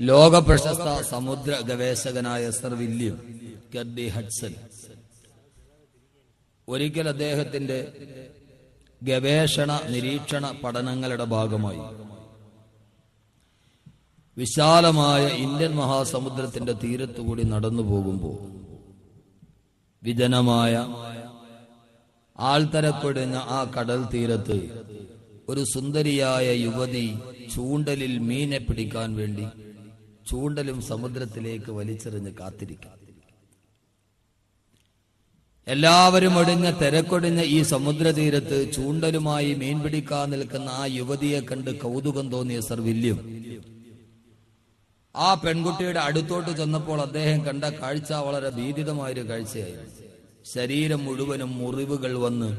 ലോക പ്രശസ്ത സമുദ്ര ഗവേഷകനായ സർ വില്യം കെർഡി ഹഡ്സൺ ഒരിക്കൽ അദ്ദേഹത്തിന്റെ ഗവേഷണ നിരീക്ഷണ പഠനങ്ങളുടെ ഭാഗമായി വിശാലമായ ഇന്ത്യൻ മഹാസമുദ്രത്തിന്റെ തീരത്തുകൂടി നടന്നു പോകുമ്പോൾ വിജനമായ ആൾത്തരപ്പെടുന്ന ആ കടൽ തീരത്ത് ഒരു സുന്ദരിയായ യുവതി ചൂണ്ടലിൽ മീനെ പിടിക്കാൻ വേണ്ടി ചൂണ്ടലും സമുദ്രത്തിലേക്ക് വലിച്ചെറിഞ്ഞ് കാത്തിരിക്കാം. എല്ലാവരും ഒടിഞ്ഞ തിരക്കൊടിഞ്ഞ ഈ സമുദ്രതീരത്ത് ചൂണ്ടലുമായി മീൻ പിടിക്കാൻ നിൽക്കുന്ന ആ യുവതിയെ കണ്ട് കൗതുകം തോന്നിയ സർ വില്യം ആ പെൺകുട്ടിയുടെ അടുത്തോട്ട് ചെന്നപ്പോൾ അദ്ദേഹം കണ്ട കാഴ്ച വളരെ ഭീതിതമായൊരു കാഴ്ചയായിരുന്നു. ശരീരം മുഴുവനും മുറിവുകൾ വന്ന്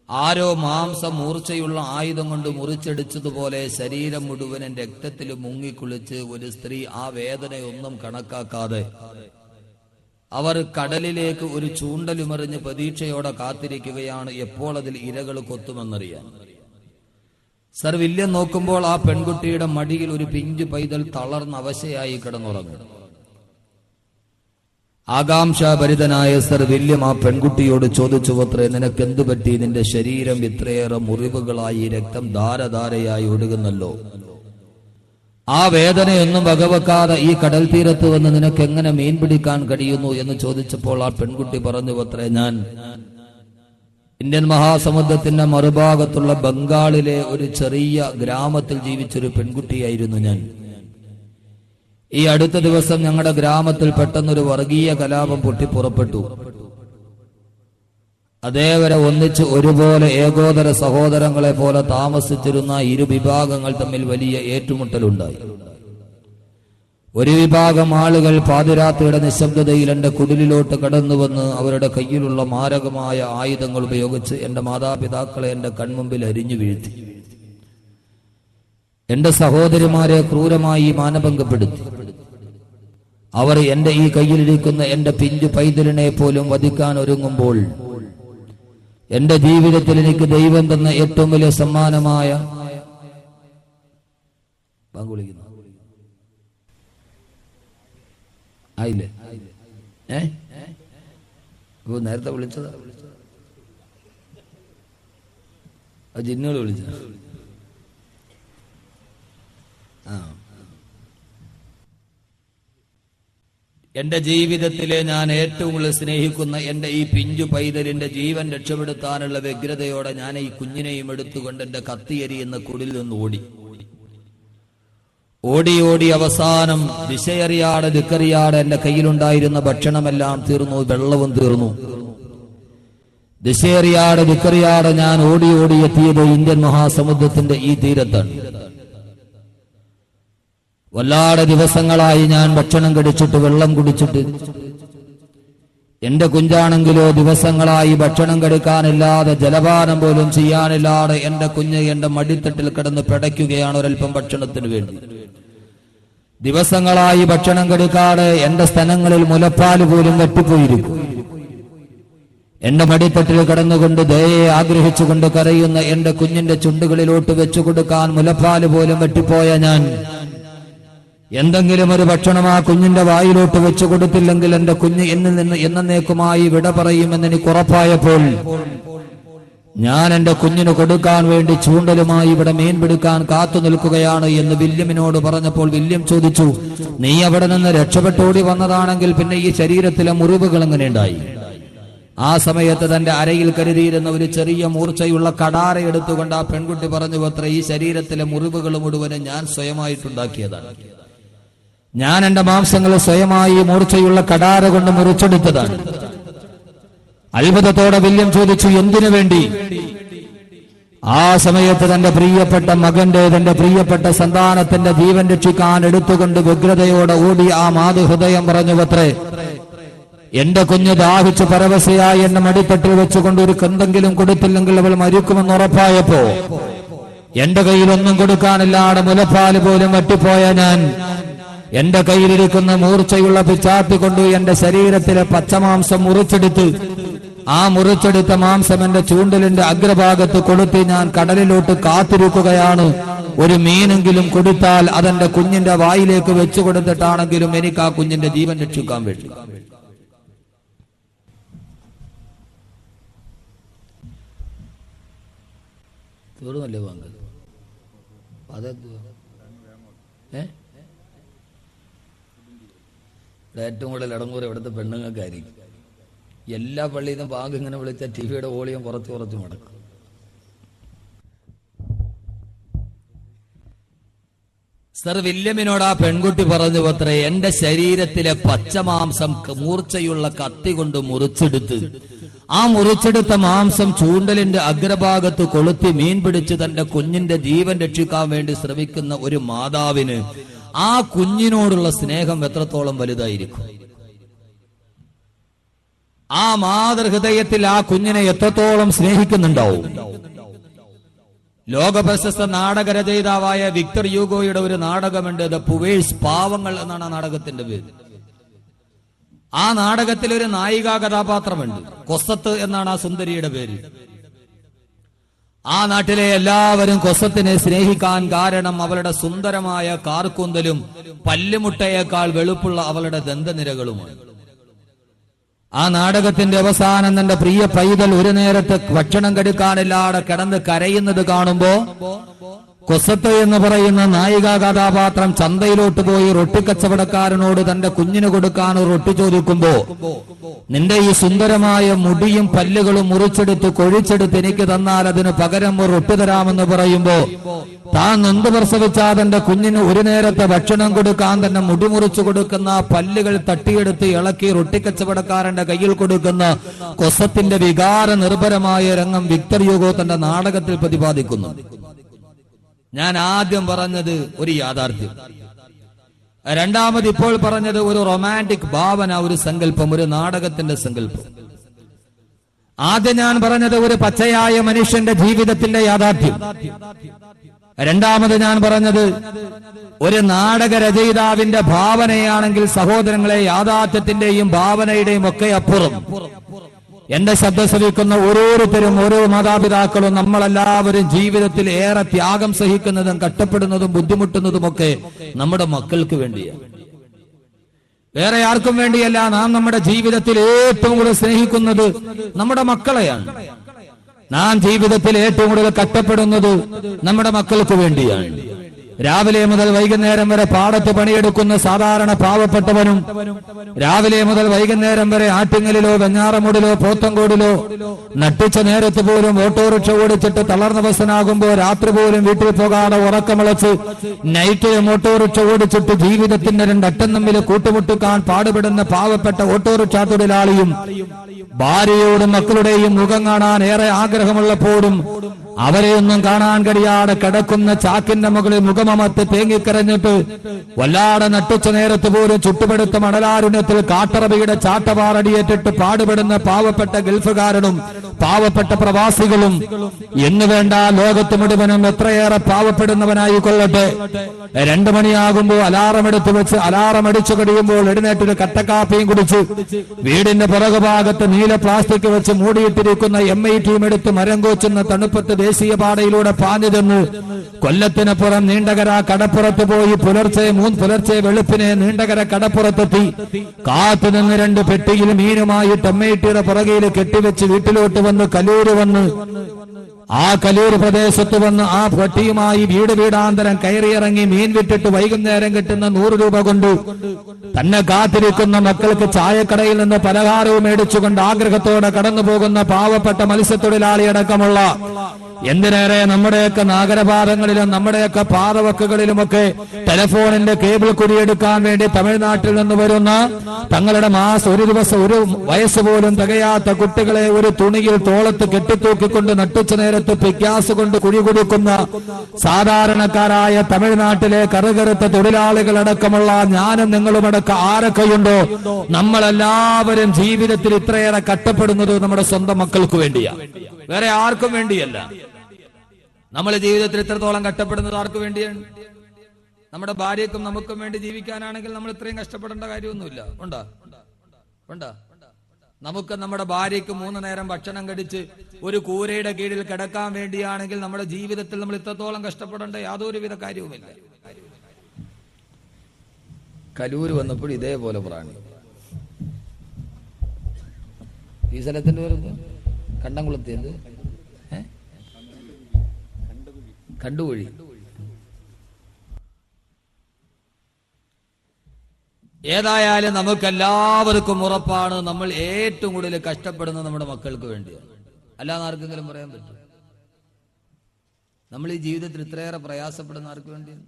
ആരോ മാംസമൂർച്ചയുള്ള ആയുധം കൊണ്ട് മുറിച്ചെടിച്ചതുപോലെ ശരീരം മുഴുവനും രക്തത്തിൽ മുങ്ങിക്കുളിച്ച് ഒരു സ്ത്രീ ആ വേദനയൊന്നും കണക്കാക്കാതെ അവർ കടലിലേക്ക് ഒരു ചൂണ്ടലുമെറിഞ്ഞ് പ്രതീക്ഷയോടെ കാത്തിരിക്കുകയാണ്, എപ്പോൾ അതിൽ ഇരകൾ കൊത്തുമെന്നറിയാൻ. സർ വില്യം നോക്കുമ്പോൾ ആ പെൺകുട്ടിയുടെ മടിയിൽ ഒരു പിഞ്ചു പൈതൽ തളർന്ന അവശയായി കിടന്നുറങ്ങും. ആകാംക്ഷാഭരിതനായ സർ വില്യം ആ പെൺകുട്ടിയോട് ചോദിച്ചു, അത്രേ നിനക്ക് എന്തു പറ്റി? നിന്റെ ശരീരം ഇത്രയേറെ മുറിവുകളായി രക്തം ധാരധാരയായി ഒഴുകുന്നല്ലോ, ആ വേദനയൊന്നും വകവെക്കാതെ ഈ കടൽ തീരത്ത് വന്ന് നിനക്ക് എങ്ങനെ മീൻ പിടിക്കാൻ കഴിയുന്നു എന്ന് ചോദിച്ചപ്പോൾ ആ പെൺകുട്ടി പറഞ്ഞു, അത്രേ ഞാൻ ഇന്ത്യൻ മഹാസമുദ്രത്തിന്റെ മറുഭാഗത്തുള്ള ബംഗാളിലെ ഒരു ചെറിയ ഗ്രാമത്തിൽ ജീവിച്ചൊരു പെൺകുട്ടിയായിരുന്നു ഞാൻ. ഈ അടുത്ത ദിവസം ഞങ്ങളുടെ ഗ്രാമത്തിൽ പെട്ടെന്നൊരു വർഗീയ കലാപം പൊട്ടിപ്പുറപ്പെട്ടു. അതേവരെ ഒന്നിച്ച് ഒരുപോലെ ഏകോദര സഹോദരങ്ങളെ പോലെ താമസിച്ചിരുന്ന ഇരു വിഭാഗങ്ങൾ തമ്മിൽ വലിയ ഏറ്റുമുട്ടലുണ്ടായി. ഒരു വിഭാഗം ആളുകൾ പാതിരാത്രിയുടെ നിശബ്ദതയിൽ എന്റെ കുടിലിലോട്ട് കടന്നുവന്ന് അവരുടെ കയ്യിലുള്ള മാരകമായ ആയുധങ്ങൾ ഉപയോഗിച്ച് എന്റെ മാതാപിതാക്കളെ എന്റെ കൺമുമ്പിൽ അരിഞ്ഞു വീഴ്ത്തി. എന്റെ സഹോദരിമാരെ ക്രൂരമായി മാനഭംഗപ്പെടുത്തി. അവർ എന്റെ ഈ കയ്യിലിരിക്കുന്ന എന്റെ പിഞ്ചു പൈതലിനെ പോലും വധിക്കാൻ ഒരുങ്ങുമ്പോൾ എന്റെ ജീവിതത്തിൽ എനിക്ക് ദൈവം തന്ന ഏറ്റവും വലിയ സമ്മാനമായ ആയില്ലേ നേരത്തെ വിളിച്ചതാ, ജിന്നുകൾ വിളിച്ച എന്റെ ജീവിതത്തിലെ ഞാൻ ഏറ്റവും കൂടുതൽ സ്നേഹിക്കുന്ന എന്റെ ഈ പിഞ്ചു പൈതലിന്റെ ജീവൻ രക്ഷപ്പെടുത്താനുള്ള വ്യഗ്രതയോടെ ഞാൻ ഈ കുഞ്ഞിനെയും എടുത്തുകൊണ്ട് എന്റെ കത്തിയരിയുന്ന കുടിൽ നിന്ന് ഓടി അവസാനം ദിശയറിയാതെ ദിക്കറിയാതെ എന്റെ കയ്യിലുണ്ടായിരുന്ന ഭക്ഷണമെല്ലാം തീർന്നു, വെള്ളവും തീർന്നു. ദിശയറിയാതെ ദിക്കറിയാതെ ഞാൻ ഓടി എത്തിയത് ഇന്ത്യൻ മഹാസമുദ്രത്തിന്റെ ഈ തീരത്താണ്. വല്ലാതെ ദിവസങ്ങളായി ഞാൻ ഭക്ഷണം കഴിച്ചിട്ട് വെള്ളം കുടിച്ചിട്ട്, എന്റെ കുഞ്ഞാണെങ്കിലോ ദിവസങ്ങളായി ഭക്ഷണം കഴിക്കാനില്ലാതെ ജലപാനം പോലും ചെയ്യാനില്ലാതെ എന്റെ കുഞ്ഞ് എന്റെ മടിത്തട്ടിൽ കിടന്ന് പിടയ്ക്കുകയാണ് ഒരൽപ്പം ഭക്ഷണത്തിന് വേണ്ടി. ദിവസങ്ങളായി ഭക്ഷണം കഴിക്കാതെ എന്റെ സ്ഥലങ്ങളിൽ മുലപ്പാല് പോലും വെട്ടിപ്പോയിരിക്കും. എന്റെ മടിത്തട്ടിൽ കിടന്നുകൊണ്ട് ദയയെ ആഗ്രഹിച്ചുകൊണ്ട് കരയുന്ന എന്റെ കുഞ്ഞിന്റെ ചുണ്ടുകളിലോട്ട് വെച്ചു കൊടുക്കാൻ മുലപ്പാല് പോലും വെട്ടിപ്പോയ ഞാൻ എന്തെങ്കിലും ഒരു ഭക്ഷണം ആ കുഞ്ഞിന്റെ വായിലോട്ട് വെച്ചു കൊടുത്തില്ലെങ്കിൽ എന്റെ കുഞ്ഞ് എന്നിൽ നിന്ന് എന്നേക്കുമായി വിട പറയുമെന്ന് എനിക്ക് ഉറപ്പായപ്പോൾ ഞാൻ എന്റെ കുഞ്ഞിന് കൊടുക്കാൻ വേണ്ടി ചൂണ്ടലുമായി ഇവിടെ മീൻ പിടിക്കാൻ കാത്തു നിൽക്കുകയാണ് എന്ന് വില്യമിനോട് പറഞ്ഞപ്പോൾ വില്യം ചോദിച്ചു, നീ അവിടെ നിന്ന് രക്ഷപ്പെട്ടോടി വന്നതാണെങ്കിൽ പിന്നെ ഈ ശരീരത്തിലെ മുറിവുകൾ എങ്ങനെയുണ്ടായി? ആ സമയത്ത് തന്റെ അരയിൽ കരുതിയിരുന്ന ഒരു ചെറിയ മൂർച്ചയുള്ള കടാര എടുത്തുകൊണ്ട് ആ പെൺകുട്ടി പറഞ്ഞു, അത്ര ഈ ശരീരത്തിലെ മുറിവുകൾ മുഴുവനും ഞാൻ സ്വയമായിട്ടുണ്ടാക്കിയതാണ്. ഞാൻ എന്റെ മാംസങ്ങൾ സ്വയമായി മൂർച്ചയുള്ള കടാര കൊണ്ട് മുറിച്ചെടുത്തതാണ്. അത്ഭുതത്തോടെ വില്യം ചോദിച്ചു, എന്തിനു വേണ്ടി? ആ സമയത്ത് തന്റെ പ്രിയപ്പെട്ട മകന്റെ തന്റെ പ്രിയപ്പെട്ട സന്താനത്തിന്റെ ജീവൻ രക്ഷിക്കാൻ എടുത്തുകൊണ്ട് വ്യഗ്രതയോടെ ഓടി ആ മാതൃഹൃദയം പറഞ്ഞു, അത്രേ എന്റെ കുഞ്ഞ് ദാഹിച്ചു പരവശയായി എന്റെ മടിത്തട്ടിൽ വെച്ചുകൊണ്ട് ഒരു എന്തെങ്കിലും കൊടുത്തില്ലെങ്കിൽ അവൾ മരിക്കുമെന്ന് ഉറപ്പായപ്പോ എന്റെ കയ്യിൽ ഒന്നും കൊടുക്കാനില്ലാതെ മുലപ്പാല് പോലും വറ്റിപ്പോയ ഞാൻ എന്റെ കയ്യിലിരിക്കുന്ന മൂർച്ചയുള്ള പിച്ചാത്തി കൊണ്ട് എന്റെ ശരീരത്തിലെ പച്ചമാംസം മുറിച്ചെടുത്ത് ആ മുറിച്ചെടുത്ത മാംസം എന്റെ ചൂണ്ടലിന്റെ അഗ്രഭാഗത്ത് കൊളുത്തി ഞാൻ കടലിലോട്ട് കാത്തിരിക്കുകയാണ്. ഒരു മീനെങ്കിലും കൊടുത്താൽ അതെന്റെ കുഞ്ഞിന്റെ വായിലേക്ക് വെച്ചു കൊടുത്തിട്ടാണെങ്കിലും എനിക്ക് ആ കുഞ്ഞിന്റെ ജീവൻ രക്ഷിക്കാൻ വേണ്ടി. തീർന്നല്ലേ വാങ്ങൽ? ഏറ്റവും കൂടുതൽ ഇടങ്ങൂറ് ഇവിടുത്തെ പെണ്ണുങ്ങൾക്കായിരിക്കും. എല്ലാ പള്ളിയിൽ നിന്നും ബാങ്ക് ഇങ്ങനെ വിളിച്ച ടിവിയുടെ വോളിയം കുറച്ച് മുടക്കും. സർ വില്യമിനോട് ആ പെൺകുട്ടി പറഞ്ഞു അത്രേ, എന്റെ ശരീരത്തിലെ പച്ചമാംസം മൂർച്ചയുള്ള കത്തി കൊണ്ട് മുറിച്ചെടുത്ത് ആ മുറിച്ചെടുത്ത മാംസം ചൂണ്ടലിന്റെ അഗ്രഭാഗത്ത് കൊളുത്തി മീൻ പിടിച്ച് തന്റെ കുഞ്ഞിന്റെ ജീവൻ രക്ഷിക്കാൻ വേണ്ടി ശ്രമിക്കുന്ന ഒരു മാതാവിന് ആ കുഞ്ഞിനോടുള്ള സ്നേഹം എത്രത്തോളം വലുതായിരിക്കും? ആ മാതൃഹൃദയത്തിൽ ആ കുഞ്ഞിനെ എത്രത്തോളം സ്നേഹിക്കുന്നുണ്ടാവും? ലോകപ്രശസ്ത നാടകരചയിതാവായ വിക്ടർ യൂഗോയുടെ ഒരു നാടകമുണ്ട്, ദ പുവേഴ്സ്, പാവങ്ങൾ എന്നാണ് ആ നാടകത്തിന്റെ പേര്. ആ നാടകത്തിൽ ഒരു നായികാ കഥാപാത്രമുണ്ട്, കൊസത്ത് എന്നാണ് ആ സുന്ദരിയുടെ പേര്. ആ നാട്ടിലെ എല്ലാവരും കൊസത്തിനെ സ്നേഹിക്കാൻ കാരണം അവളുടെ സുന്ദരമായ കാർക്കൂന്തലും പല്ലുമുട്ടയേക്കാൾ വെളുപ്പുള്ള അവളുടെ ദന്തനിരകളുമാണ്. ആ നാടകത്തിന്റെ അവസാനം തന്റെ പ്രിയ പൈതൽ ഒരു നേരത്തെ ഭക്ഷണം കെടുക്കാനില്ലാതെ കിടന്ന് കരയുന്നത് കാണുമ്പോ കൊസത്ത് എന്ന് പറയുന്ന നായികാ കഥാപാത്രം ചന്തയിലോട്ട് പോയി റൊട്ടി കച്ചവടക്കാരനോട് തന്റെ കുഞ്ഞിന് കൊടുക്കാൻ റൊട്ടി ചോദിക്കുമ്പോ, നിന്റെ ഈ സുന്ദരമായ മുടിയും പല്ലുകളും മുറിച്ചെടുത്ത് കൊഴിച്ചെടുത്ത് എനിക്ക് തന്നാൽ അതിന് പകരം ഒരു റൊട്ടി തരാമെന്ന് പറയുമ്പോ, താൻ നൊന്ത് പ്രസവിച്ചാ തന്റെ കുഞ്ഞിന് ഒരു നേരത്തെ ഭക്ഷണം കൊടുക്കാൻ തന്നെ മുടി മുറിച്ചു കൊടുക്കുന്ന പല്ലുകൾ തട്ടിയെടുത്ത് ഇളക്കി റൊട്ടി കച്ചവടക്കാരന്റെ കയ്യിൽ കൊടുക്കുന്ന കൊസത്തിന്റെ വികാര നിർഭരമായ രംഗം വിക്ടർ യൂഗോ തന്റെ നാടകത്തിൽ പ്രതിപാദിക്കുന്നു. ഞാൻ ആദ്യം പറഞ്ഞത് ഒരു യാഥാർത്ഥ്യം, രണ്ടാമത് ഇപ്പോൾ പറഞ്ഞത് ഒരു റൊമാൻറ്റിക് ഭാവന, ഒരു സങ്കല്പം, ഒരു നാടകത്തിന്റെ സങ്കല്പം. ആദ്യം ഞാൻ പറഞ്ഞത് ഒരു പച്ചയായ മനുഷ്യന്റെ ജീവിതത്തിന്റെ യാഥാർത്ഥ്യം. രണ്ടാമത് ഞാൻ പറഞ്ഞത് ഒരു നാടക രചയിതാവിന്റെ ഭാവനയാണെങ്കിൽ സഹോദരങ്ങളെ, യാഥാർത്ഥ്യത്തിന്റെയും ഭാവനയുടെയും ഒക്കെ അപ്പുറം എന്റെ ശബ്ദം ശ്രവിക്കുന്ന ഓരോരുത്തരും, ഓരോ മാതാപിതാക്കളും, നമ്മളെല്ലാവരും ജീവിതത്തിൽ ഏറെ ത്യാഗം സഹിക്കുന്നതും കഷ്ടപ്പെടുന്നതും ബുദ്ധിമുട്ടുന്നതുമൊക്കെ നമ്മുടെ മക്കൾക്ക് വേണ്ടിയാണ്, വേറെ ആർക്കും വേണ്ടിയല്ല. നാം നമ്മുടെ ജീവിതത്തിൽ ഏറ്റവും കൂടുതൽ സ്നേഹിക്കുന്നത് നമ്മുടെ മക്കളെയാണ്. നാം ജീവിതത്തിൽ ഏറ്റവും കൂടുതൽ കഷ്ടപ്പെടുന്നത് നമ്മുടെ മക്കൾക്ക് വേണ്ടിയാണ്. രാവിലെ മുതൽ വൈകുന്നേരം വരെ പാടത്ത് പണിയെടുക്കുന്ന സാധാരണ പാവപ്പെട്ടവനും രാവിലെ മുതൽ വൈകുന്നേരം വരെ ആറ്റിങ്ങലിലോ വെഞ്ഞാറമൂടിലോ പോത്തങ്കോടിലോ നട്ടിച്ച നേരത്ത് പോലും ഓട്ടോറിക്ഷ ഓടിച്ചിട്ട് തളർന്നവസനാകുമ്പോ രാത്രി പോലും വീട്ടിൽ പോകാതെ ഉറക്കമിളച്ച് നൈറ്റിലും ഓട്ടോറിക്ഷ ഓടിച്ചിട്ട് ജീവിതത്തിന്റെ രണ്ടറ്റം തമ്മിൽ കൂട്ടുമുട്ടിക്കാൻ പാടുപെടുന്ന പാവപ്പെട്ട ഓട്ടോറിക്ഷ തൊഴിലാളിയും ഭാര്യയോടും മക്കളുടെയും മുഖം കാണാൻ ഏറെ ആഗ്രഹമുള്ളപ്പോഴും അവരെയൊന്നും കാണാൻ കഴിയാതെ കിടക്കുന്ന ചാക്കിന്റെ മുകളിൽ മുഖമമത്ത് തേങ്ങിക്കരഞ്ഞിട്ട് വല്ലാതെ നട്ടുച്ച നേരത്ത് പോലും ചുട്ടുപെടുത്ത മണലാരുണ്യത്തിൽ കാട്ടറബിയുടെ ചാട്ടവാറടിയേറ്റിട്ട് പാടുപെടുന്ന പാവപ്പെട്ട ഗൾഫുകാരനും പാവപ്പെട്ട പ്രവാസികളും എന്ന് വേണ്ട ലോകത്ത് മുഴുവനും എത്രയേറെ പാവപ്പെടുന്നവനായി കൊള്ളട്ടെ, 2 മണിയാകുമ്പോൾ അലാറം എടുത്തു വെച്ച് അലാറം അടിച്ചു കഴിയുമ്പോൾ എഴുന്നേറ്റൊരു കട്ടക്കാപ്പിയും കുടിച്ച് വീടിന്റെ പുറകുഭാഗത്ത് നീല പ്ലാസ്റ്റിക് വെച്ച് മൂടിയിട്ടിരിക്കുന്ന MI ടീം എടുത്ത് മരം കോച്ചുന്ന തണുപ്പത്ത് ദേശീയപാതയിലൂടെ പാഞ്ഞു ചെന്ന് കൊല്ലത്തിനപ്പുറം നീണ്ടകര കടപ്പുറത്ത് പോയി പുലർച്ചെ വെളുപ്പിനെ നീണ്ടകര കടപ്പുറത്തെത്തി കാത്തുനിന്ന് 2 പെട്ടിയിൽ മീനുമായി ടൊമ്മേറ്റിയുടെ പുറകയിൽ കെട്ടിവെച്ച് വീട്ടിലോട്ട് വന്ന് കലൂര് വന്ന് ആ കലൂർ പ്രദേശത്ത് വന്ന് ആ പെട്ടിയുമായി വീടാന്തരം കയറിയിറങ്ങി മീൻ വിറ്റിട്ട് വൈകുന്നേരം കിട്ടുന്ന 100 രൂപ കൊണ്ട് തന്നെ കാത്തിരിക്കുന്ന മക്കൾക്ക് ചായക്കടയിൽ നിന്ന് പലഹാരവും മേടിച്ചുകൊണ്ട് ആഗ്രഹത്തോടെ കടന്നു പോകുന്ന പാവപ്പെട്ട മത്സ്യത്തൊഴിലാളി അടക്കമുള്ള, എന്തിനേറെ നമ്മുടെയൊക്കെ നഗരപാതങ്ങളിലും നമ്മുടെയൊക്കെ പാതവക്കുകളിലുമൊക്കെ ടെലിഫോണിന്റെ കേബിൾ കുരിയെടുക്കാൻ വേണ്ടി തമിഴ്നാട്ടിൽ നിന്ന് വരുന്ന തങ്ങളുടെ ഒരു ദിവസം ഒരു വയസ്സ് പോലും തികയാത്ത കുട്ടികളെ ഒരു തുണിയിൽ തോളത്ത് കെട്ടിത്തൂക്കിക്കൊണ്ട് നട്ടുച്ച നേരത്ത് പിക്കാസ് കൊണ്ട് കുഴി കൊടുക്കുന്ന സാധാരണക്കാരായ തമിഴ്നാട്ടിലെ കറുകറുത്ത തൊഴിലാളികളടക്കമുള്ള ഞാനും നിങ്ങളുമടക്കം ആരൊക്കെയുണ്ടോ, നമ്മളെല്ലാവരും ജീവിതത്തിൽ ഇത്രയേറെ കഷ്ടപ്പെടുന്നത് നമ്മുടെ സ്വന്തം മക്കൾക്ക് വേണ്ടിയാണ്, വേറെ ആർക്കും വേണ്ടിയല്ല. നമ്മൾ ജീവിതത്തിൽ ഇത്രത്തോളം കഷ്ടപ്പെടുന്നത് ആർക്ക് വേണ്ടിയാണ്? നമ്മുടെ ഭാര്യക്കും നമുക്കും വേണ്ടി ജീവിക്കാനാണെങ്കിൽ നമ്മൾ ഇത്രയും കഷ്ടപ്പെടേണ്ട കാര്യമൊന്നുമില്ല. ഉണ്ടാ നമുക്ക് നമ്മുടെ ഭാര്യയ്ക്ക് 3 നേരം ഭക്ഷണം കഴിച്ച് ഒരു കൂരയുടെ കീഴിൽ കിടക്കാൻ വേണ്ടിയാണെങ്കിൽ നമ്മുടെ ജീവിതത്തിൽ നമ്മൾ ഇത്രത്തോളം കഷ്ടപ്പെടേണ്ട യാതൊരുവിധ കാര്യവുമില്ല. കലൂര് വന്നപ്പോൾ ഇതേപോലെ പ്രാണി. ഈ സ്ഥലത്തിന്റെ പേര് കണ്ടംകുളത്തിയത് കണ്ടുകുഴി. ഏതായാലും നമുക്കെല്ലാവർക്കും ഉറപ്പാണ് നമ്മൾ ഏറ്റവും കൂടുതൽ കഷ്ടപ്പെടുന്നത് നമ്മുടെ മക്കൾക്ക് വേണ്ടിയാണ്. അല്ലാതെ ആർക്കെങ്കിലും പറയാൻ പറ്റും? നമ്മൾ ഈ ജീവിതത്തിൽ ഇത്രയേറെ പ്രയാസപ്പെടുന്ന ആർക്ക് വേണ്ടിയാണ്?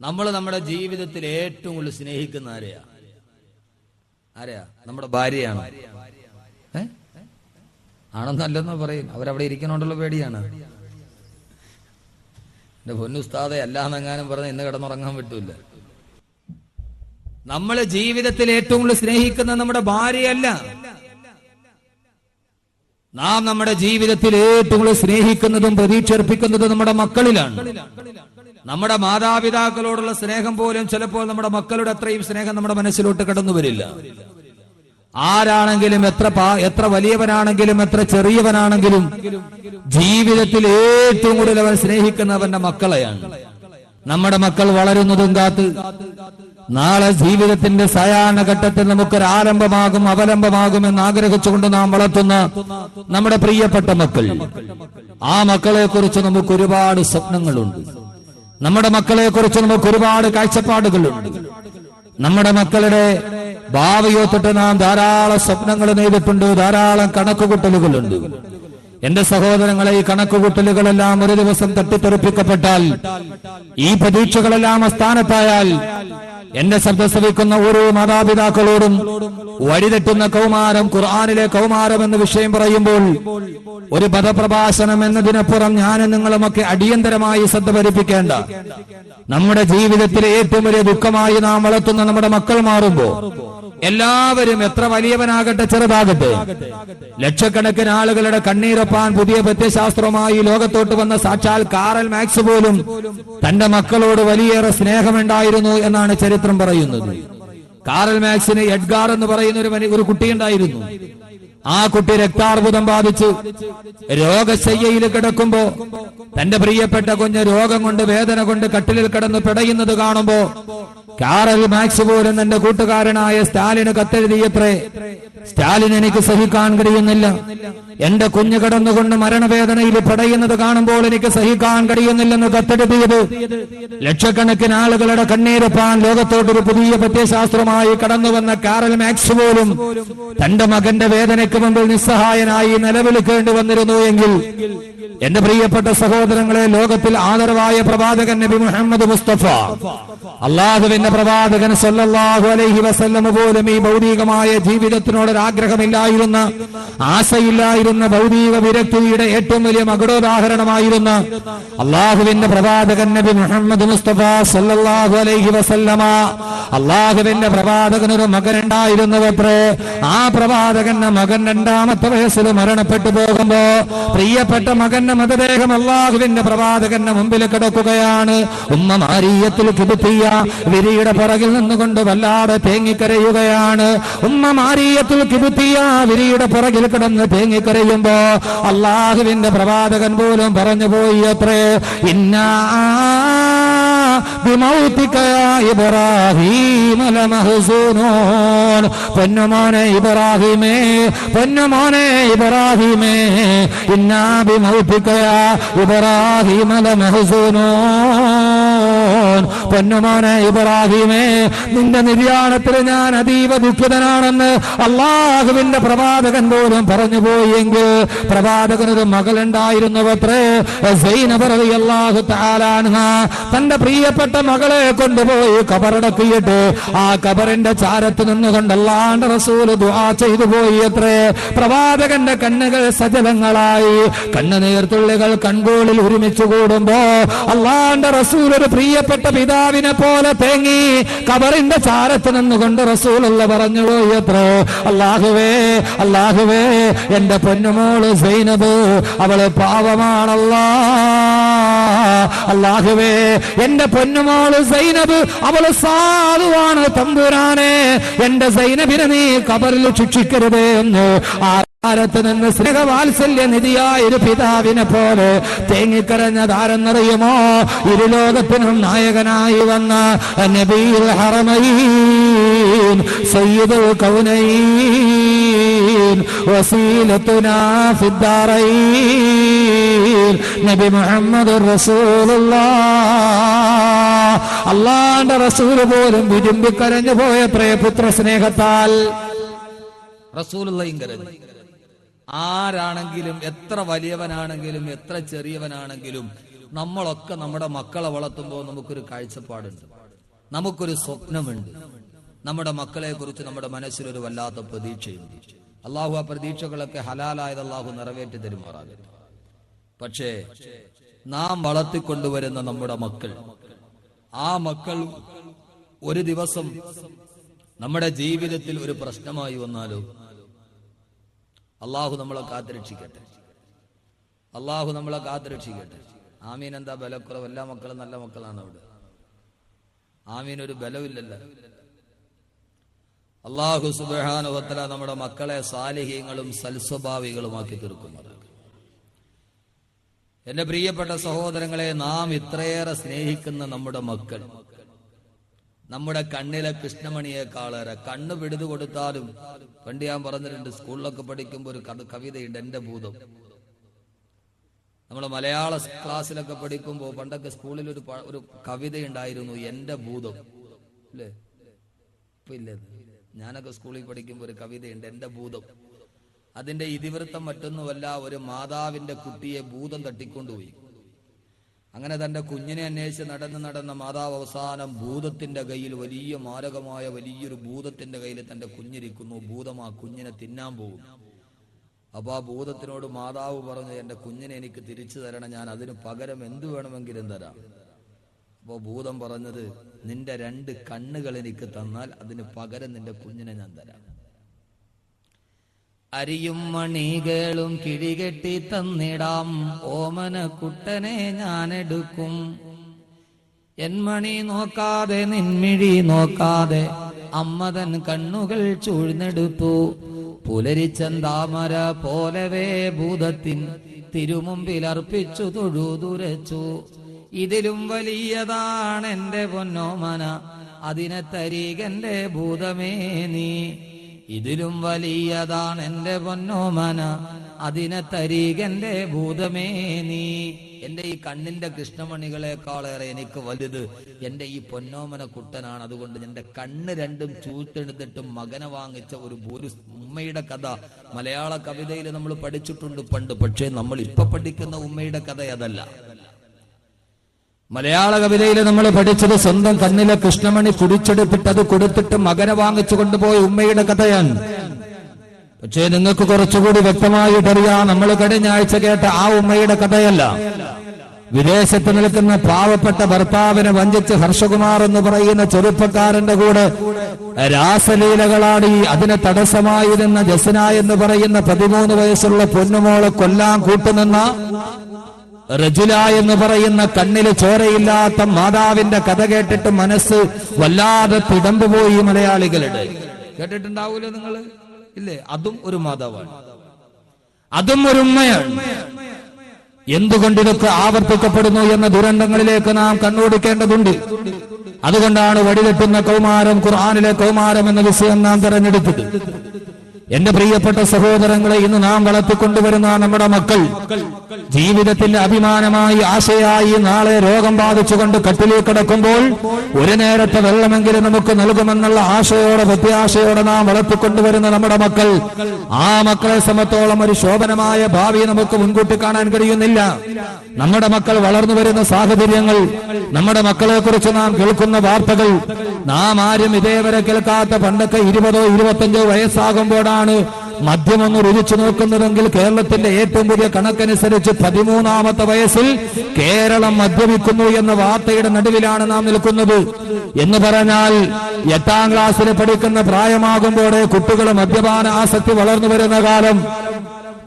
നമ്മൾ നമ്മുടെ ജീവിതത്തിൽ ഏറ്റവും കൂടുതൽ സ്നേഹിക്കുന്ന ആരെയാ? നമ്മുടെ ഭാര്യയാണ്. ആണെന്നല്ലെന്നോ പറയും. അവരവിടെ ഇരിക്കണോണ്ടുള്ള പേടിയാണ്. എന്റെ പൊന്നുസ്താദെ അല്ലാന്നെങ്ങാനും പറഞ്ഞ് ഇന്ന് കിടന്നുറങ്ങാൻ പറ്റൂല. നമ്മള് ജീവിതത്തിൽ ഏറ്റവും കൂടുതൽ സ്നേഹിക്കുന്ന നമ്മുടെ ഭാര്യയല്ല. നാം നമ്മുടെ ജീവിതത്തിൽ ഏറ്റവും കൂടുതൽ സ്നേഹിക്കുന്നതും പ്രതീക്ഷ അർപ്പിക്കുന്നതും നമ്മുടെ മക്കളിലാണ്. നമ്മുടെ മാതാപിതാക്കളോടുള്ള സ്നേഹം പോലും ചിലപ്പോൾ നമ്മുടെ മക്കളുടെ അത്രയും സ്നേഹം നമ്മുടെ മനസ്സിലോട്ട് കടന്നു വരില്ല. ആരാണെങ്കിലും എത്ര വലിയവനാണെങ്കിലും എത്ര ചെറിയവനാണെങ്കിലും ജീവിതത്തിൽ ഏറ്റവും കൂടുതൽ അവൻ സ്നേഹിക്കുന്നവന്റെ മക്കളെയാണ്. നമ്മുടെ മക്കൾ വളരുന്നതും കാത്ത് നാളെ ജീവിതത്തിന്റെ സായാഹ്ന ഘട്ടത്തിൽ നമുക്കൊരു ആരംഭമാകും അവലംബമാകും എന്ന് ആഗ്രഹിച്ചുകൊണ്ട് നാം വളർത്തുന്ന നമ്മുടെ പ്രിയപ്പെട്ട മക്കൾ, ആ മക്കളെ കുറിച്ച് നമുക്ക് ഒരുപാട് സ്വപ്നങ്ങളുണ്ട്. നമ്മുടെ മക്കളെ കുറിച്ച് നമുക്ക് ഒരുപാട് കാഴ്ചപ്പാടുകളുണ്ട്. നമ്മുടെ മക്കളുടെ ഭാവിയോത്തിട്ട് നാം ധാരാളം സ്വപ്നങ്ങൾ നെയ്തിട്ടുണ്ട്, ധാരാളം കണക്കുകൂട്ടലുകളുണ്ട്. എന്റെ സഹോദരങ്ങളെ, ഈ കണക്കുകൂട്ടലുകളെല്ലാം ഒരു ദിവസം തട്ടിത്തെറിപ്പിക്കപ്പെട്ടാൽ, ഈ പ്രതീക്ഷകളെല്ലാം അസ്ഥാനത്തായാൽ, എന്റെ ശബ്ദം ശ്രവിക്കുന്ന ഓരോ മാതാപിതാക്കളോടും വഴിതെറ്റുന്ന കൗമാരം, ഖുർആനിലെ കൗമാരം എന്ന വിഷയം പറയുമ്പോൾ ഒരു പദപ്രഭാഷണം എന്നതിനപ്പുറം ഞാനും നിങ്ങളുമൊക്കെ അടിയന്തരമായി ശ്രദ്ധ ഭരിപ്പിക്കേണ്ട, നമ്മുടെ ജീവിതത്തിലെ ഏറ്റവും വലിയ ദുഃഖമായി നാം വളർത്തുന്ന നമ്മുടെ മക്കൾ മാറുമ്പോ എല്ലാവരും, എത്ര വലിയവനാകട്ടെ ചെറുതാകട്ടെ, ലക്ഷക്കണക്കിന് ആളുകളുടെ കണ്ണീരൊപ്പാൻ പുതിയ പ്രത്യശാസ്ത്രവുമായി ലോകത്തോട്ട് വന്ന സാക്ഷാൽ കാറൽ മാക്സ് പോലും തന്റെ മക്കളോട് വലിയേറെ സ്നേഹമുണ്ടായിരുന്നു എന്നാണ് ചരിത്രം പറയുന്നത്. കാറൽ മാക്സിന് എഡ്ഗാർ എന്ന് പറയുന്ന ഒരു കുട്ടിയുണ്ടായിരുന്നു. ആ കുട്ടി രക്താർബുദം ബാധിച്ച് രോഗശയ്യയിൽ കിടക്കുമ്പോ തന്റെ പ്രിയപ്പെട്ട കുഞ്ഞ് രോഗം കൊണ്ട്, വേദന കൊണ്ട് കട്ടിലിൽ കിടന്ന് പിടയുന്നത് കാണുമ്പോ കാറൽ മാക്സ് പോലും തന്റെ കൂട്ടുകാരനായ സ്റ്റാലിന് കത്തെഴുതിയത്രേ, സ്റ്റാലിൻ, എനിക്ക് സഹിക്കാൻ കഴിയുന്നില്ല, എന്റെ കുഞ്ഞ് കിടന്നുകൊണ്ട് മരണവേദനയിൽ പിടയുന്നത് കാണുമ്പോൾ എനിക്ക് സഹിക്കാൻ കഴിയുന്നില്ലെന്ന് കത്തെഴുതിയത് ലക്ഷക്കണക്കിന് ആളുകളുടെ കണ്ണീരൊപ്പാൻ ലോകത്തോട്ടൊരു പുതിയ പ്രത്യയശാസ്ത്രമായി കടന്നു വന്ന കാറൽ മാക്സ് പോലും തന്റെ മകന്റെ വേദനയ്ക്ക് മുമ്പിൽ നിസ്സഹായനായി നിലവിളിക്കേണ്ടി വന്നിരുന്നു എങ്കിൽ, എന്റെ പ്രിയപ്പെട്ട സഹോദരങ്ങളെ, ലോകത്തിൽ ആദരവായ പ്രവാചകൻ നബി മുഹമ്മദ് മുസ്തഫ, അള്ളാഹുവിന്റെ പ്രവാചകൻ സല്ലല്ലാഹു അലൈഹി വസല്ലം പോലും ഈ ഭൗതികമായ ജീവിതത്തിനോടൊരാഗ്രഹമില്ലായിരുന്ന, ആശയില്ലായിരുന്ന, ഭൗതിക വിരക്തിയുടെ ഏറ്റവും വലിയ മകുടോദാഹരണമായിരുന്ന അള്ളാഹുവിന്റെ പ്രവാചകൻ നബി മുഹമ്മദ് മുസ്തഫ സല്ലല്ലാഹു അലൈഹി വസല്ലമ, അള്ളാഹുവിന്റെ പ്രവാചകനൊരു മകനുണ്ടായിരുന്നവത്രേ. ആ പ്രവാചകന്റെ മകൻ 2ാമത്തെ വയസ്സിൽ മരണപ്പെട്ടു പോകുമ്പോ പ്രിയപ്പെട്ട മകന്റെ മൃതദേഹം അള്ളാഹുവിന്റെ പ്രവാചകന്റെ മുമ്പിൽ കിടക്കുകയാണ്. ഉമ്മ മാരിയത്തുൽ കിബ്തിയ വിരിയുടെ പുറകിൽ നിന്നുകൊണ്ട് വല്ലാതെ തേങ്ങിക്കരയുകയാണ്. ഉമ്മ മാരിയത്തുൽ കിബ്തിയ വിരിയുടെ പുറകിൽ കിടന്ന് തേങ്ങിക്കരയുമ്പോ അള്ളാഹുവിന്റെ പ്രവാചകൻ പോലും പറഞ്ഞു പോയി അത്രേ, ഇന്നാ ബിമൗതിക യാ ഇബ്രാഹീം ലമഹ്സൂനൂൻ. പൊന്നുമോനെ ഇബ്രാഹീമേ, പൊന്നുമോനെ ഇബ്രാഹീമേ, ഇന്നാ ബിമൗതിക യാ ഇബ്രാഹീം ലമഹ്സൂനൂൻ. പൊന്നുമോനെ ഇബ്രാഹീമേ, നിന്റെ നിര്യാണത്തിൽ ഞാൻ അതീവ ദുഃഖിതനാണെന്ന് അള്ളാഹുവിന്റെ പ്രവാചകൻ പോലും പറഞ്ഞു പോയെങ്കിൽ, പ്രവാചകനൊരു മകളുണ്ടായിരുന്നുവത്രേ, സൈനബ റളിയല്ലാഹു തആല അൻഹ. തന്റെ പ്രിയപ്പെട്ട മകളെ കൊണ്ടുപോയി കബറടക്കിയിട്ട് ആ കബറിന്റെ ചാരത്ത് നിന്നുകൊണ്ട് അല്ലാഹുവിന്റെ റസൂൽ ദുആ ചെയ്തു പോയി അത്രേ. പ്രവാചകന്റെ കണ്ണുകൾ സജലങ്ങളായി, കണ്ണുനീർത്തുള്ളികൾ കൺകോളിൽ ഒരുമിച്ച് കൂടുമ്പോ അല്ലാഹുവിന്റെ റസൂൽ ഒരു പ്രിയപ്പെട്ട പിതാവിനെ പോലെ തേങ്ങി കബറിന്റെ ചാരത്ത് നിന്നുകൊണ്ട് റസൂലുള്ള പറഞ്ഞു പോയി അത്രേ, അല്ലാഹുവേ, അല്ലാഹുവേ, എന്റെ പൊന്നുമോള് സൈനബ് അവള് പാവമാണല്ലാ, അല്ലാഹുവേ, എന്റെ പൊന്നുമോള് സൈനബ് അവള് സാധുവാണ് തമ്പുരാനെ, എന്റെ സൈനബിനെ നീ ഖബറിൽ ശിക്ഷിക്കരുതേ എന്ന് ാരത്ത് നിന്ന് സ്നേഹവാത്സല്യ നിധിയായ ഒരു പിതാവിനെ പോലെ തേങ്ങിക്കരഞ്ഞതാരെന്നറിയുമോ? ഇരുലോകത്തിനും നായകനായി വന്ന നബിയുൽ ഹറമൈൻ സയ്യിദുൽ കൗനൈൻ വസീലത്തുനാ ഫിദ്ദാറൈൻ നബി മുഹമ്മദുർ റസൂലുള്ളാഹ്. അല്ലാഹുവിന്റെ റസൂൽ പോലും വിരുമ്പി കരഞ്ഞു പോയത്രേ പുത്ര സ്നേഹത്താൽ. റസൂലുള്ളാഹിയും കരഞ്ഞു. ആരാണെങ്കിലും, എത്ര വലിയവനാണെങ്കിലും എത്ര ചെറിയവനാണെങ്കിലും, നമ്മളൊക്കെ നമ്മുടെ മക്കളെ വളർത്തുമ്പോൾ നമുക്കൊരു കാഴ്ചപ്പാടുണ്ട്, നമുക്കൊരു സ്വപ്നമുണ്ട്. നമ്മുടെ മക്കളെ കുറിച്ച് നമ്മുടെ മനസ്സിലൊരു വല്ലാത്ത പ്രതീക്ഷയുണ്ട്. അള്ളാഹു ആ പ്രതീക്ഷകളൊക്കെ ഹലാലായത് അള്ളാഹു നിറവേറ്റി തരുമാറാകട്ടെ. പക്ഷേ നാം വളർത്തിക്കൊണ്ടുവരുന്ന നമ്മുടെ മക്കൾ, ആ മക്കൾ ഒരു ദിവസം നമ്മുടെ ജീവിതത്തിൽ ഒരു പ്രശ്നമായി വന്നാലോ? അള്ളാഹു നമ്മളെ കാത്തുരക്ഷിക്കട്ടെ, അള്ളാഹു നമ്മളെ കാത്തുരക്ഷിക്കട്ടെ. ആമീൻ. എന്താ ബലക്കുറവ്? എല്ലാ മക്കളും നല്ല മക്കളാണ് അവിടെ. ആമീൻ. ഒരു ബലമില്ലല്ലോ. അള്ളാഹു സുബ്ഹാനഹു വ തആല നമ്മുടെ മക്കളെ സാലിഹീങ്ങളും സൽസ്വഭാവികളുമാക്കി തീർക്കുന്നത്. എന്റെ പ്രിയപ്പെട്ട സഹോദരങ്ങളെ, നാം ഇത്രയേറെ സ്നേഹിക്കുന്ന നമ്മുടെ മക്കൾ നമ്മുടെ കണ്ണിലെ കൃഷ്ണമണിയേക്കാളേറെ. കണ്ണ് പിടിതു കൊടുത്താലും, പണ്ട് ഞാൻ പറഞ്ഞിട്ടുണ്ട്, സ്കൂളിലൊക്കെ പഠിക്കുമ്പോൾ ഒരു കവിതയുണ്ട്, എന്റെ ഭൂതം. നമ്മൾ മലയാള ക്ലാസ്സിലൊക്കെ പഠിക്കുമ്പോൾ പണ്ടൊക്കെ സ്കൂളിൽ ഒരു കവിതയുണ്ടായിരുന്നു, എന്റെ ഭൂതം, അല്ലേ? ഇപ്പൊ ഇല്ലേ? ഞാനൊക്കെ സ്കൂളിൽ പഠിക്കുമ്പോൾ ഒരു കവിതയുണ്ട്, എന്റെ ഭൂതം. അതിന്റെ ഇതിവൃത്തം മറ്റൊന്നുമല്ല, ഒരു മാതാവിന്റെ കുട്ടിയെ ഭൂതം തട്ടിക്കൊണ്ടുപോയി. അങ്ങനെ തന്റെ കുഞ്ഞിനെ അന്വേഷിച്ച് നടന്ന മാതാവ് അവസാനം ഭൂതത്തിന്റെ കയ്യിൽ, വലിയ മാരകമായ വലിയൊരു ഭൂതത്തിന്റെ കയ്യിൽ തന്റെ കുഞ്ഞിരിക്കുന്നു. ഭൂതം ആ കുഞ്ഞിനെ തിന്നാൻ പോകും. അപ്പൊ ആ ഭൂതത്തിനോട് മാതാവ് പറഞ്ഞു, എന്റെ കുഞ്ഞിനെ എനിക്ക് തിരിച്ചു തരണം, ഞാൻ അതിന് പകരം എന്തു വേണമെങ്കിലും തരാം. അപ്പോ ഭൂതം പറഞ്ഞത്, നിന്റെ 2 കണ്ണുകൾ എനിക്ക് തന്നാൽ അതിന് പകരം നിന്റെ കുഞ്ഞിനെ ഞാൻ തരാം. അരിയും മണികളും കിഴികെട്ടി തന്നിടാം, ഓമന കുട്ടനെ ഞാൻ എടുക്കും. എൻമണി നോക്കാതെ നിൻമിഴി നോക്കാതെ അമ്മതൻ കണ്ണുകൾ ചൂഴ്ന്നെടുത്തു. പുലരിച്ചന്താമര പോലവേ ഭൂതത്തിൻ തിരുമുമ്പിൽ അർപ്പിച്ചു തൊഴുതുരച്ചു. ഇതിലും വലിയതാണെന്റെ പൊന്നോമന, അതിനെ തരീകന്റെ ഭൂതമേ നീ. ഇതിലും വലിയതാണ് എന്റെ പൊന്നോമന, അതിനെ തരീകന്റെ ഭൂതമേ നീ. എന്റെ ഈ കണ്ണിന്റെ കൃഷ്ണമണികളെക്കാളേറെ എനിക്ക് വലുത് എന്റെ ഈ പൊന്നോമന കുട്ടനാണ്. അതുകൊണ്ട് എന്റെ കണ്ണ് 2 ചൂട്ടെടുത്തിട്ടും മകനെ വാങ്ങിച്ച ഒരു ഉമ്മയുടെ കഥ മലയാള കവിതയിൽ നമ്മൾ പഠിച്ചിട്ടുണ്ട് പണ്ട്. പക്ഷേ നമ്മൾ ഇപ്പൊ പഠിക്കുന്ന ഉമ്മയുടെ കഥ അതല്ല. മലയാള കവിതയിൽ നമ്മൾ പഠിച്ചത് സ്വന്തം കണ്ണിലെ കൃഷ്ണമണി കുടിച്ചെടുത്തിട്ട് അത് കൊടുത്തിട്ട് മകനെ വാങ്ങിച്ചു കൊണ്ടുപോയ ഉമ്മയുടെ കഥയാണ്. പക്ഷേ നിങ്ങൾക്ക് കുറച്ചുകൂടി വ്യക്തമായിട്ടറിയാം, നമ്മൾ കഴിഞ്ഞ ആഴ്ച കേട്ട ആ ഉമ്മയുടെ കഥയല്ല. വിദേശത്ത് നിൽക്കുന്ന പാവപ്പെട്ട ഭർത്താവിനെ വഞ്ചിച്ച് ഹർഷകുമാർ എന്ന് പറയുന്ന ചെറുപ്പക്കാരന്റെ കൂടെ രാസലീലകളാടി അതിന് തടസ്സമായി നിന്ന ജസ്ന എന്ന് പറയുന്ന 13 വയസ്സുള്ള പൊന്നുമോളെ കൊല്ലാൻ കൂട്ടുനിന്ന റജുല എന്ന് പറയുന്ന കണ്ണില് ചോരയില്ലാത്ത മാതാവിന്റെ കഥ കേട്ടിട്ട് മനസ്സ് വല്ലാതെ തിടമ്പുപോയി മലയാളികളുടെ. കേട്ടിട്ടുണ്ടാവൂലോ നിങ്ങള്? ഇല്ലേ? അതും ഒരു മാതാവാണ്, അതും ഒരു ഉമ്മയാണ്. എന്തുകൊണ്ട് ഇതൊക്കെ ആവർത്തിക്കപ്പെടുന്നു എന്ന ദുരന്തങ്ങളിലേക്ക് നാം കണ്ണോടിക്കേണ്ടതുണ്ട്. അതുകൊണ്ടാണ് വഴിതെറ്റുന്ന കൗമാരം, ഖുർആനിലെ കൗമാരം എന്ന വിഷയം നാം തെരഞ്ഞെടുത്തത്. എന്റെ പ്രിയപ്പെട്ട സഹോദരങ്ങളെ, ഇന്ന് നാം വളർത്തിക്കൊണ്ടുവരുന്ന നമ്മുടെ മക്കൾ ജീവിതത്തിന്റെ അഭിമാനമായി, ആശയായി, നാളെ രോഗം ബാധിച്ചുകൊണ്ട് കട്ടിലിൽ കിടക്കുമ്പോൾ ഒരു നേരത്തെ വെള്ളമെങ്കിലും നമുക്ക് നൽകുമെന്നുള്ള ആശയോടെ, പ്രത്യാശയോടെ നാം വളർത്തിക്കൊണ്ടുവരുന്ന നമ്മുടെ മക്കൾ, ആ മക്കളെ സമത്തോളം ഒരു ശോഭനമായ ഭാവി നമുക്ക് മുൻകൂട്ടി കാണാൻ കഴിയുന്നില്ല. നമ്മുടെ മക്കൾ വളർന്നു വരുന്ന സാഹചര്യങ്ങൾ, നമ്മുടെ മക്കളെ കുറിച്ച് നാം കേൾക്കുന്ന വാർത്തകൾ, നാം ആരും ഇതേവരെ കേൾക്കാത്ത, പണ്ടൊക്കെ 20 25 വയസ്സാകുമ്പോഴാണ് മദ്യമൊന്ന് രുചിച്ചു നോക്കുന്നതെങ്കിൽ കേരളത്തിന്റെ ഏറ്റവും പുതിയ കണക്കനുസരിച്ച് 13ാമത്തെ വയസ്സിൽ കേരളം മദ്യപിക്കുന്നു എന്ന വാർത്തയുടെ നടുവിലാണ് നാം നിൽക്കുന്നത്. എന്ന് പറഞ്ഞാൽ 8ാം ക്ലാസ്സിൽ പഠിക്കുന്ന പ്രായമാകുമ്പോഴേ കുട്ടികൾ മദ്യപാന ആസക്തി വളർന്നു വരുന്ന കാലം.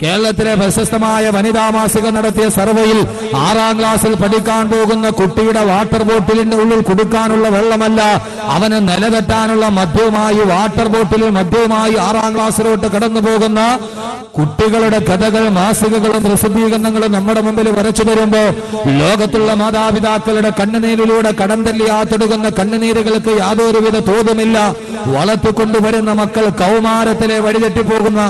കേരളത്തിലെ പ്രശസ്തമായ വനിതാ മാസിക നടത്തിയ സർവേയിൽ 6ാം ക്ലാസ്സിൽ പഠിക്കാൻ പോകുന്ന കുട്ടിയുടെ വാട്ടർ ബോട്ടിലിന്റെ ഉള്ളിൽ കുടിക്കാനുള്ള വെള്ളമല്ല, അവന് നിലതെറ്റാനുള്ള മദ്യവുമായി വാട്ടർ ബോട്ടിലിൽ മദ്യവുമായി 6ാം ക്ലാസ്സിലോട്ട് കടന്നു പോകുന്ന കുട്ടികളുടെ കഥകൾ മാസികകളും പ്രസിദ്ധീകരണങ്ങളും നമ്മുടെ മുമ്പിൽ വരച്ചു തരുമ്പോ ലോകത്തുള്ള മാതാപിതാക്കളുടെ കണ്ണുനീരിലൂടെ കടം തല്ലിയാത്തൊടുക്കുന്ന കണ്ണുനീരുകൾക്ക് യാതൊരുവിധ തോതുമില്ല. വളർത്തിക്കൊണ്ടുവരുന്ന മക്കൾ കൗമാരത്തിലെ വഴിതെറ്റിപ്പോകുന്ന,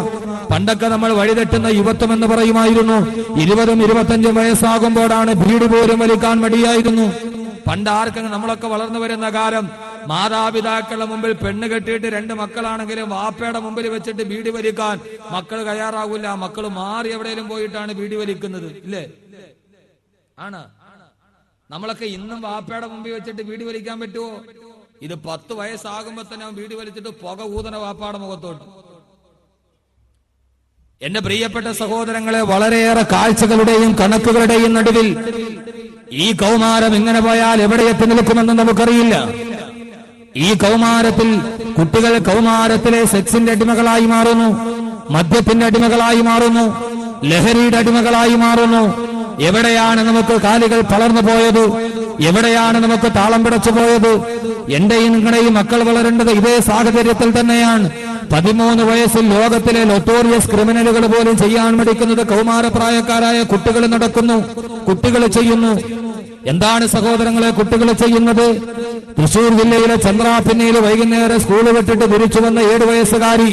പണ്ടൊക്കെ നമ്മൾ വഴിതെറ്റുന്ന യുവത്വം എന്ന് പറയുമായിരുന്നു. 20ഉം 25ഉം വയസ്സാകുമ്പോഴാണ് ബീഡി പോലും വലിക്കാൻ മടിയായിരുന്നു. പണ്ട് ആർക്കെങ്കിലും നമ്മളൊക്കെ വളർന്നു വരുന്ന കാലം മാതാപിതാക്കളുടെ മുമ്പിൽ പെണ്ണ് കെട്ടിയിട്ട് 2 മക്കളാണെങ്കിലും വാപ്പയുടെ മുമ്പിൽ വെച്ചിട്ട് ബീഡി വലിക്കാൻ മക്കൾ തയ്യാറാകില്ല. മക്കൾ മാറി എവിടെയെങ്കിലും പോയിട്ടാണ് ബീഡി വലിക്കുന്നത്, ഇല്ലേ? ആണ്. നമ്മളൊക്കെ ഇന്നും വാപ്പയുടെ മുമ്പിൽ വെച്ചിട്ട് ബീഡി വലിക്കാൻ പറ്റുമോ? ഇത് 10 വയസ്സാകുമ്പോ തന്നെ അവൻ ബീഡി വലിച്ചിട്ട് പുക ഊതന വാപ്പാടെ മുഖത്തോട്ട്. എന്റെ പ്രിയപ്പെട്ട സഹോദരങ്ങളെ, വളരെയേറെ കാഴ്ചകളുടെയും കണക്കുകളുടെയും നടുവിൽ ഈ കൗമാരം ഇങ്ങനെ പോയാൽ എവിടെ എത്തി നിൽക്കുമെന്ന് നമുക്കറിയില്ല. ഈ കൗമാരത്തിൽ കുട്ടികൾ കൗമാരത്തിലെ സെക്സിന്റെ അടിമകളായി മാറുന്നു, മദ്യത്തിന്റെ അടിമകളായി മാറുന്നു, ലഹരിയുടെ അടിമകളായി മാറുന്നു. എവിടെയാണ് നമുക്ക് കാലുകൾ തളർന്നു പോയത്? എവിടെയാണ് നമുക്ക് താളം പിടച്ചു പോയത്? എന്റെയും നിങ്ങളുടെയും മക്കൾ വളരേണ്ടത് ഇതേ സാഹചര്യത്തിൽ തന്നെയാണ്. 13 വയസ്സിൽ ലോകത്തിലെ നൊട്ടോറിയസ് ക്രിമിനലുകൾ പോലും ചെയ്യാൻ മടിക്കുന്നത് കൗമാരപ്രായക്കാരായ കുട്ടികൾ നടക്കുന്നു, കുട്ടികൾ ചെയ്യുന്നു. എന്താണ് സഹോദരങ്ങളെ കുട്ടികൾ ചെയ്യുന്നത്? തൃശൂർ ജില്ലയിലെ ചന്ദ്രാപിന്നയിൽ വൈകുന്നേരം സ്കൂൾ വിട്ടിട്ട് തിരിച്ചു വന്ന 7 വയസ്സുകാരി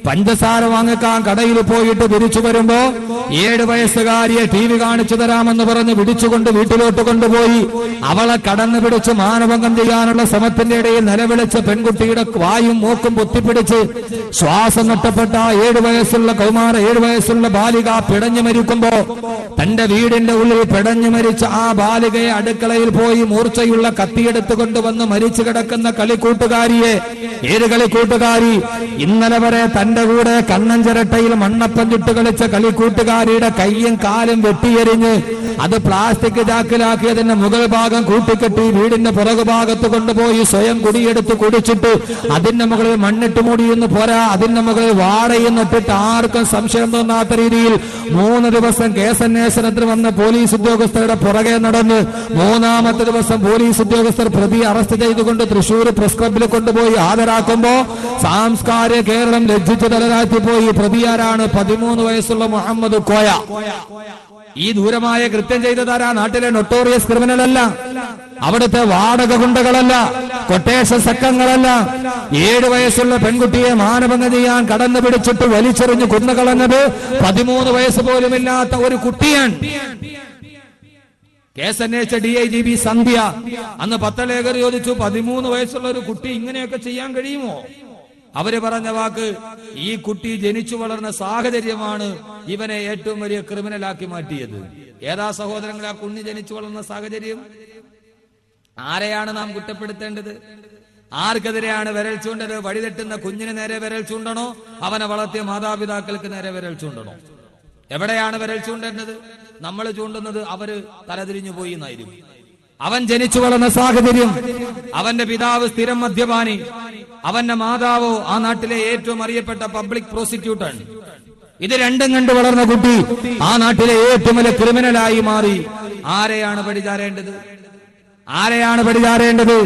പഞ്ചസാര വാങ്ങിക്കാൻ കടയിൽ പോയിട്ട് തിരിച്ചു വരുമ്പോ 7 വയസ്സുകാരിയെ TV കാണിച്ചു തരാമെന്ന് പറഞ്ഞ് പിടിച്ചുകൊണ്ട് വീട്ടിലോട്ട് കൊണ്ടുപോയി അവളെ കടന്നു പിടിച്ച് മാനഭംഗം ചെയ്യാനുള്ള ശ്രമത്തിന്റെ ഇടയിൽ നിലവിളിച്ച പെൺകുട്ടിയുടെ വായും മൂക്കും പൊത്തിപ്പിടിച്ച് ശ്വാസം നഷ്ടപ്പെട്ട 7 വയസ്സുള്ള കൗമാര 7 വയസ്സുള്ള ബാലിക പിടഞ്ഞു മരിക്കുമ്പോ തന്റെ വീടിന്റെ ഉള്ളിൽ പിടഞ്ഞു മരിച്ച ആ ബാലികയെ അടുക്കളയിൽ പോയി മൂർച്ചയുള്ള കത്തിയെടുത്ത് കൊണ്ടുവന്ന് മരിച്ചു കിടക്കുന്ന കളിക്കൂട്ടുകാരിയെ, 7 കളിക്കൂട്ടുകാരി ഇന്നലെ വരെ തന്റെ കൂടെ കണ്ണഞ്ചിരട്ടയിൽ മണ്ണപ്പം ചുട്ട് കളിച്ച കളിക്കൂട്ടുകാരിയുടെ കയ്യും കാലും വെട്ടിയെരിഞ്ഞ് അത് പ്ലാസ്റ്റിക് ചാക്കിലാക്കിയതിന്റെ മുകൾ ഭാഗം കൂട്ടിക്കെട്ടി വീടിന്റെ പുറകു ഭാഗത്ത് കൊണ്ടുപോയി സ്വയം കുടിയെടുത്ത് കുടിച്ചിട്ട് അതിന്റെ മുകളിൽ മണ്ണിട്ട് മൂടിയെന്ന് പോരാ, അതിന്റെ മുകളിൽ വാടയെന്നിട്ടിട്ട് ആർക്കും സംശയം തോന്നാത്ത രീതിയിൽ 3 ദിവസം കേസന്വേഷണത്തിന് വന്ന പോലീസ് ഉദ്യോഗസ്ഥരുടെ പുറകെ നടന്ന് 3ാമത്തെ ദിവസം പോലീസ് ഉദ്യോഗസ്ഥർ പ്രതി അറസ്റ്റ് ചെയ്തുകൊണ്ട് തൃശൂർ പ്രസ് ക്ലബിൽ കൊണ്ടുപോയി ഹാജരാക്കുമ്പോ സാംസ്കാരിക കേരളം ലജ്ജിച്ച് തലതാഴ്ത്തിപ്പോയി. പ്രതിയാരാണ്? 13 വയസ്സുള്ള മുഹമ്മദ് കോയ. ഈ ദൂരമായ കൃത്യം ചെയ്തതാരാ? നാട്ടിലെ നൊട്ടോറിയസ് ക്രിമിനൽ അല്ല, അവിടുത്തെ വാടക ഗുണ്ടകളല്ല, കൊട്ടേഷൻ സംഘങ്ങളല്ല. 7 വയസ്സുള്ള പെൺകുട്ടിയെ മാനഭംഗം ചെയ്യാൻ കടന്നു പിടിച്ചിട്ട് വലിച്ചെറിഞ്ഞ് കൊന്നുകളഞ്ഞത് 13 വയസ്സ് പോലുമില്ലാത്ത ഒരു കുട്ടിയാണ്. കേസന്വേഷിച്ച DIGP സന്ധ്യ അന്ന് പത്രലേഖകർ ചോദിച്ചു, 13 വയസ്സുള്ള ഒരു കുട്ടി ഇങ്ങനെയൊക്കെ ചെയ്യാൻ കഴിയുമോ? അവര് പറഞ്ഞ വാക്ക്, ഈ കുട്ടി ജനിച്ചു വളർന്ന സാഹചര്യമാണ് ഇവനെ ഏറ്റവും വലിയ ക്രിമിനലാക്കി മാറ്റിയത്. ഏതാ സഹോദരങ്ങളെ ആ കുഞ്ഞ് ജനിച്ചു വളർന്ന സാഹചര്യം? ആരെയാണ് നാം കുറ്റപ്പെടുത്തേണ്ടത്? ആർക്കെതിരെയാണ് വിരൽ ചൂണ്ടത്? വഴിതെറ്റുന്ന കുഞ്ഞിന് നേരെ വിരൽ ചൂണ്ടണോ? അവനെ വളർത്തിയ മാതാപിതാക്കൾക്ക് നേരെ വിരൽ ചൂണ്ടണോ? എവിടെയാണ് വിരൽ ചൂണ്ടേണ്ടത്? നമ്മൾ ചൂണ്ടുന്നത് അവര് തലതിരിഞ്ഞു പോയി എന്നായിരിക്കും. അവൻ ജനിച്ചു വളർന്ന സാഹചര്യം, അവന്റെ പിതാവ് സ്ഥിരം മദ്യപാനി, അവന്റെ മാതാവോ ആ നാട്ടിലെ ഏറ്റവും അറിയപ്പെട്ട പബ്ലിക് പ്രോസിക്യൂട്ടർ. ഇത് രണ്ടും കണ്ടു വളർന്ന കുട്ടി ആ നാട്ടിലെ ഏറ്റവും വലിയ ക്രിമിനലായി മാറി. ആരെയാണ് പടിചാരേണ്ടത്? ആരെയാണ് പടിചാരേണ്ടത്?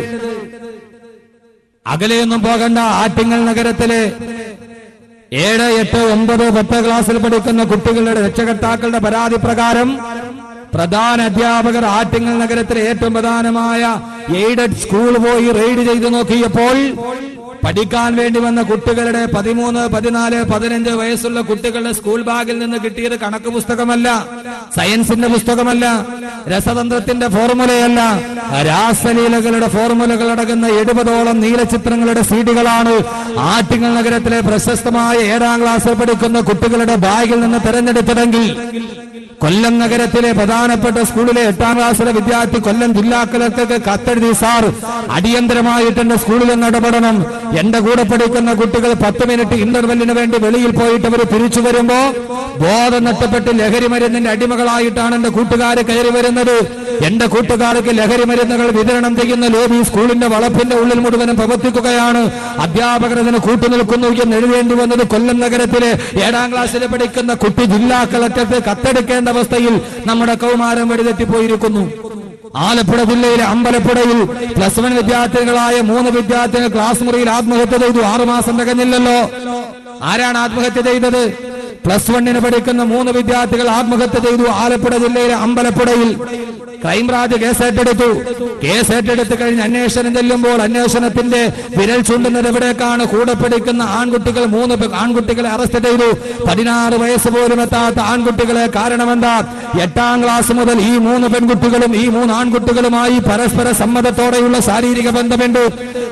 അകലെയൊന്നും പോകണ്ട. ആറ്റിങ്ങൽ നഗരത്തിലെ 7, 8, 9, 10 ക്ലാസ്സിൽ പഠിക്കുന്ന കുട്ടികളുടെ രക്ഷകർത്താക്കളുടെ പരാതി പ്രകാരം പ്രധാന അധ്യാപകർ ആറ്റിങ്ങൽ നഗരത്തിലെ ഏറ്റവും പ്രധാനമായ എയ്ഡഡ് സ്കൂൾ പോയി റെയ്ഡ് ചെയ്തു നോക്കിയപ്പോൾ പഠിക്കാൻ വേണ്ടി വന്ന കുട്ടികളുടെ 13, 14, 15 വയസ്സുള്ള കുട്ടികളുടെ സ്കൂൾ ബാഗിൽ നിന്ന് കിട്ടിയത് കണക്ക് പുസ്തകമല്ല, സയൻസിന്റെ പുസ്തകമല്ല, രസതന്ത്രത്തിന്റെ ഫോർമുലയല്ല, രാസലീലകളുടെ ഫോർമുലകൾ അടങ്ങുന്ന 70ഓളം നീലചിത്രങ്ങളുടെ സീഡികളാണ് ആറ്റിങ്ങൽ നഗരത്തിലെ പ്രശസ്തമായ 7ാം ക്ലാസ്സിൽ പഠിക്കുന്ന കുട്ടികളുടെ ബാഗിൽ നിന്ന് തെരഞ്ഞെടുത്തതെങ്കിൽ കൊല്ലം നഗരത്തിലെ പ്രധാനപ്പെട്ട സ്കൂളിലെ 8ാം ക്ലാസ്സിലെ വിദ്യാർത്ഥി കൊല്ലം ജില്ലാ കളക്ടർക്ക് കത്തെഴുതി, സാർ അടിയന്തരമായിട്ട് എന്റെ സ്കൂളിൽ ഇടപെടണം. എന്റെ കൂടെ പഠിക്കുന്ന കുട്ടികൾ 10 മിനിറ്റ് ഇന്റർവെല്ലിന് വേണ്ടി വെളിയിൽ പോയിട്ട് അവർ തിരിച്ചു വരുമ്പോ ബോധം നഷ്ടപ്പെട്ട് ലഹരി മരുന്നിന്റെ അടിമകളായിട്ടാണ് എന്റെ കൂട്ടുകാർ കയറി വരുന്നത്. എന്റെ കൂട്ടുകാർക്ക് ലഹരി മരുന്നുകൾ വിതരണം ചെയ്യുന്ന ലോബി സ്കൂളിന്റെ വളപ്പിന്റെ ഉള്ളിൽ മുഴുവനും പ്രവർത്തിക്കുകയാണ്. അധ്യാപകർ അതിന് കൂട്ടുനിൽക്കുന്നു എന്ന് എഴുതേണ്ടി വന്നത് കൊല്ലം നഗരത്തിലെ 7ാം ക്ലാസ്സിൽ പഠിക്കുന്ന കുട്ടി ജില്ലാ കളക്ടർക്ക് കത്തെടുക്കേണ്ട അവസ്ഥയിൽ നമ്മുടെ കൗമാരം വഴിതെറ്റിപ്പോയിരിക്കുന്നു. ആലപ്പുഴ ജില്ലയിലെ അമ്പലപ്പുഴയിൽ +1 വിദ്യാർത്ഥികളായ 3 വിദ്യാർത്ഥികൾ ക്ലാസ് മുറിയിൽ ആത്മഹത്യ ചെയ്തു. 6 മാസം തികഞ്ഞില്ലല്ലോ. ആരാണ് ആത്മഹത്യ ചെയ്തത്? +1 പഠിക്കുന്ന 3 വിദ്യാർത്ഥികൾ ആത്മഹത്യ ചെയ്തു. ആലപ്പുഴ ജില്ലയിലെ അമ്പലപ്പുഴയിൽ ക്രൈംബ്രാഞ്ച് കേസേറ്റെടുത്ത് കഴിഞ്ഞ് അന്വേഷണം ചെല്ലുമ്പോൾ അന്വേഷണത്തിന്റെ വിരൽ ചൂണ്ടുന്നത് എവിടേക്കാണ്? കൂടെ പഠിക്കുന്ന ആൺകുട്ടികൾ 3 ആൺകുട്ടികളെ അറസ്റ്റ് ചെയ്തു. 16 വയസ്സ് പോലും എത്താത്ത ആൺകുട്ടികളെ. കാരണമെന്താ? 8ാം ക്ലാസ് മുതൽ ഈ 3 പെൺകുട്ടികളും ഈ 3 ആൺകുട്ടികളുമായി പരസ്പര സമ്മതത്തോടെയുള്ള ശാരീരിക ബന്ധമുണ്ട്.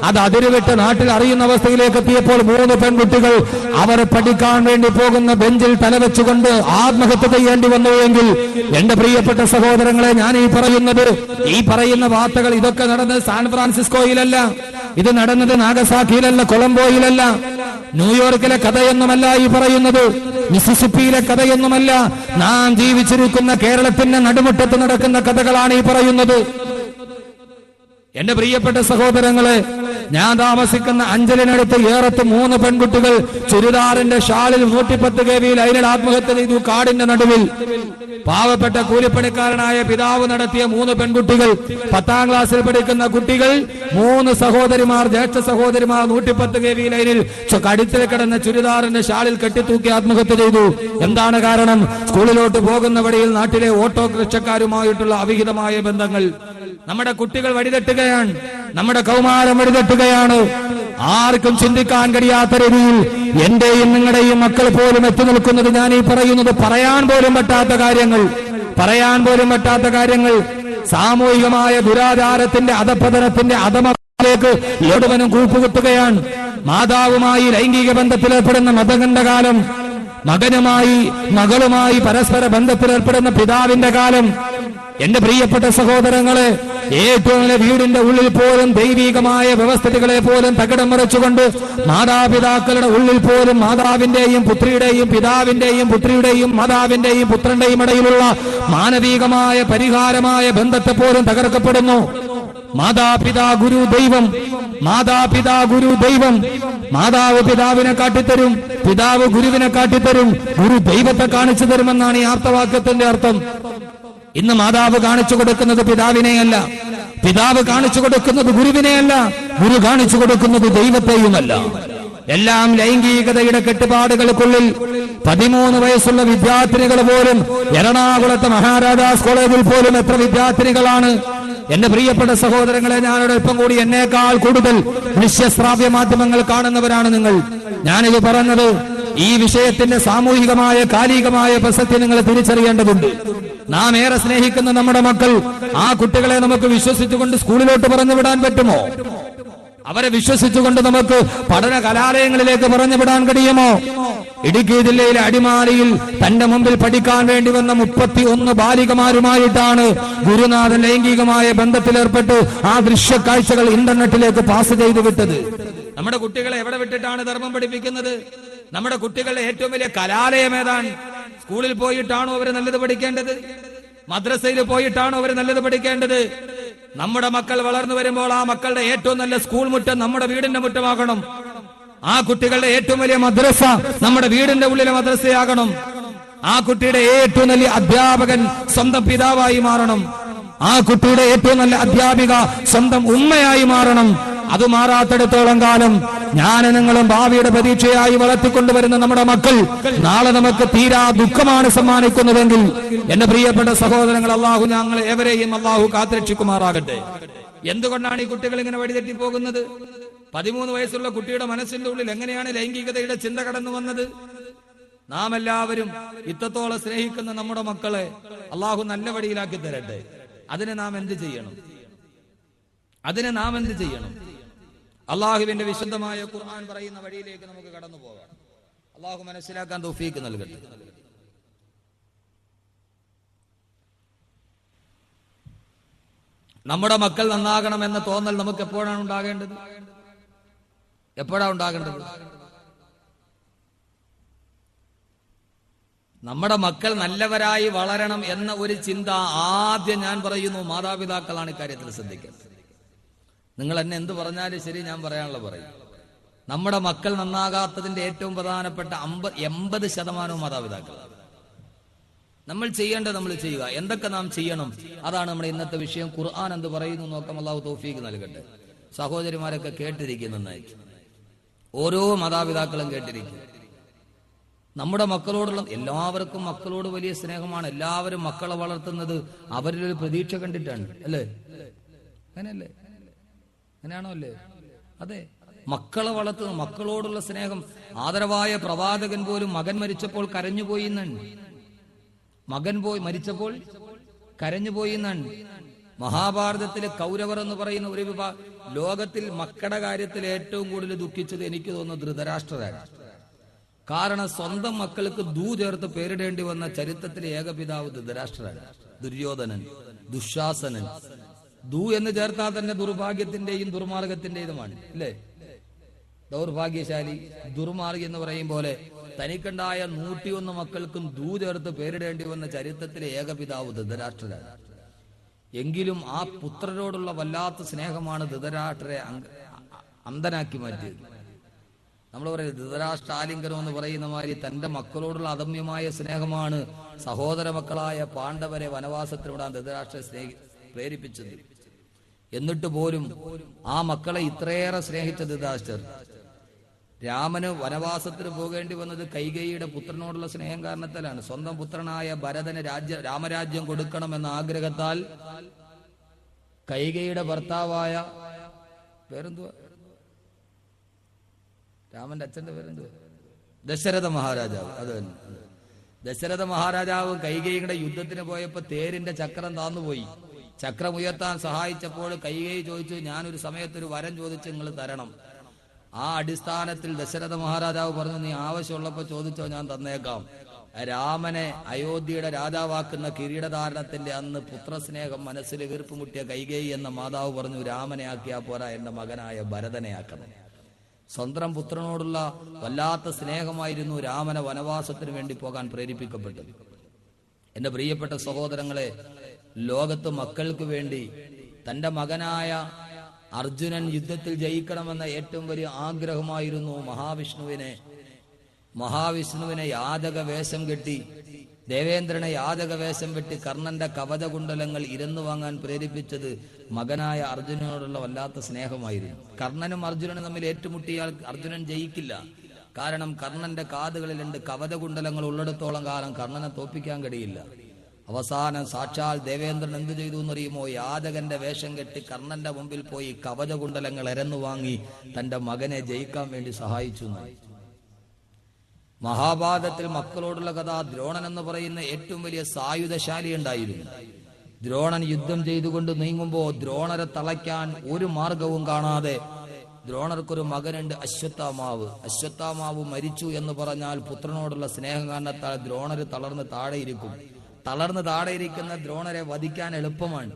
അത് അതിരുവിട്ട് നാട്ടിൽ അറിയുന്ന അവസ്ഥയിലേക്ക് എത്തിയപ്പോൾ 3 പെൺകുട്ടികൾ അവർ പഠിക്കാൻ വേണ്ടി പോകുന്ന ബെഞ്ചിൽ തലവെച്ചുകൊണ്ട് ആത്മഹത്യ ചെയ്യേണ്ടി വന്നു. എങ്കിൽ എന്റെ പ്രിയപ്പെട്ട സഹോദരങ്ങളെ, ഞാൻ ഈ പറയുന്ന വാർത്തകൾ ഇതൊക്കെ നടന്നത് സാൻ ഫ്രാൻസിസ്കോയിലല്ല, ഇത് നടന്നത് നാഗസാക്കിയിലല്ല, കൊളംബോയിലല്ല, ന്യൂയോർക്കിലെ കഥയൊന്നുമല്ല ഈ പറയുന്നത്, മിസിസിപ്പിയിലെ കഥയൊന്നുമല്ല. നാം ജീവിച്ചിരിക്കുന്ന കേരളത്തിന്റെ നടുമുറ്റത്ത് നടക്കുന്ന കഥകളാണ് ഈ പറയുന്നത്. എന്റെ പ്രിയപ്പെട്ട സഹോദരങ്ങളെ, ഞാൻ താമസിക്കുന്ന അഞ്ചലിനടുത്ത് ഏറത്ത് 3 പെൺകുട്ടികൾ ചുരിദാറിന്റെ ഷാളിൽ 110 kV ലൈനിൽ ആത്മഹത്യ ചെയ്തു. കാടിന്റെ നടുവിൽ പാവപ്പെട്ട കൂലിപ്പണിക്കാരനായ പിതാവ് നടത്തിയ 3 പെൺകുട്ടികൾ, 10ാം ക്ലാസ്സിൽ പഠിക്കുന്ന കുട്ടികൾ, 3 സഹോദരിമാർ, ജ്യേഷ്ഠ സഹോദരിമാർ 110 kV ലൈനിൽ കഴുത്തിൽ കിടന്ന ചുരിദാറിന്റെ ഷാളിൽ കെട്ടിത്തൂക്കി ആത്മഹത്യ ചെയ്തു. എന്താണ് കാരണം? സ്കൂളിലോട്ട് പോകുന്ന വഴിയിൽ നാട്ടിലെ ഓട്ടോ റിക്ഷക്കാരുമായിട്ടുള്ള അവിഹിതമായ ബന്ധങ്ങൾ. നമ്മുടെ കുട്ടികൾ വഴിതെറ്റുകയാണ്, നമ്മുടെ കൗമാരം വഴിതെറ്റുകയാണ്. ആർക്കും ചിന്തിക്കാൻ കഴിയാത്ത രീതിയിൽ എന്റെയും നിങ്ങളുടെയും മക്കൾ പോലും എത്തി നിൽക്കുന്നത് ഞാൻ ഈ പറയുന്നത് പറയാൻ പോലും പറ്റാത്ത കാര്യങ്ങൾ സാമൂഹികമായ ദുരാചാരത്തിന്റെ അധപതനത്തിന്റെ അധമത്തിലേക്ക് മുഴുവനും കൂപ്പുകുത്തുകയാണ്. മാതാവുമായി ലൈംഗിക ബന്ധത്തിലേർപ്പെടുന്ന മതകന്റെ കാലം, മകനുമായി മകളുമായി പരസ്പര ബന്ധത്തിലേർപ്പെടുന്ന പിതാവിന്റെ കാലം. എന്റെ പ്രിയപ്പെട്ട സഹോദരങ്ങളെ, ഏറ്റവും വലിയ വീടിന്റെ ഉള്ളിൽ പോലും ദൈവികമായ വ്യവസ്ഥിതികളെ പോലും തകിടം മറിച്ചുകൊണ്ട് മാതാപിതാക്കളുടെ ഉള്ളിൽ പോലും മാതാവിന്റെയും പുത്രിയുടെയും പിതാവിന്റെയും പുത്രിയുടെയും മാതാവിന്റെയും പുത്രന്റെയും ഇടയിലുള്ള മാനവികമായ പരിഹാരമായ ബന്ധത്തെ പോലും തകർക്കപ്പെടുന്നു. മാതാപിതാ ഗുരു ദൈവം, മാതാപിതാ ഗുരു ദൈവം. മാതാവ് പിതാവിനെ കാട്ടിത്തരും, പിതാവ് ഗുരുവിനെ കാട്ടിത്തരും, ഗുരു ദൈവത്തെ കാണിച്ചു തരുമെന്നാണ് ഈ ആപ്തവാക്യത്തിന്റെ അർത്ഥം. ഇന്ന് മാതാവ് കാണിച്ചു കൊടുക്കുന്നത് പിതാവിനെയല്ല, പിതാവ് കാണിച്ചു കൊടുക്കുന്നത് ഗുരുവിനെയല്ല, ഗുരു കാണിച്ചു കൊടുക്കുന്നത് ദൈവത്തെയുമല്ല. എല്ലാം ലൈംഗികതയുടെ കെട്ടുപാടുകൾക്കുള്ളിൽ 13 വയസ്സുള്ള വിദ്യാർത്ഥിനികൾ പോലും എറണാകുളത്തെ മഹാരാജാസ് കോളേജിൽ പോലും എത്ര വിദ്യാർത്ഥിനികളാണ്. എന്റെ പ്രിയപ്പെട്ട സഹോദരങ്ങളെ, ഞാനോട് അല്പം കൂടി എന്നേക്കാൾ കൂടുതൽ ദൃശ്യശ്രാവ്യ മാധ്യമങ്ങൾ കാണുന്നവരാണ് നിങ്ങൾ. ഞാനിത് പറഞ്ഞത് ഈ വിഷയത്തിന്റെ സാമൂഹികമായ കാലികമായ പ്രസക്തി നിങ്ങൾ തിരിച്ചറിയേണ്ടതുണ്ട്. നാം ഏറെ സ്നേഹിക്കുന്ന നമ്മുടെ മക്കൾ, ആ കുട്ടികളെ നമുക്ക് വിശ്വസിച്ചുകൊണ്ട് സ്കൂളിലോട്ട് പറഞ്ഞു വിടാൻ പറ്റുമോ? അവരെ വിശ്വസിച്ചുകൊണ്ട് നമുക്ക് പഠന കലാലയങ്ങളിലേക്ക് പറഞ്ഞു വിടാൻ കഴിയുമോ? ഇടുക്കി ജില്ലയിലെ അടിമാലിയിൽ തന്റെ മുമ്പിൽ പഠിക്കാൻ വേണ്ടി വന്ന 31 ബാലികമാരുമായിട്ടാണ് ഗുരുനാഥൻ ലൈംഗികമായ ബന്ധത്തിലേർപ്പെട്ട് ആ ദൃശ്യ കാഴ്ചകൾ ഇന്റർനെറ്റിലേക്ക് പാസ് ചെയ്തു വിട്ടത്. നമ്മുടെ കുട്ടികളെ എവിടെ വിട്ടിട്ടാണ് ധർമ്മം പഠിപ്പിക്കുന്നത്? നമ്മുടെ കുട്ടികളുടെ ഏറ്റവും വലിയ കലാലയം ഏതാണ്? സ്കൂളിൽ പോയിട്ടാണോ അവർ നല്ലത് പഠിക്കേണ്ടത്? മദ്രസയിൽ പോയിട്ടാണോ അവർ നല്ലത് പഠിക്കേണ്ടത്? നമ്മുടെ മക്കൾ വളർന്നു വരുമ്പോൾ ആ മക്കളുടെ ഏറ്റവും നല്ല സ്കൂൾ മുറ്റം നമ്മുടെ വീടിന്റെ മുറ്റമാകണം. ആ കുട്ടികളുടെ ഏറ്റവും വലിയ മദ്രസ നമ്മുടെ വീടിന്റെ ഉള്ളിലെ മദ്രസയാകണം. ആ കുട്ടിയുടെ ഏറ്റവും വലിയ അധ്യാപകൻ സ്വന്തം പിതാവായി മാറണം. ആ കുട്ടിയുടെ ഏറ്റവും നല്ല അധ്യാപിക സ്വന്തം ഉമ്മയായി മാറണം. അത് മാറാത്തിടത്തോളം കാലം ഞാൻ നിങ്ങളും ഭാവിയുടെ പ്രതീക്ഷയായി വളർത്തിക്കൊണ്ടുവരുന്ന നമ്മുടെ മക്കൾ നാളെ നമുക്ക് തീരാ ദുഃഖമാണ് സമ്മാനിക്കുന്നതെങ്കിൽ എന്റെ പ്രിയപ്പെട്ട സഹോദരങ്ങൾ, അള്ളാഹു ഞങ്ങൾ ഏവരെയും അള്ളാഹു കാത്തുരക്ഷിക്കുമാറാകട്ടെ. എന്തുകൊണ്ടാണ് ഈ കുട്ടികൾ ഇങ്ങനെ വഴിതെറ്റി പോകുന്നത്? 13 വയസ്സുള്ള കുട്ടിയുടെ മനസ്സിന്റെ ഉള്ളിൽ എങ്ങനെയാണ് ലൈംഗികതയുടെ ചിന്ത കടന്നു വന്നത്? നാം എല്ലാവരും ഇത്രത്തോളം സ്നേഹിക്കുന്ന നമ്മുടെ മക്കളെ അള്ളാഹു നല്ല വഴിയിലാക്കി തരട്ടെ. അതിന് നാം എന്ത് ചെയ്യണം? അള്ളാഹുവിന്റെ വിശുദ്ധമായ ഖുർആൻ പറയുന്ന വഴിയിലേക്ക് നമുക്ക് കടന്നു പോകാം. അള്ളാഹു മനസ്സിലാക്കാൻ തൗഫീഖ് നൽകട്ടെ. നമ്മുടെ മക്കൾ നന്നാകണമെന്ന തോന്നൽ നമുക്ക് എപ്പോഴാണ് ഉണ്ടാകേണ്ടത്? നമ്മുടെ മക്കൾ നല്ലവരായി വളരണം എന്ന ഒരു ചിന്ത ആദ്യം ഞാൻ പറയുന്നു മാതാപിതാക്കളാണ് ഇക്കാര്യത്തിൽ ശ്രദ്ധിക്കുന്നത്. നിങ്ങൾ എന്നെ എന്ത് പറഞ്ഞാലും ശരി, ഞാൻ പറയാനുള്ള പറയും. നമ്മുടെ മക്കൾ നന്നാകാത്തതിന്റെ ഏറ്റവും പ്രധാനപ്പെട്ട 80% മാതാപിതാക്കളാണ്. നമ്മൾ ചെയ്യേണ്ടത് നമ്മൾ ചെയ്യുക. എന്തൊക്കെ നാം ചെയ്യണം, അതാണ് നമ്മുടെ ഇന്നത്തെ വിഷയം. ഖുർആൻ എന്ത് പറയുന്നു നോക്കാം. അല്ലാഹു തൗഫീഖ് നൽകട്ടെ. സഹോദരിമാരൊക്കെ കേട്ടിരിക്കും നന്നായിട്ട്. ഓരോ മാതാപിതാക്കളും കേട്ടിരിക്കും. നമ്മുടെ മക്കളോടുള്ള എല്ലാവർക്കും മക്കളോട് വലിയ സ്നേഹമാണ്. എല്ലാവരും മക്കളെ വളർത്തുന്നത് അവരിലൊരു പ്രതീക്ഷ കണ്ടിട്ടാണ്, അല്ലേ? അങ്ങനെയല്ലേ? അങ്ങനെയാണോ? അല്ലേ? അതെ, മക്കളെ വളർത്തുന്നു, മക്കളോടുള്ള സ്നേഹം. ആദരവായ പ്രവാചകൻ പോലും മകൻ മരിച്ചപ്പോൾ കരഞ്ഞുപോയി എന്നാണ്. മകൻ മരിച്ചപ്പോൾ കരഞ്ഞുപോയി എന്നാണ്. മഹാഭാരതത്തിലെ കൗരവർ എന്ന് പറയുന്ന ഒരു വിഭാഗം ലോകത്തിൽ മക്കളുടെ കാര്യത്തിൽ ഏറ്റവും കൂടുതൽ ദുഃഖിച്ചത് എനിക്ക് തോന്നുന്നു ധൃതരാഷ്ട്രരാണ്. കാരണം സ്വന്തം മക്കൾക്ക് ദൂ ചേർത്ത് പേരിടേണ്ടി വന്ന ചരിത്രത്തിലെ ഏകപിതാവ് ധൃതരാഷ്ട്രരാണ്. ദുര്യോധനൻ, ദുശാസനൻ. ദൂ എന്ന് ചേർത്താൽ തന്നെ ദുർഭാഗ്യത്തിന്റെയും ദുർമാർഗത്തിന്റേതുമാണ്, അല്ലേ? ദൗർഭാഗ്യശാലി, ദുർമാർഗി എന്ന് പറയും പോലെ തനിക്കുണ്ടായ 101 മക്കൾക്കും ദൂ ചേർത്ത് പേരിടേണ്ടി വന്ന ചരിത്രത്തിലെ ഏകപിതാവ് ധൃതരാഷ്ട്രരാണ്. എങ്കിലും ആ പുത്രരോടുള്ള വല്ലാത്ത സ്നേഹമാണ് ധൃതരാഷ്ട്രരെ അന്ധനാക്കി മാറ്റിയത്. നമ്മൾ പറയുന്നത് ധൃതരാഷ്ട്രാലിംഗനം എന്ന് പറയുന്ന മാതിരി തന്റെ മക്കളോടുള്ള അദമ്യമായ സ്നേഹമാണ് സഹോദര മക്കളായ പാണ്ഡവരെ വനവാസത്തിലൂടെ ധൃതരാഷ്ട്രരെ പ്രേരിപ്പിച്ചത്. എന്നിട്ട് പോലും ആ മക്കളെ ഇത്രയേറെ സ്നേഹിച്ച ധൃതരാഷ്ട്രർ രാമന് വനവാസത്തിന് പോകേണ്ടി വന്നത് കൈകേയിയുടെ പുത്രനോടുള്ള സ്നേഹം കാരണത്താലാണ്. സ്വന്തം പുത്രനായ ഭരതന് രാമരാജ്യം കൊടുക്കണമെന്ന ആഗ്രഹത്താൽ കൈകേയിയുടെ ഭർത്താവായ പേരെന്തുവാ, രാമന്റെ അച്ഛന്റെ പേരെന്തുവാ, ദശരഥ മഹാരാജാവ്. അത് തന്നെ, ദശരഥ മഹാരാജാവ് കൈകേയിയുടെ യുദ്ധത്തിന് പോയപ്പോ തേരിന്റെ ചക്രം താന്നുപോയി. ചക്രം ഉയർത്താൻ സഹായിച്ചപ്പോൾ കൈകേയി ചോദിച്ചു, ഞാനൊരു സമയത്തൊരു വരം ചോദിച്ചു, നിങ്ങൾ തരണം. ആ അടിസ്ഥാനത്തിൽ ദശരഥ മഹാരാജാവ് പറഞ്ഞു, നീ ആവശ്യമുള്ളപ്പോ ചോദിച്ചോ, ഞാൻ തന്നേക്കാം. രാമനെ അയോധ്യയുടെ രാജാവാക്കുന്ന കിരീടധാരണത്തിന്റെ അന്ന് പുത്രസ്നേഹം മനസ്സിൽ വീർപ്പുമുട്ടിയ കൈകേയി എന്ന മാതാവ് പറഞ്ഞു, രാമനെ ആക്കിയാ പോരാ, എന്റെ മകനായ ഭരതനെ ആക്കണം. സ്വന്തം പുത്രനോടുള്ള വല്ലാത്ത സ്നേഹമായിരുന്നു രാമനെ വനവാസത്തിന് വേണ്ടി പോകാൻ പ്രേരിപ്പിക്കപ്പെട്ടത്. എന്റെ പ്രിയപ്പെട്ട സഹോദരങ്ങളെ, ലോകത്ത് മക്കൾക്ക് വേണ്ടി തന്റെ മകനായ അർജുനൻ യുദ്ധത്തിൽ ജയിക്കണമെന്ന ഏറ്റവും വലിയ ആഗ്രഹമായിരുന്നു മഹാവിഷ്ണുവിനെ യാചക വേഷം കെട്ടി, ദേവേന്ദ്രനെ യാചക വേഷം വെട്ടി കർണന്റെ കവചകുണ്ടലങ്ങൾ ഇരന്നു വാങ്ങാൻ പ്രേരിപ്പിച്ചത് മകനായ അർജുനനോടുള്ള വല്ലാത്ത സ്നേഹമായിരുന്നു. കർണനും അർജുനനും തമ്മിൽ ഏറ്റുമുട്ടിയാൽ അർജുനൻ ജയിക്കില്ല. കാരണം കർണന്റെ കാതുകളിൽ 2 കവചകുണ്ടലങ്ങൾ ഉള്ളിടത്തോളം കാലം കർണനെ തോൽപ്പിക്കാൻ കഴിയില്ല. അവസാനം സാക്ഷാൽ ദേവേന്ദ്രൻ എന്ത് ചെയ്തു എന്നറിയുമോ? യാചകന്റെ വേഷം കെട്ടി കർണന്റെ മുമ്പിൽ പോയി കവചകുണ്ടലങ്ങൾ എരന്നു വാങ്ങി തന്റെ മകനെ ജയിക്കാൻ വേണ്ടി സഹായിച്ചു. മഹാഭാരതത്തിൽ മക്കളോടുള്ള കഥ. ദ്രോണൻ എന്ന് പറയുന്ന ഏറ്റവും വലിയ സായുധശാലി ഉണ്ടായിരുന്നു. ദ്രോണൻ യുദ്ധം ചെയ്തുകൊണ്ട് നീങ്ങുമ്പോ ദ്രോണരെ തളയ്ക്കാൻ ഒരു മാർഗവും കാണാതെ ദ്രോണർക്കൊരു മകനുണ്ട്, അശ്വത്ഥാമാവ് മരിച്ചു എന്ന് പറഞ്ഞാൽ പുത്രനോടുള്ള സ്നേഹം കാരണത്താൽ ദ്രോണര് തളർന്ന് താഴെയിരിക്കുന്ന ദ്രോണരെ വധിക്കാൻ എളുപ്പമാണ്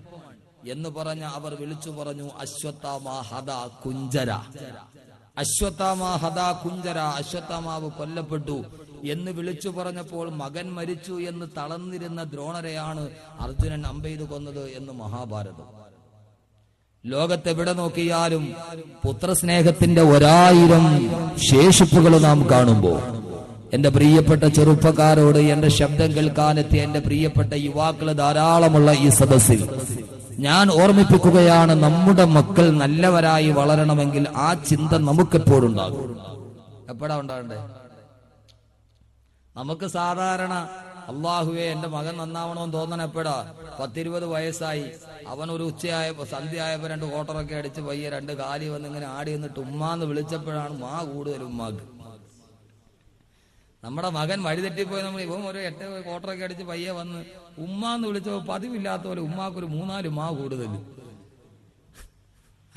എന്ന് പറഞ്ഞ അവർ വിളിച്ചു പറഞ്ഞു, അശ്വത്ഥാമാവ് കൊല്ലപ്പെട്ടു എന്ന് വിളിച്ചു പറഞ്ഞപ്പോൾ മകൻ മരിച്ചു എന്ന് തളർന്നിരുന്ന ദ്രോണരെയാണ് അർജുനൻ അമ്പെയ്തു കൊന്നത് എന്ന് മഹാഭാരതം. ലോകത്തെവിടെ നോക്കിയാലും പുത്രസ്നേഹത്തിന്റെ 1000 ശേഷിപ്പുകൾ നാം കാണുമ്പോൾ എന്റെ പ്രിയപ്പെട്ട ചെറുപ്പക്കാരോട്, എന്റെ ശബ്ദം കേൾക്കാനെത്തിയ എന്റെ പ്രിയപ്പെട്ട യുവാക്കള് ധാരാളമുള്ള ഈ സദസ്സിൽ ഞാൻ ഓർമ്മിപ്പിക്കുകയാണ്, നമ്മുടെ മക്കൾ നല്ലവരായി വളരണമെങ്കിൽ ആ ചിന്ത നമുക്കെപ്പോഴുണ്ടാകും. എപ്പോഴാ ഉണ്ടാകണ്ടേ? നമുക്ക് സാധാരണ അള്ളാഹുവേ എന്റെ മകൻ നന്നാവണമെന്ന് തോന്നണം എപ്പോഴാ? 10-20 വയസ്സായി അവൻ ഒരു സന്ധ്യയായപ്പോ 2 കോട്ടറൊക്കെ അടിച്ച് പയ്യെ 2 കാലി വന്ന് ഇങ്ങനെ ആടി വന്നിട്ട് ഉമ്മാന്ന് വിളിച്ചപ്പോഴാണ് കൂടുതൽ ഉമ്മാക്ക്. നമ്മുടെ മകൻ വഴിതെറ്റിപ്പോയി ഇവൻ ഒരു 8 കോട്ടറൊക്കെ അടിച്ച് പയ്യെ വന്ന് ഉമ്മാന്ന് വിളിച്ചപ്പോ പതിവില്ലാത്ത പോലെ ഉമ്മാക്കൊരു 3-4 ഉമ്മാ കൂടുതൽ.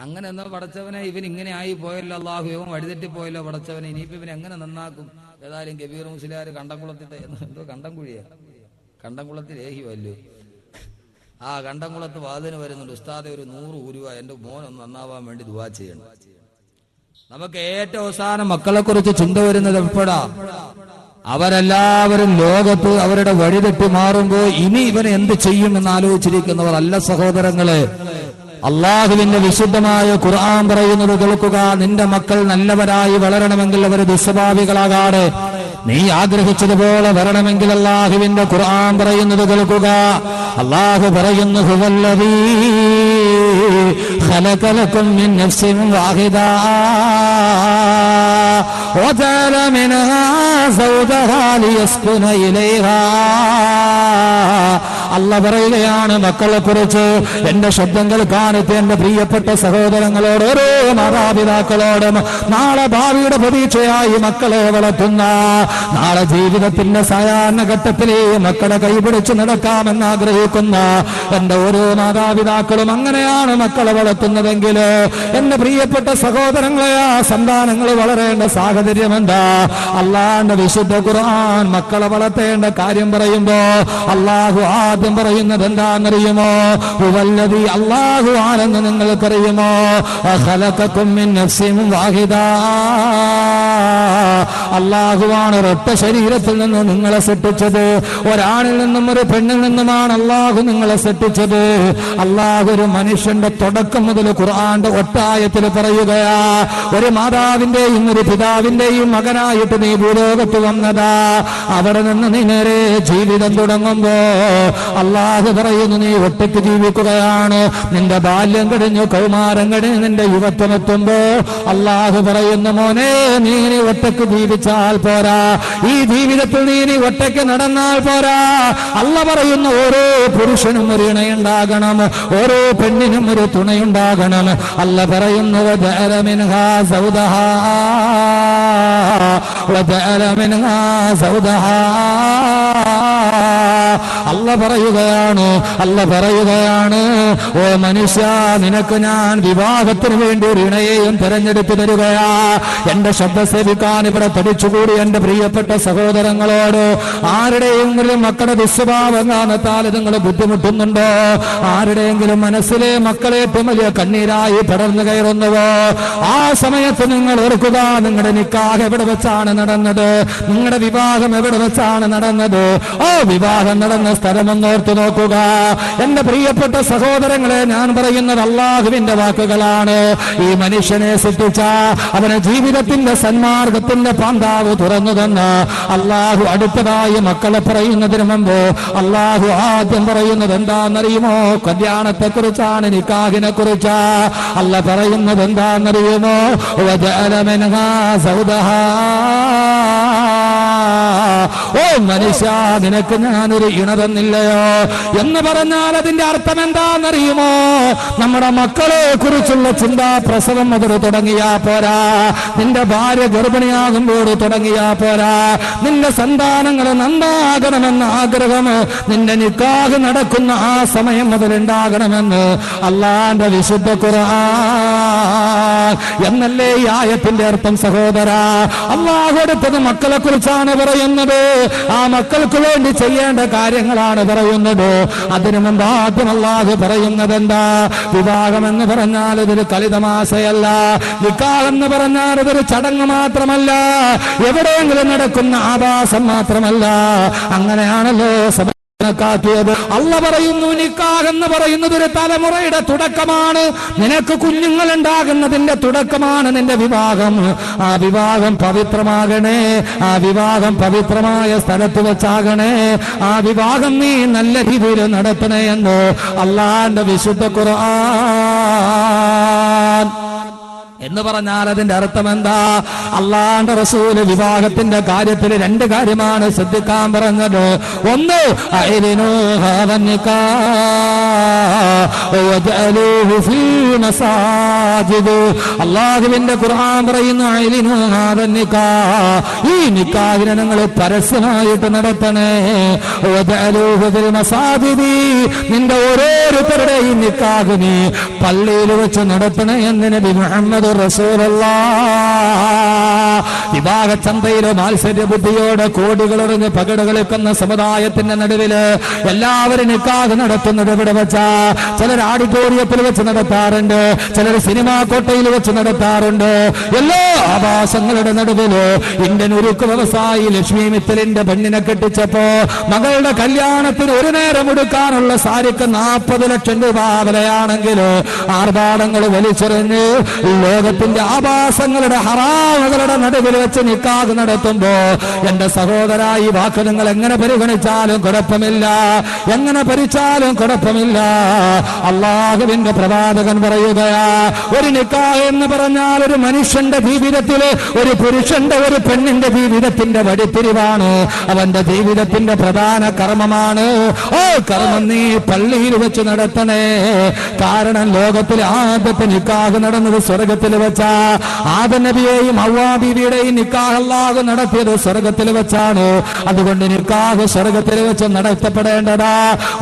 അങ്ങനെ എന്നാൽ പടച്ചവനെ ഇവൻ ഇങ്ങനെ ആയി പോയല്ലോ അള്ളാഹു, ഇവൻ വഴിതെറ്റിപ്പോയല്ലോ പടച്ചവനെ, ഇനിയിപ്പോ ഇവൻ എങ്ങനെ നന്നാക്കും? ഏതായാലും കബീർ മുസ്ലിയാർ കണ്ടംകുളത്തിൽ കണ്ടംകുഴിയാ കണ്ടംകുളത്തിൽ ഏഹിവല്ലോ ആ കണ്ടംകുളത്ത് വാതിന് വരുന്നുണ്ട്, ഉസ്താദെ ഒരു 100 രൂപ എന്റെ മോനൊന്ന് നന്നാവാൻ വേണ്ടി ദുആ ചെയ്യണം. നമുക്ക് ഏറ്റവും അവസാനം മക്കളെ കുറിച്ച് ചിന്ത വരുന്നത് എപ്പോഴാ? അവരെല്ലാവരും ലോകത്ത് അവരുടെ വഴിതെറ്റി മാറുമ്പോ ഇനി ഇവനെ എന്ത് ചെയ്യുമെന്ന് ആലോചിച്ചിരിക്കുന്നവർ അല്ല സഹോദരങ്ങളെ. അള്ളാഹുവിന്റെ വിശുദ്ധമായ ഖുർആൻ പറയുന്നത് കേൾക്കുക. നിന്റെ മക്കൾ നല്ലവരായി വളരണമെങ്കിൽ അവർ ദുസ്വഭാവികളാകാതെ നീ ആഗ്രഹിച്ചതുപോലെ വരണമെങ്കിൽ അള്ളാഹുവിന്റെ ഖുർആൻ പറയുന്നത് കേൾക്കുക. അള്ളാഹു പറയുന്നു ഹുവല്ലദീ ഖലഖലകും മിൻ നഫ്സിൻ വാഹിദ വജഅല മിൻഹാ സൗജഹാ ലിയസ്കുന ഇലൈഹാ. അല്ലാഹു പറയുകയാണ് മക്കളെ കുറിച്ച്. എന്റെ ശബ്ദം കേൾക്കാനെത്തിയ എന്റെ പ്രിയപ്പെട്ട സഹോദരങ്ങളോട്, ഓരോ മാതാപിതാക്കളോടും നാളെ ഭാവിയുടെ പ്രതീക്ഷയായി മക്കളെ വളർത്തുന്ന, നാളെ ജീവിതത്തിന്റെ സായാഹ്ന ഘട്ടത്തിലെ മക്കളെ കൈപിടിച്ച് നടക്കാമെന്ന് ആഗ്രഹിക്കുന്ന എന്റെ ഓരോ മാതാപിതാക്കളും അങ്ങനെയാണ് മക്കളെ വളർത്തുന്നതെങ്കിൽ എന്റെ പ്രിയപ്പെട്ട സഹോദരങ്ങളെ, ആ സന്താനങ്ങൾ വളരേണ്ട സാഹചര്യം എന്താ? അള്ളാഹുവിന്റെ വിശുദ്ധ ഖുർആൻ മക്കളെ വളർത്തേണ്ട കാര്യം പറയുമ്പോ അള്ളാഹു ആദ്യം പറയുന്നത് എന്താണെന്നറിയുമോ? ഹുവല്ലദീ, അള്ളാഹു ആണെന്ന് നിങ്ങൾക്കറിയുമോ? ഖലഖകും മിൻ നഫ്സിൻ വാഹിദ, അള്ളാഹുവാണ് ഒരൊറ്റ ശരീരത്തിൽ നിന്ന് നിങ്ങളെ സൃഷ്ടിച്ചത്. ഒരാണിൽ നിന്നും ഒരു പെണ്ണിൽ നിന്നുമാണ് അള്ളാഹു നിങ്ങളെ സൃഷ്ടിച്ചത്. അള്ളാഹു ഒരു മനുഷ്യന്റെ തുടക്കം മുതൽ ഖുർആന്റെ ഒറ്റായത്തിൽ പറയുകയാ, ഒരു മാതാവിന്റെയും ഒരു പിതാവിന്റെയും മകനായിട്ട് നീ ഭൂലോകത്ത് വന്നതാ. അവിടെ നിന്ന് നീ നേരെ ജീവിതം തുടങ്ങുമ്പോ അള്ളാഹു പറയുന്നു നീ ഒറ്റയ്ക്ക് ജീവിക്കുകയാണ്. നിന്റെ ബാല്യം കഴിഞ്ഞു, കൗമാരം കഴിഞ്ഞ് നിന്റെ യുവത്വം എത്തുമ്പോ അള്ളാഹു പറയുന്നു മോനെ നീ ഒറ്റയ്ക്ക് ജീവിച്ചാൽ പോരാ, ഈ ജീവിതത്തിൽ നീ ഒറ്റയ്ക്ക് നടന്നാൽ പോരാ. അല്ല പറയുന്നു ഓരോ പുരുഷനും ഒരു ഇണയുണ്ടാകണം, ഓരോ പെണ്ണിനും ഒരു തുണയുണ്ടാകണം. അല്ല പറയുന്നു വജഅല മിൻഹാ സൗദഹാ വജഅല മിൻഹാ സൗദഹാ. അല്ല പറയുകയാണ് ഓ മനുഷ്യ, നിനക്ക് ഞാൻ വിവാഹത്തിന് വേണ്ടി ഒരു ഇണയെയും തെരഞ്ഞെടുത്ത് തരികയാ. എന്റെ ശബ്ദ സേവിക്കാൻ ഇവിടെ തടിച്ചുകൂടി എന്റെ പ്രിയപ്പെട്ട സഹോദരങ്ങളോട്, ആരുടെയെങ്കിലും മക്കളുടെ ദുസ്വഭാവം കാണത്താൽ നിങ്ങൾ ബുദ്ധിമുട്ടുന്നുണ്ടോ? ആരുടെയെങ്കിലും മനസ്സിലെ മക്കളെ ഏറ്റവും വലിയ കണ്ണീരായി പടർന്നു കയറുന്നുവോ? ആ സമയത്ത് നിങ്ങൾ ഓർക്കുക, നിങ്ങളുടെ നിക്കാഹ് എവിടെ വെച്ചാണ് നടന്നത്? നിങ്ങളുടെ വിവാഹം എവിടെ വെച്ചാണ് നടന്നത്? ഓ വിവാഹം നടന്ന സ്ഥലമെന്നോർത്ത് നോക്കുക. എന്റെ പ്രിയപ്പെട്ട സഹോദരങ്ങളെ, ഞാൻ പറയുന്നത് അള്ളാഹുവിന്റെ വാക്കുകളാണ്. ഈ മനുഷ്യനെ സൃഷ്ടിച്ച അവനെ ജീവിതത്തിന്റെ സന്മാർഗത്തിന്റെ പാന്താവ് തുറന്നു തന്ന അള്ളാഹു അടുത്തതായി മക്കളെ പറയുന്നതിന് മുമ്പ് അള്ളാഹു ആദ്യം പറയുന്നത് എന്താണെന്നറിയുമോ? കല്യാണത്തെ കുറിച്ചാണ്, നിക്കാഹിനെ കുറിച്ചാ. അല്ല പറയുന്നത് എന്താണെന്നറിയുമോ? വജഅല മിൻഹാ സൗദഹാ. ഓ മനുഷ്യ, നിനക്ക് ഞാനൊരു ഇണ തന്നില്ലയോ എന്ന് പറഞ്ഞാൽ അതിന്റെ അർത്ഥം എന്താണെന്നറിയുമോ? നമ്മുടെ മക്കളെ കുറിച്ചുള്ള ചിന്താ പ്രസവം മുതൽ തുടങ്ങിയാ പോരാ, നിന്റെ ഭാര്യ ഗർഭിണിയാകുമ്പോൾ തുടങ്ങിയാ പോരാ, നിന്റെ സന്താനങ്ങൾ നന്നാകണമെന്ന ആഗ്രഹം നിന്റെ നിക്കാഹ് നടക്കുന്ന ആ സമയം മുതൽ ഉണ്ടാകണമെന്ന് അള്ളാന്റെ വിശുദ്ധ ഖുർആൻ. എന്നല്ലേ ഈ ആയത്തിന്റെ അർത്ഥം സഹോദരാ? അള്ളാഹു അടുത്തത് മക്കളെ കുറിച്ചാണ് പറയുന്നത്. ആ മക്കൾക്ക് വേണ്ടി ചെയ്യേണ്ട കാര്യങ്ങളാണ് പറയുന്നത്. അതിനു മുമ്പ് ആദ്യം അള്ളാഹു പറയുന്നത് എന്താ? വിവാഹം എന്ന് പറഞ്ഞാൽ ഇതൊരു കളിതമാശയല്ല, നിക്കാഹ് എന്ന് പറഞ്ഞാൽ ഇതൊരു ചടങ്ങ് മാത്രമല്ല, എവിടെയെങ്കിലും നടക്കുന്ന ആഭാസം മാത്രമല്ല. അങ്ങനെയാണല്ലോ കാട്ടിയത്. അള്ള പറയുന്നു നിക്കാഹ് എന്ന് പറയുന്നത് ഒരു തലമുറയുടെ തുടക്കമാണ്. നിനക്ക് കുഞ്ഞുങ്ങൾ ഉണ്ടാകുന്നതിന്റെ തുടക്കമാണ് നിന്റെ വിവാഹം. ആ വിവാഹം പവിത്രമാകണേ, ആ വിവാഹം പവിത്രമായ സ്ഥലത്ത് വെച്ചാകണേ, ആ വിവാഹം നീ നല്ല രീതിയിൽ നടത്തണേ എന്ന് അള്ളാന്റെ വിശുദ്ധ ഖുർആൻ. എന്ന് പറഞ്ഞാൽ അതിന്റെ അർത്ഥം എന്താ? അള്ളാന്റെ റസൂല് വിവാഹത്തിന്റെ കാര്യത്തിൽ രണ്ട് കാര്യമാണ് ശ്രദ്ധിക്കാൻ പറഞ്ഞത്. ഒന്ന്, അള്ളാഹുവിന്റെ ഖുർആൻ പറയുന്നു ഈ നിക്കാഹിനെ നിങ്ങൾ പരസ്യമായിട്ട് നടത്തണേ. നിന്റെ ഓരോരുത്തരുടെയും നിക്കാഹ് നീ പള്ളിയിൽ വെച്ച് നടത്തണേ എന്ന് നബി മുഹമ്മദ് മുഹമ്മദ് റസൂലുള്ളാഹ്. വിവാഹ ചന്തയിലോ മാത്സര്യ ബുദ്ധിയോടെ കോടികളെറിഞ്ഞ് പകട് കളിക്കുന്ന സമുദായത്തിന്റെ നടുവില് എല്ലാവരും നിക്കാഹ് നടത്തുന്നത് ഇവിടെ വെച്ചാ. ചിലർ ഓഡിറ്റോറിയത്തിൽ വെച്ച് നടത്താറുണ്ട്, ചിലർ സിനിമാ കോട്ടയിൽ വെച്ച് നടത്താറുണ്ട്. എല്ലാ ആഭാസങ്ങളുടെ നടുവില് ഇന്ത്യൻ ഉരുക്ക് വ്യവസായി ലക്ഷ്മി മിത്തലിന്റെ പെണ്ണിനെ കെട്ടിച്ചപ്പോ മകളുടെ കല്യാണത്തിന് ഒരു നേരം എടുക്കാനുള്ള സാരിക്ക് 40 ലക്ഷം രൂപ വിലയാണെങ്കിൽ ആർഭാടങ്ങൾ വലിച്ചെറിഞ്ഞ് ലോകത്തിന്റെ ആഭാസങ്ങളുടെ ഹറാമുകളുടെ നടുവിൽ വെച്ച് നിക്കാഹ് നടത്തുമ്പോ എന്റെ സഹോദര, ഈ വാക്ക് നിങ്ങൾ എങ്ങനെ പരിഗണിച്ചാലും കുഴപ്പമില്ല, എങ്ങനെ ഭരിച്ചാലും കുഴപ്പമില്ല. അള്ളാഹുവിന്റെ പ്രവാചകൻ പറയുകയാ, ഒരു നിക്കാഹ് എന്ന് പറഞ്ഞാൽ ഒരു മനുഷ്യന്റെ ജീവിതത്തില്, ഒരു പുരുഷന്റെ ഒരു പെണ്ണിന്റെ ജീവിതത്തിന്റെ വഴിത്തിരിവാണ്, അവന്റെ ജീവിതത്തിന്റെ പ്രധാന കർമ്മമാണ്. ഓ കർമ്മം നീ പള്ളിയിൽ വെച്ച് നടത്തണേ. കാരണം ലോകത്തിലെ ആദ്യത്തെ നിക്കാഹ് നടന്നത് സ്വർഗത്തിൽ വെച്ചാ. ആദം നബിയെയും ഹവ്വാ ബീവിയുടെയും നിക്കാഹ് അല്ലാഹു നടത്തിയത് സ്വർഗത്തിൽ വെച്ചാണ്. അതുകൊണ്ട് നിക്കാഹ് സ്വർഗത്തിൽ വെച്ച് നടത്തപ്പെടേണ്ടതാ.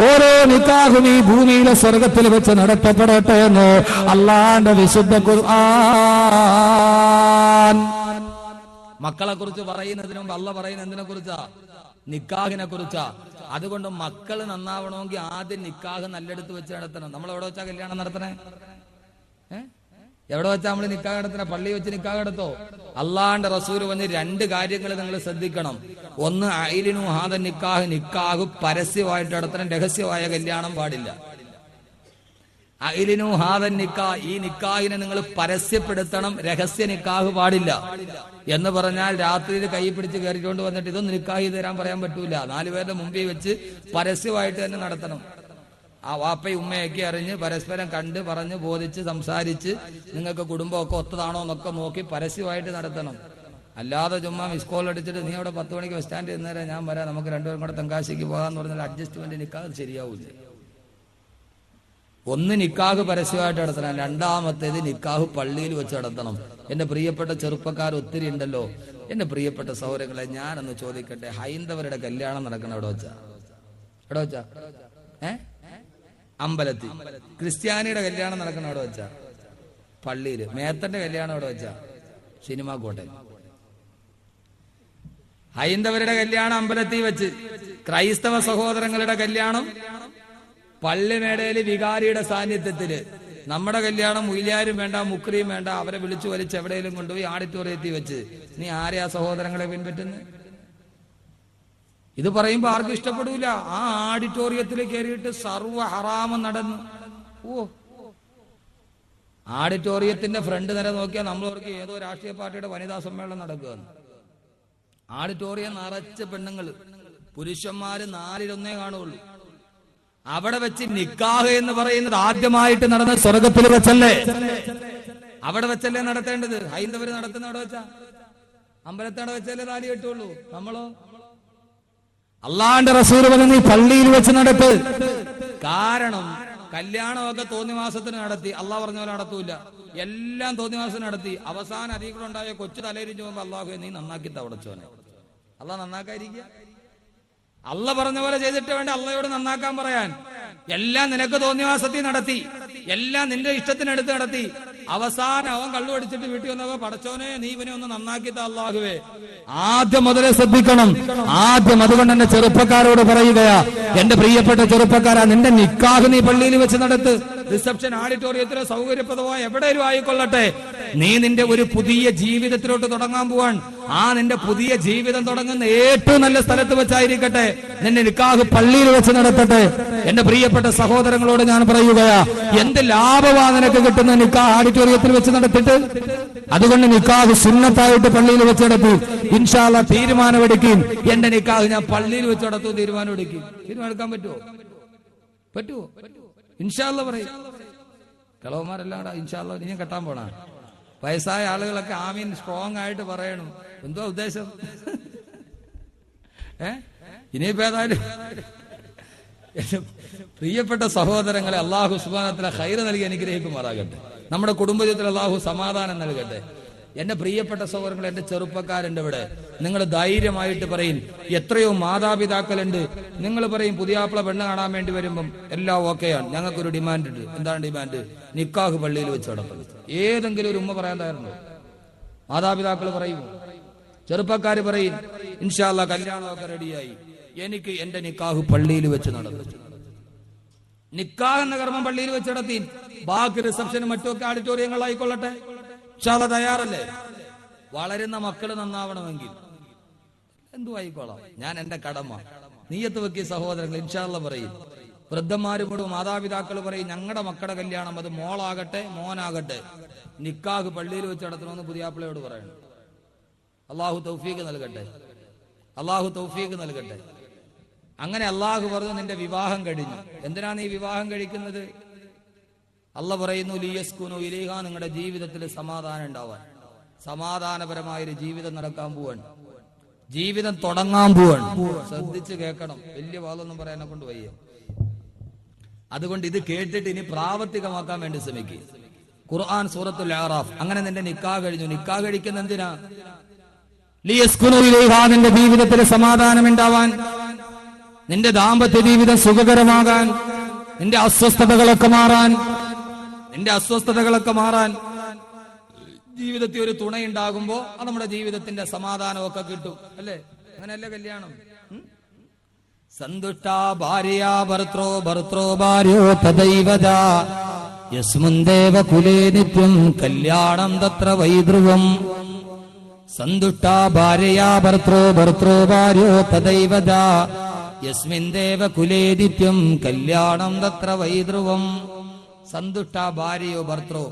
ഓരോ നിക്കാഹും ഈ ഭൂമിയിലെ സ്വർഗത്തിൽ വെച്ച് നടത്തപ്പെടട്ടെ എന്ന് അള്ളാന്റെ വിശുദ്ധ ഖുർആൻ. മക്കളെ കുറിച്ച് പറയുന്നതിന് മുമ്പ് അള്ള പറയുന്ന എന്തിനെ കുറിച്ചാ? നിക്കാഹിനെ കുറിച്ചാ. അതുകൊണ്ട് മക്കൾ നന്നാവണമെങ്കിൽ ആദ്യം നിക്കാഹ് നല്ലെടുത്ത് വെച്ച് നടത്തണം. നമ്മൾ എവിടെ വെച്ചാ കല്യാണം നടത്തണേ? എവിടെ വെച്ചാ നമ്മൾ നിക്കാഹ് നടത്തണേ? പള്ളി വെച്ച് നിക്കാഹ് നടത്തോ? അള്ളാന്റെ റസൂൽ പറഞ്ഞ് 2 കാര്യങ്ങൾ നിങ്ങൾ ശ്രദ്ധിക്കണം. ഒന്ന്, ഐലിനു ഹാദ നിക്കാഹ്, നിക്കാഹ് പരസ്യമായിട്ട് നടത്തണം, രഹസ്യമായ കല്യാണം പാടില്ല. ഐലിനു ഹാദ നിക്കാഹ്, ഈ നിക്കാഹിനെ നിങ്ങൾ പരസ്യപ്പെടുത്തണം, രഹസ്യ നിക്കാഹ് പാടില്ല. എന്ന് പറഞ്ഞാൽ രാത്രിയിൽ കൈ പിടിച്ച് കയറിക്കൊണ്ട് വന്നിട്ട് ഇതൊന്നും നിക്കാഹ് തരാൻ പറയാൻ പറ്റൂല. 4 പേരുടെ മുമ്പിൽ വെച്ച് പരസ്യമായിട്ട് തന്നെ നടത്തണം. ആ വാപ്പയും ഉമ്മയൊക്കെ അറിഞ്ഞ് പരസ്പരം കണ്ട് പറഞ്ഞ് ബോധിച്ച് സംസാരിച്ച് നിങ്ങൾക്ക് കുടുംബമൊക്കെ ഒത്തതാണോ എന്നൊക്കെ നോക്കി പരസ്യമായിട്ട് നടത്തണം. അല്ലാതെ ചുമ്മാ മിസ് കോൾ അടിച്ചിട്ട് നീ അവിടെ 10 മണിക്ക് ബസ് സ്റ്റാൻഡിൽ ഇരുന്നേരം ഞാൻ വരാം, നമുക്ക് 2 പേരും കൂടെ തെങ്കാശിക്ക് പോകാന്ന് പറഞ്ഞാൽ അഡ്ജസ്റ്റ്മെന്റ് നിക്കാഹ് ശരിയാവൂല. ഒന്ന്, നിക്കാഹ് പരസ്യമായിട്ട് നടത്തണം. രണ്ടാമത്തേത് നിക്കാഹ് പള്ളിയിൽ വെച്ച് നടത്തണം. എന്റെ പ്രിയപ്പെട്ട ചെറുപ്പക്കാർ ഒത്തിരി ഉണ്ടല്ലോ. എന്റെ പ്രിയപ്പെട്ട സൗരങ്ങളെ, ഞാനൊന്ന് ചോദിക്കട്ടെ, ഹൈന്ദവരുടെ കല്യാണം നടക്കണം എവിടെ വെച്ചാ? എവിടെ വെച്ചാ? അമ്പലത്തിൽ. ക്രിസ്ത്യാനിയുടെ കല്യാണം നടക്കണം എവിടെ വെച്ചാ? പള്ളിയിൽ. മേത്തന്റെ കല്യാണം എവിടെ വെച്ചാ? സിനിമാ കോട്ടയിൽ. ഹൈന്ദവരുടെ കല്യാണം അമ്പലത്തിൽ വെച്ച്, ക്രൈസ്തവ സഹോദരങ്ങളുടെ കല്യാണം പള്ളിമേടയിൽ വികാരിയുടെ സാന്നിധ്യത്തില്. നമ്മുടെ കല്യാണം മുയിലാരും വേണ്ട, മുക്രിയും വേണ്ട, അവരെ വിളിച്ചു വലിച്ച് എവിടെയെങ്കിലും കൊണ്ടുപോയി ഓഡിറ്റോറിയത്തിൽ വെച്ച്. നീ ആരെയാ സഹോദരങ്ങളെ പിൻപറ്റുന്നത്? ഇത് പറയുമ്പോ ആർക്കും ഇഷ്ടപ്പെടൂല. ആ ഓഡിറ്റോറിയത്തിൽ കയറിയിട്ട് സർവ്വ ഹറാമം നടന്നു. ഓഡിറ്റോറിയത്തിന്റെ ഫ്രണ്ട് നിര നോക്കിയാൽ നമ്മളവർക്ക് ഏതോ രാഷ്ട്രീയ പാർട്ടിയുടെ വനിതാ സമ്മേളനം നടക്കുകയാണ്. ഓഡിറ്റോറിയം നിറച്ച പെണ്ണുങ്ങൾ, പുരുഷന്മാര് 4-1 കാണുള്ളൂ. അവിടെ വെച്ച് നിക്കാഹ് എന്ന് പറയുന്നത് ആദ്യമായിട്ട് നടന്ന സ്വർഗത്തിൽ വെച്ചല്ലേ? അവിടെ വെച്ചല്ലേ നടത്തേണ്ടത്? ഹൈന്ദവര് നടത്തുന്ന അവിടെ വെച്ചാ? അമ്പലത്തവിടെ വെച്ചല്ലേ താലി കെട്ടുള്ളൂ. നമ്മളോ? അള്ളാന്റെ റസൂൽ പറഞ്ഞ നീ പള്ളിയിൽ വെച്ച് നടത്ത്. കാരണം കല്യാണമൊക്കെ തോന്നിവാസത്തിന് നടത്തി, അള്ളാഹ് പറഞ്ഞ പോലെ നടത്തൂല. എല്ലാം തോന്നിവാസത്തിന് നടത്തി. അവസാനം അരീകളുണ്ടായ കൊച്ചു തലയിരിഞ്ഞു പോകുമ്പോ അള്ളാഹു നീ നന്നാക്കി തവടച്ചോനെ. അള്ളാഹ് നന്നാക്കാതിരിക്കുക? അള്ള പറഞ്ഞ പോലെ ചെയ്തിട്ട് വേണ്ട അള്ളയോട് നന്നാക്കാൻ പറയാൻ. എല്ലാം നിനക്ക് തോന്നിവാസത്തിൽ നടത്തി, എല്ലാം നിന്റെ ഇഷ്ടത്തിനെടുത്ത് നടത്തി. അവസാനം അവൻ കള്ളു അടിച്ചിട്ട് വീട്ടിൽ വന്നപ്പോ പടച്ചോനെ നീ ഇവനെ ഒന്ന് നന്നാക്കിത്ത അള്ളാഹുവേ. ആദ്യം മുതലേ ശ്രദ്ധിക്കണം. ആദ്യം അതുകൊണ്ട് എന്റെ ചെറുപ്പക്കാരോട് പറയുകയാ, എന്റെ പ്രിയപ്പെട്ട ചെറുപ്പക്കാരാ, നിന്റെ നിക്കാഹ് നീ പള്ളിയിൽ വെച്ച് നടത്ത്. റിസപ്ഷൻ ഓഡിറ്റോറിയത്തിലോ സൗകര്യപ്രദമായ എവിടെയും ആയിക്കൊള്ളട്ടെ. നീ നിന്റെ ഒരു പുതിയ ജീവിതത്തിലോട്ട് തുടങ്ങാൻ പോവാൻ. ആ നിന്റെ പുതിയ ജീവിതം തുടങ്ങുന്ന ഏറ്റവും നല്ല സ്ഥലത്ത് വെച്ചായിരിക്കട്ടെ. നിന്റെ നിക്കാഹ് പള്ളിയിൽ വെച്ച് നടത്തട്ടെ. എന്റെ പ്രിയപ്പെട്ട സഹോദരങ്ങളോട് ഞാൻ പറയുകയാ, എന്ത് ലാഭമാ നിനക്ക് കിട്ടുന്ന നിക്കാഹ് ഓഡിറ്റോറിയത്തിൽ വെച്ച് നടത്തിട്ട്? അതുകൊണ്ട് നിക്കാഹ് സുന്നത്തായിട്ട് പള്ളിയിൽ വെച്ച് നടത്തി. ഇൻഷാ അല്ലാഹ് തീരുമാനമെടുക്കും. എന്റെ നിക്കാഹ് ഞാൻ പള്ളിയിൽ വെച്ച് നടത്തും തീരുമാനമെടുക്കും. തീരുമാനമെടുക്കാൻ പറ്റുമോ? പറ്റുമോ? ഇൻഷാ അല്ലാഹ് പറയും. കളവന്മാരെല്ലാം കൂടെ ഇൻഷാ അല്ലാഹ് ഇനിയും കെട്ടാൻ പോണ വയസ്സായ ആളുകളൊക്കെ ആമീൻ സ്ട്രോങ് ആയിട്ട് പറയണം. എന്തോ ഉദ്ദേശം? ഇനിയിപ്പോ ഏതായാലും പ്രിയപ്പെട്ട സഹോദരങ്ങളെ, അള്ളാഹു സുബ്ഹാനഹു വ തആല ഖൈർ നൽകി അനുഗ്രഹിക്കുമാറാകട്ടെ. നമ്മുടെ കുടുംബജീവിതത്തിൽ അള്ളാഹു സമാധാനം നൽകട്ടെ. എന്റെ പ്രിയപ്പെട്ട സഹോദരങ്ങൾ, എന്റെ ചെറുപ്പക്കാരന്റെ ഇവിടെ നിങ്ങൾ ധൈര്യമായിട്ട് പറയും. എത്രയോ മാതാപിതാക്കളുണ്ട്. നിങ്ങൾ പറയും പുതിയാപ്പിള പെണ്ണ് കാണാൻ വേണ്ടി വരുമ്പം എല്ലാം ഓക്കെയാണ്, ഞങ്ങൾക്കൊരു ഡിമാൻഡ് ഉണ്ട്. എന്താണ് ഡിമാൻഡ്? നിക്കാഹ് പള്ളിയിൽ വെച്ച് നടക്കണം. ഏതെങ്കിലും ഒരു ഉമ്മ പറയാൻ തയ്യാറുണ്ടോ? മാതാപിതാക്കൾ പറയും, ചെറുപ്പക്കാര് പറയും, ഇൻഷാ അല്ലാഹ് കല്യാണമൊക്കെ റെഡിയായി, എനിക്ക് എന്റെ നിക്കാഹ് പള്ളിയിൽ വെച്ച് നടന്നു. നിക്കാഹ് എന്ന കർമ്മം പള്ളിയിൽ വെച്ച് നടത്തി, ബാക്കി റിസപ്ഷനും മറ്റുമൊക്കെ ഓഡിറ്റോറിയങ്ങളായിക്കൊള്ളട്ടെ. ഇൻഷാ അല്ലാഹ് തയ്യാറല്ലേ? വളരുന്ന മക്കള് നന്നാവണമെങ്കിൽ എന്തു ആയിക്കോളാം, ഞാൻ എന്റെ കടമ നീയത്ത് വെക്കിയ സഹോദരങ്ങൾ ഇൻഷാ അല്ലാഹ് പറയും. വൃദ്ധന്മാരോട് മാതാപിതാക്കൾ പറയും, ഞങ്ങളുടെ മക്കളുടെ കല്യാണം, അത് മോളാകട്ടെ മോനാകട്ടെ, നിക്കാഹ് പള്ളിയിൽ വെച്ച് നടത്തണമെന്ന് പുതിയാപ്പിളയോട് പറയണം. അള്ളാഹു തൗഫീഖ് നൽകട്ടെ, അള്ളാഹു തൗഫീഖ് നൽകട്ടെ. അങ്ങനെ അള്ളാഹു പറഞ്ഞു, നിന്റെ വിവാഹം കഴിഞ്ഞു. എന്തിനാണ് ഈ വിവാഹം കഴിക്കുന്നത്? അള്ളാഹ് പറയുന്നു, ലിയസ്കുനു ഇലൈഹാ, നിങ്ങളുടെ ജീവിതത്തിൽ സമാധാനം ഉണ്ടാവാൻ. സമാധാനപരമായൊരു ജീവിതം നടക്കാൻ പോവാൻ, ജീവിതം തുടങ്ങാൻ പോവാൻ. ശ്രദ്ധിച്ച് കേൾക്കണം, വലിയ വാദമൊന്നും പറയാനെ കൊണ്ട് വയ്യ. അതുകൊണ്ട് ഇത് കേട്ടിട്ട് ഇനി പ്രാവർത്തികമാക്കാൻ വേണ്ടി ശ്രമിക്കുക. ഖുർആൻ സൂറത്തുൽ അറാഫ്. അങ്ങനെ നിന്റെ നിക്കാഹ് കഴിഞ്ഞു. നിക്കാഹ് കഴിക്കുന്ന എന്തിനാ? ലിയസ്കുനു ഇലൈഹാ, നിന്റെ ജീവിതത്തിൽ സമാധാനം ഉണ്ടാവാൻ, നിന്റെ ദാമ്പത്യ ജീവിതം സുഖകരമാകാൻ, നിന്റെ അസ്വസ്ഥതകളൊക്കെ മാറാൻ, ജീവിതത്തിൽ ഒരു തുണയുണ്ടാകുമ്പോ അത് നമ്മുടെ ജീവിതത്തിന്റെ സമാധാനമൊക്കെ കിട്ടും. അല്ലേ? അങ്ങനെയല്ലേ കല്യാണം? സന്തുഷ്ട ഭാര്യ ഭർത്രോ ഭർത്രോ ഭാര്യോ തദൈവത യസ്മുന്ദേവ കുലേ നിത്യം കല്യാണം തത്ര വൈധ്രുവം. സന്തുഷ്ട ഭാര്യ ഭർത്രോ ഭർത്രോ ഭാര്യോ തദൈവത യസ്മിന്ദേവ കുലേ നിത്യം കല്യാണം തത്ര വൈധ്രുവം. സന്തുഷ്ട ഭാര്യയോ ഭർത്രോ,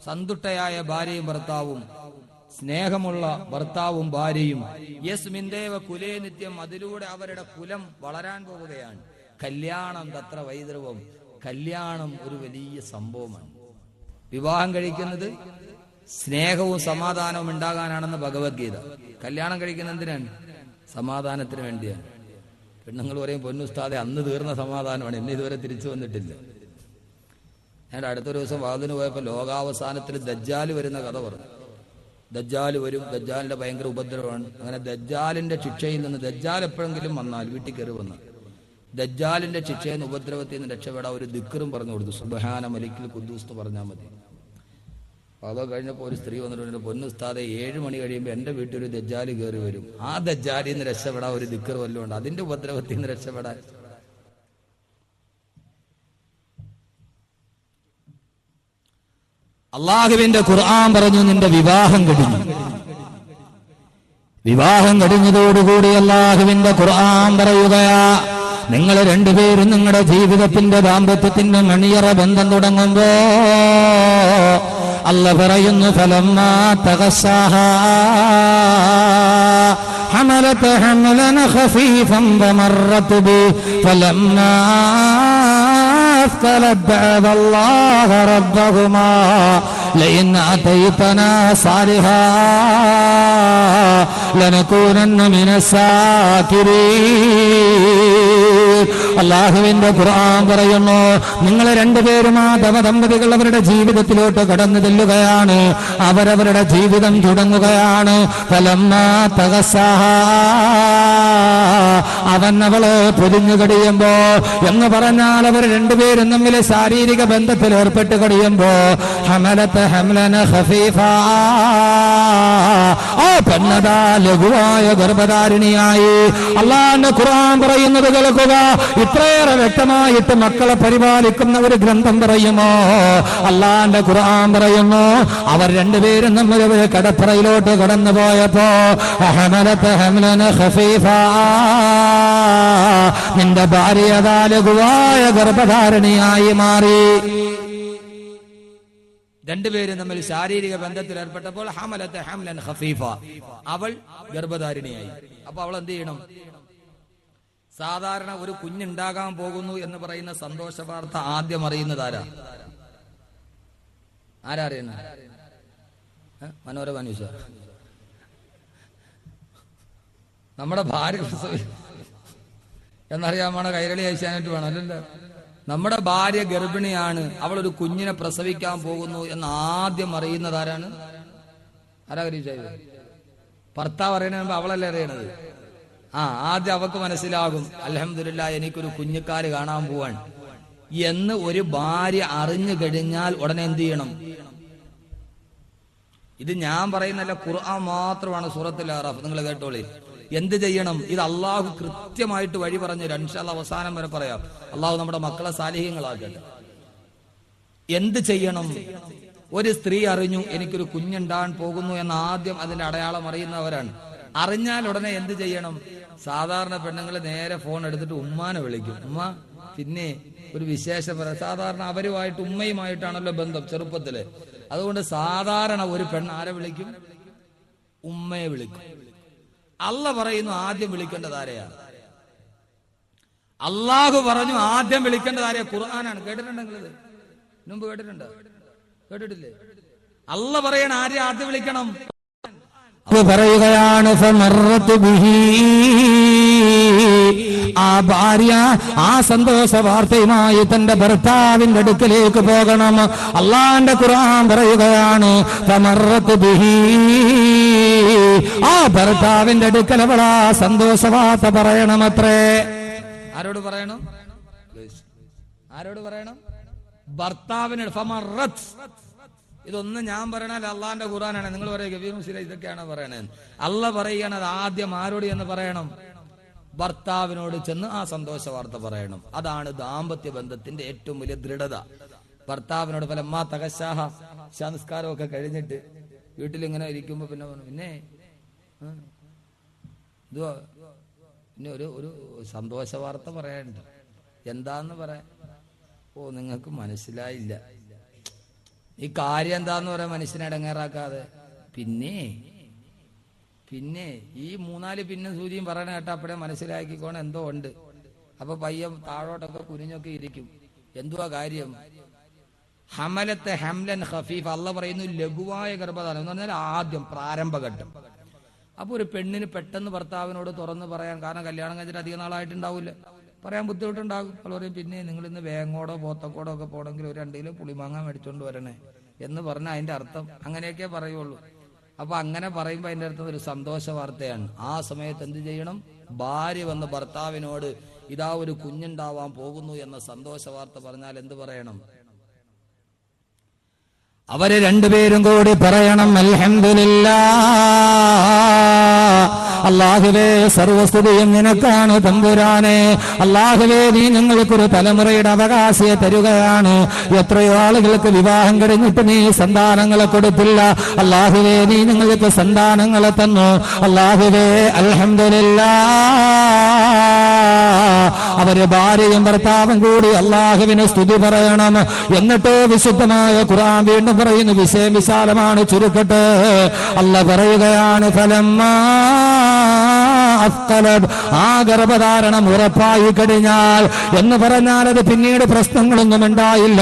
സന്തുഷ്ടയായ ഭാര്യയും ഭർത്താവും, സ്നേഹമുള്ള ഭർത്താവും ഭാര്യയും, യസ്മിന്ദേവ കുലേ നിത്യം, അതിലൂടെ അവരുടെ കുലം വളരാൻ പോവുകയാണ്. കല്യാണം തത്ര വൈധ്രുവം, കല്യാണം ഒരു വലിയ സംഭവമാണ്. വിവാഹം കഴിക്കുന്നത് സ്നേഹവും സമാധാനവും ഉണ്ടാകാനാണെന്ന് ഭഗവത്ഗീത. കല്യാണം കഴിക്കുന്ന എന്തിനാണ്? സമാധാനത്തിന് വേണ്ടിയാണ്. പെണ്ണുങ്ങൾ പറയും, പൊന്നുസ്താദെ അന്ന് തീർന്ന സമാധാനമാണ്, എന്നെ ഇതുവരെ തിരിച്ചു വന്നിട്ടില്ല. ഞാൻ അടുത്തൊരു ദിവസം വാതിന് പോയപ്പോൾ ലോകാവസാനത്തിൽ ദജ്ജാല് വരുന്ന കഥ പറഞ്ഞു. ദജ്ജാല് വരും, ദജ്ജാലിന്റെ ഭയങ്കര ഉപദ്രവമാണ്. അങ്ങനെ ദജ്ജാലിന്റെ ശിക്ഷയിൽ നിന്ന്, ദജ്ജാൽ എപ്പോഴെങ്കിലും വന്നാൽ, വീട്ടിൽ കയറി വന്നാൽ, ദജ്ജാലിന്റെ ശിക്ഷയിൽ നിന്ന്, ഉപദ്രവത്തിൽ നിന്ന് രക്ഷപ്പെടാൻ ഒരു ദിക്റും പറഞ്ഞു കൊടുത്തു. സുബ്ഹാന മലിക്കിൽ ഖുദ്ദൂസ് എന്ന് പറഞ്ഞാൽ മതി. അത് കഴിഞ്ഞപ്പോൾ ഒരു സ്ത്രീ വന്നിട്ടുണ്ട്, പൊന്നുസ്താദെ 7 മണി കഴിയുമ്പോൾ എന്റെ വീട്ടിൽ ഒരു ദജ്ജാല് കയറി വരും, ആ ദജ്ജാലിൽ നിന്ന് രക്ഷപ്പെടാൻ ഒരു ദിക്ർ വല്ലതും ഉണ്ട്, അതിന്റെ ഉപദ്രവത്തിൽ നിന്ന് രക്ഷപ്പെടാൻ. അള്ളാഹുവിന്റെ ഖുർആൻ പറഞ്ഞു, നിന്റെ വിവാഹം കഴിഞ്ഞു. വിവാഹം കഴിഞ്ഞതോടുകൂടി അള്ളാഹുവിന്റെ ഖുർആൻ പറയുകയാ, നിങ്ങൾ രണ്ടുപേരും നിങ്ങളുടെ ജീവിതത്തിന്റെ ദാമ്പത്യത്തിന്റെ മണിയറ ബന്ധം തുടങ്ങുമ്പോ അല്ലാഹു പറയുന്നു, ഫലമ്മാ തഗസ്സാഹാ ഹമലത് ഹംലൻ ഖഫീഫൻ വമറത് ബി ഫലമ്മാ أثقلت دعوا الله ربهما لئن آتيتنا صالحا لنكونن من الشاكرين. അല്ലാഹുവിന്റെ ഖുർആൻ പറയുന്നു, നിങ്ങൾ രണ്ടുപേരും ആ ദമ്പതികൾ അവരുടെ ജീവിതത്തിലോട്ട് കടന്നു ചെല്ലുകയാണ്, അവരവരുടെ ജീവിതം തുടങ്ങുകയാണ്. ഫലമ്മാ തഗസ്സാഹാ, അവൻ അവളെ പൊതിഞ്ഞു കഴിയുമ്പോ എന്ന് പറഞ്ഞാൽ അവർ രണ്ടുപേരും തമ്മിൽ ശാരീരിക ബന്ധത്തിൽ ഏർപ്പെട്ട് കഴിയുമ്പോ ഹമലത്ത് ഹംലൻ ഖഫീഫാ, ആ പെണ്ണതാ ലഘുവായ ഗർഭധാരിണിയായി. അല്ലാഹുവിന്റെ ഖുർആൻ പറയുന്നത് കേൾക്കുക, ഇത്രയേറെ വ്യക്തമായിട്ട് മക്കളെ പരിപാലിക്കുന്ന ഒരു ഗ്രന്ഥം പറയുമോ? അല്ലാഹുവിന്റെ ഖുർആൻ പറയുന്നു, അവർ രണ്ടുപേരും തമ്മിൽ ഒരു കടപ്പറയിലോട്ട് കടന്നു പോയപ്പോ ഹമലത്ത് ഹംലൻ ഖഫീഫാ, നിന്റെ ഭാര്യ ലഘുവായ ഗർഭധാരണിയായി മാറി. രണ്ടുപേരും തമ്മിൽ ശാരീരിക ബന്ധത്തിൽ ഏർപ്പെട്ടപ്പോൾ ഹമലത്ത് ഹംലൻ ഖഫീഫ, അവൾ ഗർഭധാരിണിയായി. അപ്പൊ അവൾ എന്ത് ചെയ്യണം? സാധാരണ ഒരു കുഞ്ഞുണ്ടാകാൻ പോകുന്നു എന്ന് പറയുന്ന സന്തോഷ വാർത്ത ആദ്യം അറിയുന്നത് ആരാ അറിയുന്ന? മനോരമ ന്യൂസ്. നമ്മുടെ ഭാര്യ എന്നറിയാമാണ്, കൈരളി ഏഷ്യാനെറ്റ് വേണം, അല്ലല്ലോ. നമ്മുടെ ഭാര്യ ഗർഭിണിയാണ്, അവൾ ഒരു കുഞ്ഞിനെ പ്രസവിക്കാൻ പോകുന്നു എന്ന് ആദ്യം അറിയുന്നത് ആരാണ്? ആരാ ഖദീജ? ഭർത്താവ് പറയുന്നതിന് മുമ്പ് അവളല്ലേ അറിയണത്. ആദ്യം അവക്ക് മനസ്സിലാകും അൽഹംദുലില്ലാ എനിക്കൊരു കുഞ്ഞിക്കാല് കാണാൻ പോവാൻ എന്ന് ഒരു ഭാര്യ അറിഞ്ഞു കഴിഞ്ഞാൽ ഉടനെ എന്ത് ചെയ്യണം? ഇത് ഞാൻ പറയുന്നല്ല, ഖുർആൻ മാത്രമാണ് സൂറത്തുൽ അറാഫ്. നിങ്ങൾ കേട്ടോളി. എന്ത് ചെയ്യണം? ഇത് അള്ളാഹു കൃത്യമായിട്ട് വഴി പറഞ്ഞു. ഇൻഷാ അല്ലാഹ് അവസാനം വരെ പറയാം. അള്ളാഹു നമ്മുടെ മക്കളെ സാലിഹ്യങ്ങളാക്കട്ടെ. എന്ത് ചെയ്യണം? ഒരു സ്ത്രീ അറിഞ്ഞു എനിക്കൊരു കുഞ്ഞുണ്ടാകാൻ പോകുന്നു എന്ന് ആദ്യം അതിന്റെ അടയാളം അറിയുന്നവരാണ്. അറിഞ്ഞാൽ ഉടനെ എന്ത് ചെയ്യണം? സാധാരണ പെണ്ണുങ്ങൾ നേരെ ഫോൺ എടുത്തിട്ട് ഉമ്മാനെ വിളിക്കും. ഉമ്മ പിന്നെ ഒരു വിശേഷം പറയാം. സാധാരണ അവരുമായിട്ട് ഉമ്മയുമായിട്ടാണല്ലോ ബന്ധം ചെറുപ്പത്തില്. അതുകൊണ്ട് സാധാരണ ഒരു പെണ്ണ് ആരെ വിളിക്കും? ഉമ്മയെ വിളിക്കും. അള്ള പറയുന്നു ആദ്യം വിളിക്കേണ്ടത് ആരെയാ? അള്ളാഹു പറഞ്ഞു ആദ്യം വിളിക്കേണ്ടത് ആരെയാ? ഖുർആനാണ്. കേട്ടിട്ടുണ്ടെങ്കിൽ ഇത് മുമ്പ് കേട്ടിട്ടുണ്ടോ? കേട്ടിട്ടില്ലേ? അള്ള പറയണ ആരെ ആദ്യം വിളിക്കണം? പറയുകയാണ് ആ ഭാര്യ ആ സന്തോഷ വാർത്തയുമായി തന്റെ ഭർത്താവിന്റെ അടുക്കലേക്ക് പോകണം. അള്ളാന്റെ ഖുർആൻ പറയുകയാണ് ആ ഭർത്താവിന്റെ അടുക്കൽ അവൾ ആ സന്തോഷ വാർത്ത പറയണമത്രേ. ആരോട് പറയണം? ആരോട് പറയണം? ഭർത്താവിന്. ഇതൊന്നും ഞാൻ പറയണല്ല, അള്ളാന്റെ ഖുർആനാണ്. നിങ്ങൾ പറയുക കബീർ മുസ്ലിം ഇതൊക്കെയാണ് പറയണത്. അള്ള പറയണത് ആദ്യം ആരോട് എന്ന് പറയണം? ഭർത്താവിനോട് ചെന്ന് ആ സന്തോഷ വാർത്ത പറയണം. അതാണ് ദാമ്പത്യ ബന്ധത്തിന്റെ ഏറ്റവും വലിയ ദൃഢത. ഭർത്താവിനോട് ഫലമ്മാ തകശാഹ സംസ്കാരമൊക്കെ കഴിഞ്ഞിട്ട് വീട്ടിലിങ്ങനെ ഇരിക്കുമ്പോ പിന്നെ ഇതുവാ പിന്നെ ഒരു സന്തോഷ വാർത്ത പറയാനുണ്ട്. എന്താന്ന് പറയാൻ? നിങ്ങൾക്ക് മനസ്സിലായില്ല. ഈ കാര്യം എന്താന്ന് പറയാൻ മനുഷ്യനെ ഇടങ്ങേറാക്കാതെ പിന്നെ ഈ 3-4 പിന്നും സൂചിയും പറയണ കേട്ടാ അപ്പഴേ മനസ്സിലാക്കിക്കോണം എന്തോ ഉണ്ട്. അപ്പൊ പയ്യം താഴോട്ടൊക്കെ കുനിഞ്ഞൊക്കെ ഇരിക്കും. എന്തുവാ കാര്യം? ഹമലത്തെ ഹംലൻ ഖഫീഫ്. അള്ള പറയുന്നു ലഘുവായ ഗർഭധാരണം എന്ന് പറഞ്ഞാൽ ആദ്യം പ്രാരംഭഘട്ടം. അപ്പൊ ഒരു പെണ്ണിന് പെട്ടെന്ന് ഭർത്താവിനോട് തുറന്ന് പറയാൻ, കാരണം കല്യാണം കഴിഞ്ഞിട്ട് അധികം നാളായിട്ടുണ്ടാവില്ല, പറയാൻ ബുദ്ധിമുട്ടുണ്ടാകും. അവൾ പറയും പിന്നെ നിങ്ങൾ ഇന്ന് വേങ്ങോടോ പോത്തക്കോടോ ഒക്കെ പോകണമെങ്കിൽ ഒരു 2 കിലോ പുളിമാങ്ങ മേടിച്ചോണ്ട് വരണേ എന്ന് പറഞ്ഞാൽ അതിന്റെ അർത്ഥം അങ്ങനെയൊക്കെ പറയുള്ളൂ. അപ്പൊ അങ്ങനെ പറയുമ്പോ അതിന്റെ അർത്ഥം ഒരു സന്തോഷ വാർത്തയാണ്. ആ സമയത്ത് എന്ത് ചെയ്യണം? ഭാര്യ വന്ന് ഭർത്താവിനോട് ഇതാ ഒരു കുഞ്ഞുണ്ടാവാൻ പോകുന്നു എന്ന സന്തോഷ വാർത്ത പറഞ്ഞാൽ എന്ത് പറയണം? അവര് രണ്ടുപേരും കൂടി പറയണം അൽഹംദുലില്ലാഹ്, അല്ലാഹുവേ സർവസ്തുതിയും നിനക്കാണ് തമ്പുരാനെ. അല്ലാഹുവേ നീ ഞങ്ങൾക്കൊരു തലമുറയുടെ അവകാശിയെ തരുകയാണ്. എത്രയോ ആളുകൾക്ക് വിവാഹം കഴിഞ്ഞിട്ട് നീ സന്താനങ്ങളെ കൊടുത്തില്ല. അല്ലാഹുവേ നീ ഞങ്ങൾക്ക് സന്താനങ്ങളെ തന്നു. അല്ലാഹുവേ അൽഹംദുലില്ലാഹ്. അവര് ഭാര്യയും ഭർത്താവും കൂടി അല്ലാഹുവിനെ സ്തുതി പറയണം. എന്നിട്ട് വിശുദ്ധമായ ഖുർആൻ വീണ്ടും പറയുന്നു, വിഷയം വിശാലമാണ്, ചുരുക്കട്ടെ. അല്ലാഹ് പറയുകയാണ് ഫലമ്മാ ആ ഗർഭധാരണം ഉറപ്പായി കഴിഞ്ഞാൽ എന്ന് പറഞ്ഞാൽ അത് പിന്നീട് പ്രശ്നങ്ങളൊന്നും ഉണ്ടായില്ല.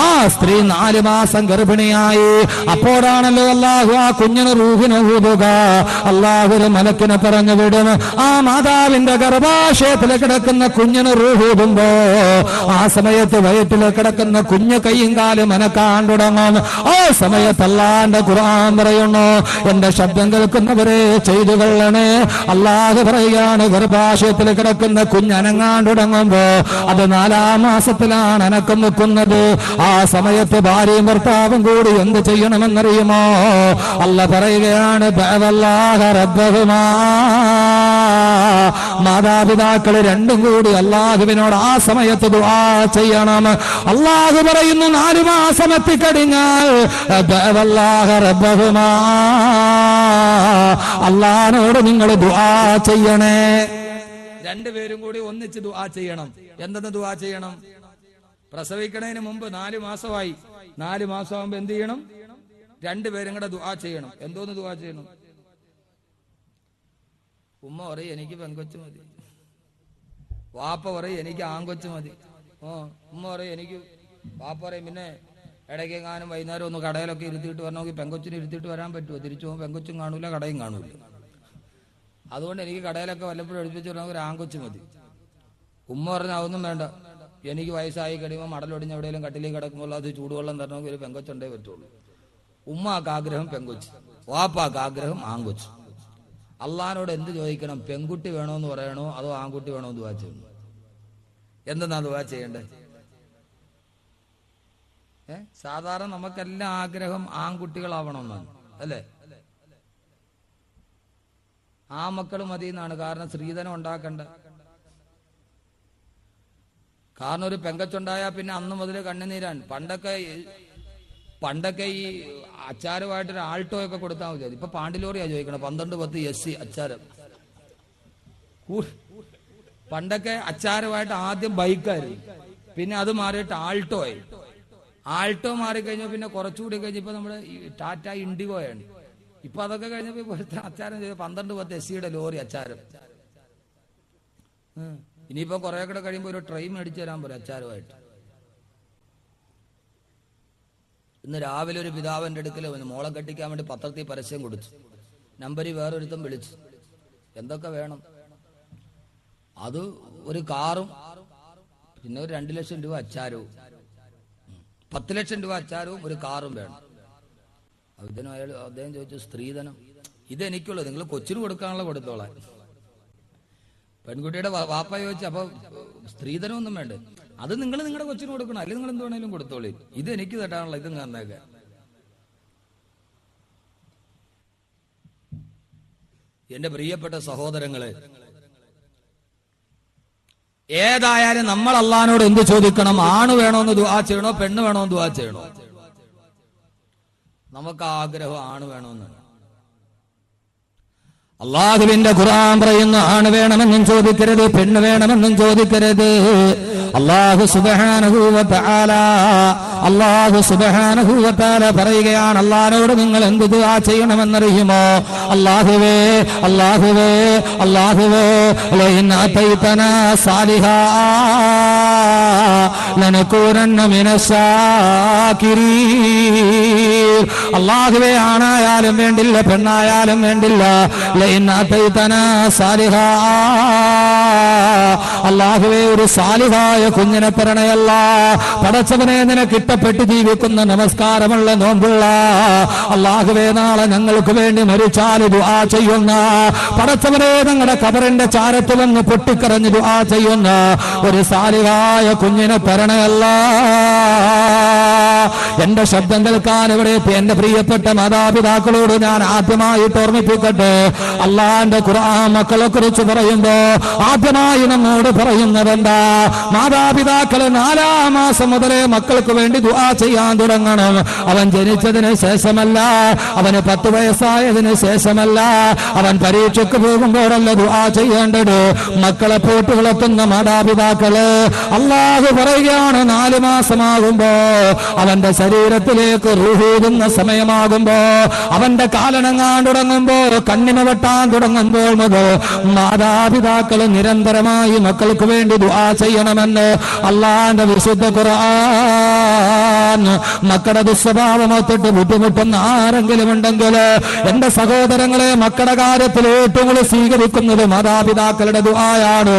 ആ സ്ത്രീ 4 മാസം ഗർഭിണിയായി. അപ്പോഴാണല്ലോ അല്ലാഹു ആ കുഞ്ഞിന് റൂഹിനെ ഊതുക. അല്ലാഹു ഒരു മലക്കിനെ പറഞ്ഞു വിടും. ആ മാതാവിന്റെ ഗർഭാശയത്തിൽ കിടക്കുന്ന കുഞ്ഞിന് റൂഹ് ഊതുമ്പോ ആ സമയത്ത് വയറ്റിൽ കിടക്കുന്ന കുഞ്ഞ് കൈയും കാലും അനക്കാൻ തുടങ്ങും. ആ സമയത്ത് അല്ലാഹുവിന്റെ ഖുർആൻ പറയുന്നു, എന്റെ ശബ്ദം കേൾക്കുന്നവരെ ചെയ്തു കൊള്ളണേ. അല്ലാഹു പറയുകയാണ്, ഗർഭാശയത്തിൽ കിടക്കുന്ന കുഞ്ഞ് അനങ്ങാൻ തുടങ്ങുമ്പോ അത് 4-ാം മാസത്തിലാണ് അനക്കം വെക്കുന്നത്. ആ സമയത്ത് ഭാര്യയും ഭർത്താവും കൂടി എന്ത് ചെയ്യണമെന്നറിയുമോ? അല്ലാഹു പറയുകയാണ് മാതാപിതാക്കൾ രണ്ടും കൂടി അല്ലാഹുവിനോട് ആ സമയത്ത് ദുആ ചെയ്യണം. അല്ലാഹു പറയുന്നു 4 മാസം എത്തിക്കഴിഞ്ഞാൽ അല്ലാഹുവിനോട് നിങ്ങൾ ദുആ ചെയ്യണേ. രണ്ടുപേരും കൂടി ഒന്നിച്ച് ദുആ ചെയ്യണം. എന്തെന്ന് ദുആ ചെയ്യണം? പ്രസവിക്കണതിന് മുമ്പ് 4 മാസമായി. 4 മാസമാകുമ്പോ എന്ത് ചെയ്യണം? രണ്ടുപേരും കൂടെ ദുആ ചെയ്യണം. എന്തോന്ന് ദുആ ചെയ്യണം? ഉമ്മ പറയും എനിക്ക് പെൺകൊച്ചു മതി, വാപ്പ പറയും എനിക്ക് ആൺകൊച്ചു മതി. ഉമ്മ പറയും എനിക്ക്, വാപ്പ പറയും പിന്നെ ഇടയ്ക്കെങ്ങാനും വൈകുന്നേരം ഒന്ന് കടയിലൊക്കെ ഇരുത്തിയിട്ട് വരണമെങ്കിൽ പെങ്കൊച്ചിന് ഇരുത്തിയിട്ട് വരാൻ പറ്റുമോ? തിരിച്ചു പോകുമ്പോൾ പെങ്കൊച്ചും കാണൂല, കടയും കാണൂല. അതുകൊണ്ട് എനിക്ക് കടയിലൊക്കെ വല്ലപ്പോഴും എടുപ്പിച്ച് വരണമെങ്കിൽ ഒരു ആൺകൊച്ചു മതി. ഉമ്മ പറഞ്ഞാൽ അതൊന്നും വേണ്ട, എനിക്ക് വയസ്സായി കഴിയുമ്പോൾ മടലൊടിഞ്ഞ് എവിടെയെങ്കിലും കട്ടിലേക്ക് കിടക്കുമ്പോൾ അത് ചൂടുവെള്ളം തരണമെങ്കിൽ ഒരു പെങ്കൊച്ചുണ്ടേ പറ്റുള്ളൂ. ഉമ്മാക്ക് ആഗ്രഹം പെങ്കൊച്ച്. വാപ്പാക്ക് ആഗ്രഹം ആൺകൊച്ചു. അള്ളഹാനോട് എന്ത് ചോദിക്കണം? പെൺകുട്ടി വേണോന്ന് പറയണോ അതോ ആൺകുട്ടി വേണോന്ന് ദുആ ചെയ്യണോ? എന്തെന്നാ ദുആ ചെയ്യണ്ടേ? സാധാരണ നമുക്കെല്ലാം ആഗ്രഹം ആൺകുട്ടികളാവണമെന്നാണ്, അല്ലേ? ആ മക്കൾ മതി എന്നാണ്. കാരണം സ്ത്രീധനം ഉണ്ടാക്കണ്ട. കാരണം ഒരു പെങ്കച്ചുണ്ടായാൽ പിന്നെ അന്ന് മുതൽ കണ്ണുനീരാണ്. പണ്ടൊക്കെ ഈ അച്ചാറുമായിട്ടൊരു ആൾട്ടോ ഒക്കെ കൊടുത്താൽ മതി. ഇപ്പൊ പാണ്ടിലോറിയാ ചോദിക്കണം 12-10 SC അച്ചാരം. പണ്ടൊക്കെ അച്ചാറുമായിട്ട് ആദ്യം ബൈക്കായിരുന്നു, പിന്നെ അത് മാറിയിട്ട് ആൾട്ടോ ആയി. ആൾട്ടോ മാറിക്കഴിഞ്ഞാൽ പിന്നെ കുറച്ചുകൂടി കഴിഞ്ഞപ്പോ നമ്മുടെ ടാറ്റ ഇൻഡിഗോയാണ്. ഇപ്പൊ അതൊക്കെ കഴിഞ്ഞപ്പോ അച്ചാരം ചെയ്ത് 12-10 SCയുടെ ലോറി അച്ചാരം. ഇനിയിപ്പോ കുറെ കൂടെ കഴിയുമ്പോ ഒരു ട്രെയിൻ മേടിച്ചു തരാൻ പറയും അച്ചാരുമായിട്ട്. ഇന്ന് രാവിലെ ഒരു പിതാവിന്റെ അടുക്കൽ മോളെ കെട്ടിക്കാൻ വേണ്ടി പത്രത്തിൽ പരസ്യം കൊടുത്തു. നമ്പരിൽ വേറൊരുത്തം വിളിച്ചു. എന്തൊക്കെ വേണം? അത് ഒരു കാറും പിന്നെ ഒരു 2 ലക്ഷം രൂപ അച്ചാരവും, 10 ലക്ഷം രൂപ അച്ചാരവും ഒരു കാറും വേണം. അദ്ദേഹം ചോദിച്ചു, സ്ത്രീധനം ഇതെനിക്കുള്ളൂ, നിങ്ങൾ കൊച്ചിന് കൊടുക്കാനുള്ള കൊടുത്തോളാം. പെൺകുട്ടിയുടെ വാപ്പ ചോദിച്ചു, അപ്പൊ സ്ത്രീധനം ഒന്നും വേണ്ടേ? അത് നിങ്ങൾ നിങ്ങളുടെ കൊച്ചിന് കൊടുക്കണം, അല്ലെങ്കിൽ നിങ്ങൾ എന്ത് വേണേലും കൊടുത്തോളി, ഇത് എനിക്ക് തട്ടാനുള്ള ഇത് തന്നേക്കെ. എന്റെ പ്രിയപ്പെട്ട സഹോദരങ്ങളെ, ഏതായാലും നമ്മൾ അള്ളാഹിനോട് എന്ത് ചോദിക്കണം? ആണ് വേണോന്ന് ദുആ ചെയ്യണോ പെണ്ണ് വേണോന്ന് ദുആ ചെയ്യണോ? നമുക്ക് ആഗ്രഹം ആണ് വേണമെന്നാണ്. അള്ളാഹുവിന്റെ ഖുർആൻ പറയുന്നു, ആണ് വേണമെന്നും ചോദിക്കരുത്, പെണ്ണ് വേണമെന്നും ചോദിക്കരുത്. അല്ലാഹു സുബ്ഹാനഹു വ തആല പറയുകയാണ്, അള്ളാഹിനോട് നിങ്ങൾ എന്ത് ദുആ ചെയ്യണമെന്നറിയുമോ? അല്ലാഹുവേ ലഇൻ അതൈതനാ സാലിഹാ ലനകൂനന്ന മിനശ്ശാകിരീൻ. അല്ലാഹുവേ, ആണായാലും വേണ്ടില്ല പെണ്ണായാലും വേണ്ടില്ല, ലഇൻ അതൈതനാ സാലിഹാ, അല്ലാഹുവേ ഒരു സാലിഹായ കുഞ്ഞിനെ തരണയല്ല. പടച്ചവനെ, നിനക്ക് ഇഷ്ടപ്പെട്ട് ജീവിക്കുന്ന നമസ്കാരമുള്ള നോമ്പുള്ള അല്ലാഹുവേ, നാളെ ഞങ്ങൾക്ക് വേണ്ടി മരിച്ചാൽ ദുആ ചെയ്യുന്ന പടച്ചവനെ, ഞങ്ങളുടെ ഖബറിന്റെ ചാരത്ത് വന്ന് പൊട്ടിക്കരഞ്ഞ് ദുആ ചെയ്യുന്ന ഒരു സാലിഹായ കുഞ്ഞിനെ തരണയല്ല. എന്റെ ശബ്ദം കേൾക്കാൻ ഇവിടെ എന്റെ പ്രിയപ്പെട്ട മാതാപിതാക്കളോട് ഞാൻ ആദ്യമായിട്ട് ഓർമ്മിപ്പിക്കട്ടെ, അള്ളാന്റെ ഖുർആൻ മക്കളെ കുറിച്ച് പറയുമ്പോ ആദ്യമായി നമ്മോട് പറയുന്നതെന്താ? മാതാപിതാക്കളെ 4-ാം മാസം മുതലേ മക്കൾക്ക് വേണ്ടി ദുആ ചെയ്യാൻ തുടങ്ങണം. അവൻ ജനിച്ചതിന് ശേഷമല്ല, അവന് 10 വയസ്സായതിന് ശേഷമല്ല, അവൻ പരീക്ഷയ്ക്ക് പോകുമ്പോഴല്ല ദുആ ചെയ്യേണ്ടത്. മക്കളെ പോട്ട് വളർത്തുന്ന മാതാപിതാക്കള്, അല്ലാഹു പറയുകയാണ്, 4 മാസമാകുമ്പോ അവന്റെ ശരീരത്തിലേക്ക് റൂഹൂതുന്ന സമയമാകുമ്പോ, അവന്റെ കാലനങ്ങാൻ തുടങ്ങുമ്പോ, കണ്ണിമ വെട്ടാൻ തുടങ്ങുമ്പോൾ മുതൽ മാതാപിതാക്കൾ നിരന്തരമായി മക്കൾക്ക് വേണ്ടി ദുആ ചെയ്യണമെന്ന് അള്ളാന്റെ വിശുദ്ധ ഖുർആൻ. മക്കളുടെ ദുസ്വഭാവമൊത്തിട്ട് ബുദ്ധിമുട്ടുന്ന ആരെങ്കിലും ഉണ്ടെങ്കിൽ എന്റെ സഹോദരങ്ങളെ, മക്കളുടെ കാര്യത്തിൽ ഏറ്റവും കൂടുതൽ സ്വീകരിക്കുന്നത് മാതാപിതാക്കളുടെ ദുആയാണ്.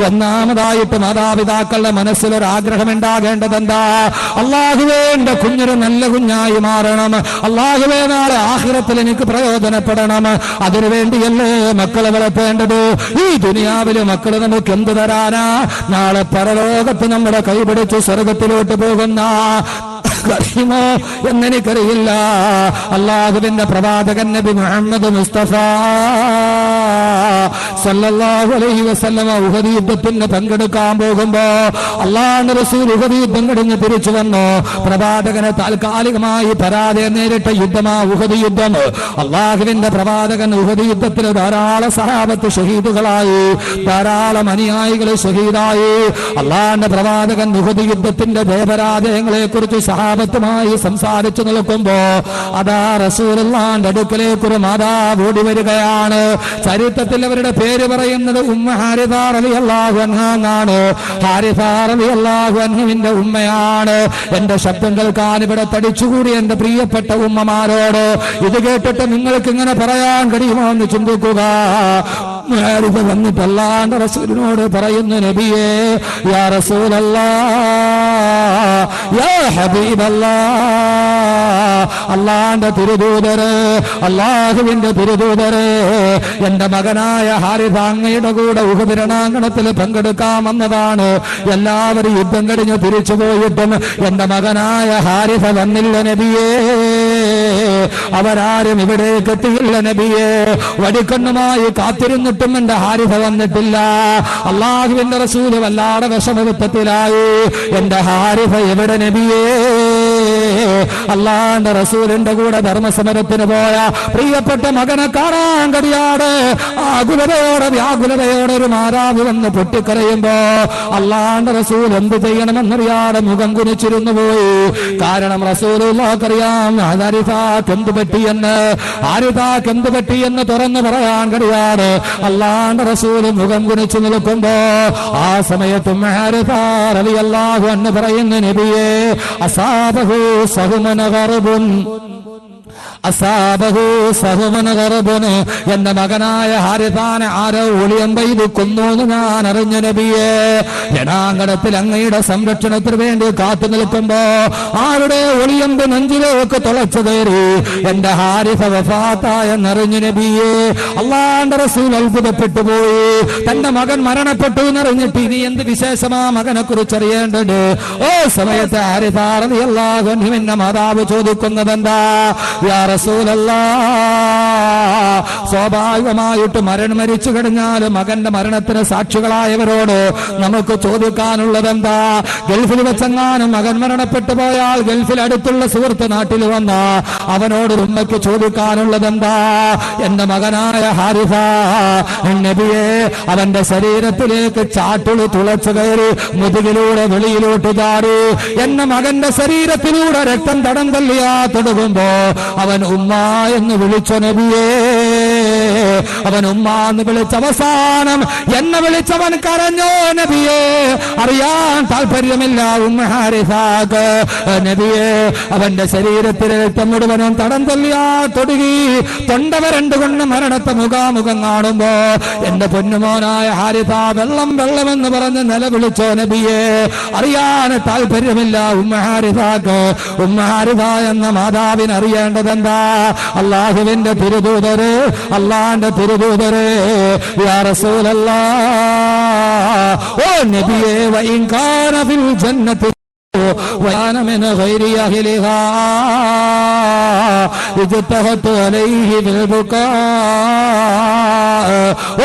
ഒന്നാമതായിട്ട് മാതാപിതാക്കളുടെ മനസ്സിലൊരു ആഗ്രഹം ഉണ്ടാകേണ്ടത് എന്താ? അല്ലാഹുവേ, എന്റെ കുഞ്ഞൊരു നല്ല കുഞ്ഞായി മാറണം, അല്ലാഹുവേ നാളെ ആഖിറത്തിൽ എനിക്ക് പ്രയോജനപ്പെടണം. അതിനുവേണ്ടിയല്ലേ മക്കളെ വളർത്തേണ്ടത്? ഈ ദുനിയാവില് മക്കള് നമുക്ക് എന്ത് തരാനാ? നാളെ പരലോകത്ത് നമ്മുടെ കൈപിടിച്ച് സ്വർഗത്തിലോട്ട് പോകുന്ന കഴിയുമോ എന്നെനിക്കറിയില്ല. അല്ലാഹുവിന്റെ പ്രവാചകൻ നബി മുഹമ്മദ് മുസ്തഫ സല്ലല്ലാഹു അലൈഹി വസല്ലമ ഉഹദ് യുദ്ധത്തിന് പങ്കെടുക്കാൻ പോകുമ്പോ അല്ലാഹുവിന്റെ റസൂൽ ഉഹദ് യുദ്ധം കഴിഞ്ഞ് തിരിച്ചു വന്നു. പ്രവാചകന് താൽക്കാലികമായി പരാജയം നേരിട്ട യുദ്ധമാ ഉഹദ് യുദ്ധം. അല്ലാഹുവിന്റെ പ്രവാചകൻ ഉഹദ് യുദ്ധത്തിൽ ധാരാളം സഹാബത്ത് ഷഹീദുകളായി, ധാരാളം അനുയായികൾ ഷഹീദായി. അല്ലാഹുവിന്റെ പ്രവാചകൻ ഉഹദ് യുദ്ധത്തിന്റെ ജയപരാജയങ്ങളെ കുറിച്ച് സഹാബത്തുമായി സംസാരിച്ചു നിൽക്കുമ്പോ അതാ റസൂലുള്ളാഹിന്റെ അടുക്കലേക്ക് ഒരു മാതാവ് ഓടി വരികയാണ്. ചരിത്രത്തിൽ അവരുടെ പേര് പറയുന്നത് ഉമ്മ ഹാരിഥ റളിയല്ലാഹു അൻഹാ എന്നാണ്. ഹാരിഥ റളിയല്ലാഹു അൻഹുവിന്റെ ഉമ്മയാണ്. എന്റെ ശബ്ദം കേൾക്കാൻ ഇവിടെ തടിച്ചുകൂടി എന്റെ പ്രിയപ്പെട്ട ഉമ്മമാരോട് ഇത് കേട്ടിട്ട് നിങ്ങൾക്ക് ഇങ്ങനെ പറയാൻ കഴിയുമോ എന്ന് ചിന്തിക്കുക. ഹാരിസ വന്നിട്ട് അല്ലാഹുവിന്റെ റസൂലിനോട് പറയുന്നു, നബിയേ, യാ റസൂലല്ലാഹ്, യാ ഹബീബല്ലാഹ്, അല്ലാഹുവിന്റെ തിരുദൂതരെ, അല്ലാഹുവിന്റെ തിരുദൂതരെ, എന്റെ മകനായ ഹാരിസ അങ്ങയുടെ കൂടെ ഉഹദ് രണാങ്കണത്തിൽ പങ്കെടുക്കാൻ വന്നതാണ്. എല്ലാവരും യുദ്ധം കഴിഞ്ഞ് തിരിച്ചു പോയിട്ടും എന്റെ മകനായ ഹാരിസ വന്നില്ല നബിയേ, അവരാരും ഇവിടേക്ക് എത്തിയില്ല നബിയേ. വടിക്കണ്ണുമായി കാത്തിരുന്നിട്ടും എന്റെ ഹാരിസ വന്നിട്ടില്ല. അല്ലാഹുവിന്റെ റസൂൽ വല്ലാതെ വിഷമവിത്തത്തിലായി. എന്റെ ഹാരിസ എവിടെ നബിയേ? അല്ലാഹുവിന്റെ റസൂലിന്റെ കൂടെ ധർമ്മസമരത്തിന് പോയ പ്രിയപ്പെട്ട മകനെ കാണാൻ കഴിയാതെ ആകുലതയോടെ വ്യാകുലതയോടെ ഒരു മാതാവ് വന്ന് പൊട്ടിക്കരയുമ്പോ അല്ലാഹുവിന്റെ റസൂൽ എന്ത് ചെയ്യണമെന്നറിയാതെ മുഖം കുനിച്ചിരുന്നു പോയി. കാരണം റസൂലുള്ളാഹിക്കറിയാം ഹാരിസാക്ക് എന്ത് പറ്റിയെന്ന്, ഹാരിസാക്ക് എന്ത് പറ്റിയെന്ന് തുറന്നു പറയാൻ കഴിയാതെ അല്ലാഹുവിന്റെ റസൂൽ മുഖം കുനിച്ചു നിൽക്കുമ്പോ ആ സമയത്തും ഹാരിസ റളിയല്ലാഹു അൻഹു പറയുന്നു, നബിയേ, അസാബഹു സഹുമന ഗർബുൻ, അസാബഹു സഹുമന ഗർബുൻ, എന്റെ മകനായ ഹാരിസാനെ ആരോ ഒളിയം പെയ്ത് കൊന്നു എന്ന് ഞാൻ അറിഞ്ഞു നബിയേ. രണാങ്കണത്തിൽ അങ്ങയുടെ സംരക്ഷണത്തിന് വേണ്ടി കാത്തു നിൽക്കുമ്പോ ആരുടെ ഒളിയമ്പ് നെഞ്ചിലേക്ക് തുളച്ചു കയറി എന്റെ ഹാരിസ വഫാത്തായെന്നറിഞ്ഞു നബിയേ. അല്ലാഹുവിന്റെ റസൂൽ അത്ഭുതപ്പെട്ടു പോയി. തന്റെ മകൻ മരണപ്പെട്ടു എന്നറിഞ്ഞിട്ട് ഇനി എന്ത് വിശേഷമാ മകനെ കുറിച്ച് അറിയേണ്ടത്? ഓ സമയത്ത് ഹാരിസ റളിയല്ലാഹു അൻഹു എന്ന മാതാവ് ചോദിക്കുന്നതെന്താ? യാ റസൂലല്ലാഹ്, സ്വാഭാവികമായിട്ട് മരിച്ചു കഴിഞ്ഞാൽ മകന്റെ മരണത്തിന് സാക്ഷികളായവരോട് നമുക്ക് ചോദിക്കാനുള്ളതെന്താ? ഗൾഫിൽ വെച്ചെങ്ങാനും മകൻ മരണപ്പെട്ടു പോയാൽ ഗൾഫിൽ അടുത്തുള്ള സുഹൃത്ത് നാട്ടിൽ വന്ന അവനോട് ഉമ്മയ്ക്ക് ചോദിക്കാനുള്ളതെന്താ? എന്റെ മകനായ ഹാരിസ നബിയെ, അവന്റെ ശരീരത്തിലേക്ക് ചാട്ടുളി തുളച്ചു കയറി മുതുകിലൂടെ വെളിയിലോട്ട് ചാടി എന്റെ മകന്റെ ശരീരത്തിലൂടെ രക്തം തടം തല്ലിയാ തൊടുകുമ്പോ അവൻ ഉമ്മ എന്ന് വിളിച്ച നബിയേ. അവൻ ഉമ്മ എന്ന് വിളിച്ച അവസാനം എന്നെ വിളിച്ചവൻ കരഞ്ഞോ നബിയേ? അറിയാൻ താല്പര്യമില്ല ഉമ്മ ഹാരിസാക്ക് നബിയേ. അവന്റെ ശരീരത്തിലെ രക്തം മുഴുവനും തടം തല്ലിയാ തൊടുകി തൊണ്ട വരണ്ടുകൊണ്ട് മരണത്തെ മുഖാമുഖം കാണുമ്പോ എന്റെ പൊന്നുമോനായ ഹാരിസ വെള്ളം വെള്ളമെന്ന് പറഞ്ഞ് നിലവിളിച്ചോ നബിയേ? അറിയാൻ താല്പര്യമില്ല ഉമ്മ ഹാരിസാക്ക്. ഉമ്മ ഹാരിസ എന്ന മാതാവിന് അറിയേണ്ടതെന്താ? അല്ലാഹുവിന്റെ തിരുദൂതരെ, അല്ലാഹുവിന്റെ തിരുദൂതരെ, യാ റസൂലല്ലാഹ്, ഓ നബിയേ, വഇൻ കാന ഫിൽ ജന്നത്തി وأنا من غير أهلها اجتهدت عليه بالبكاء.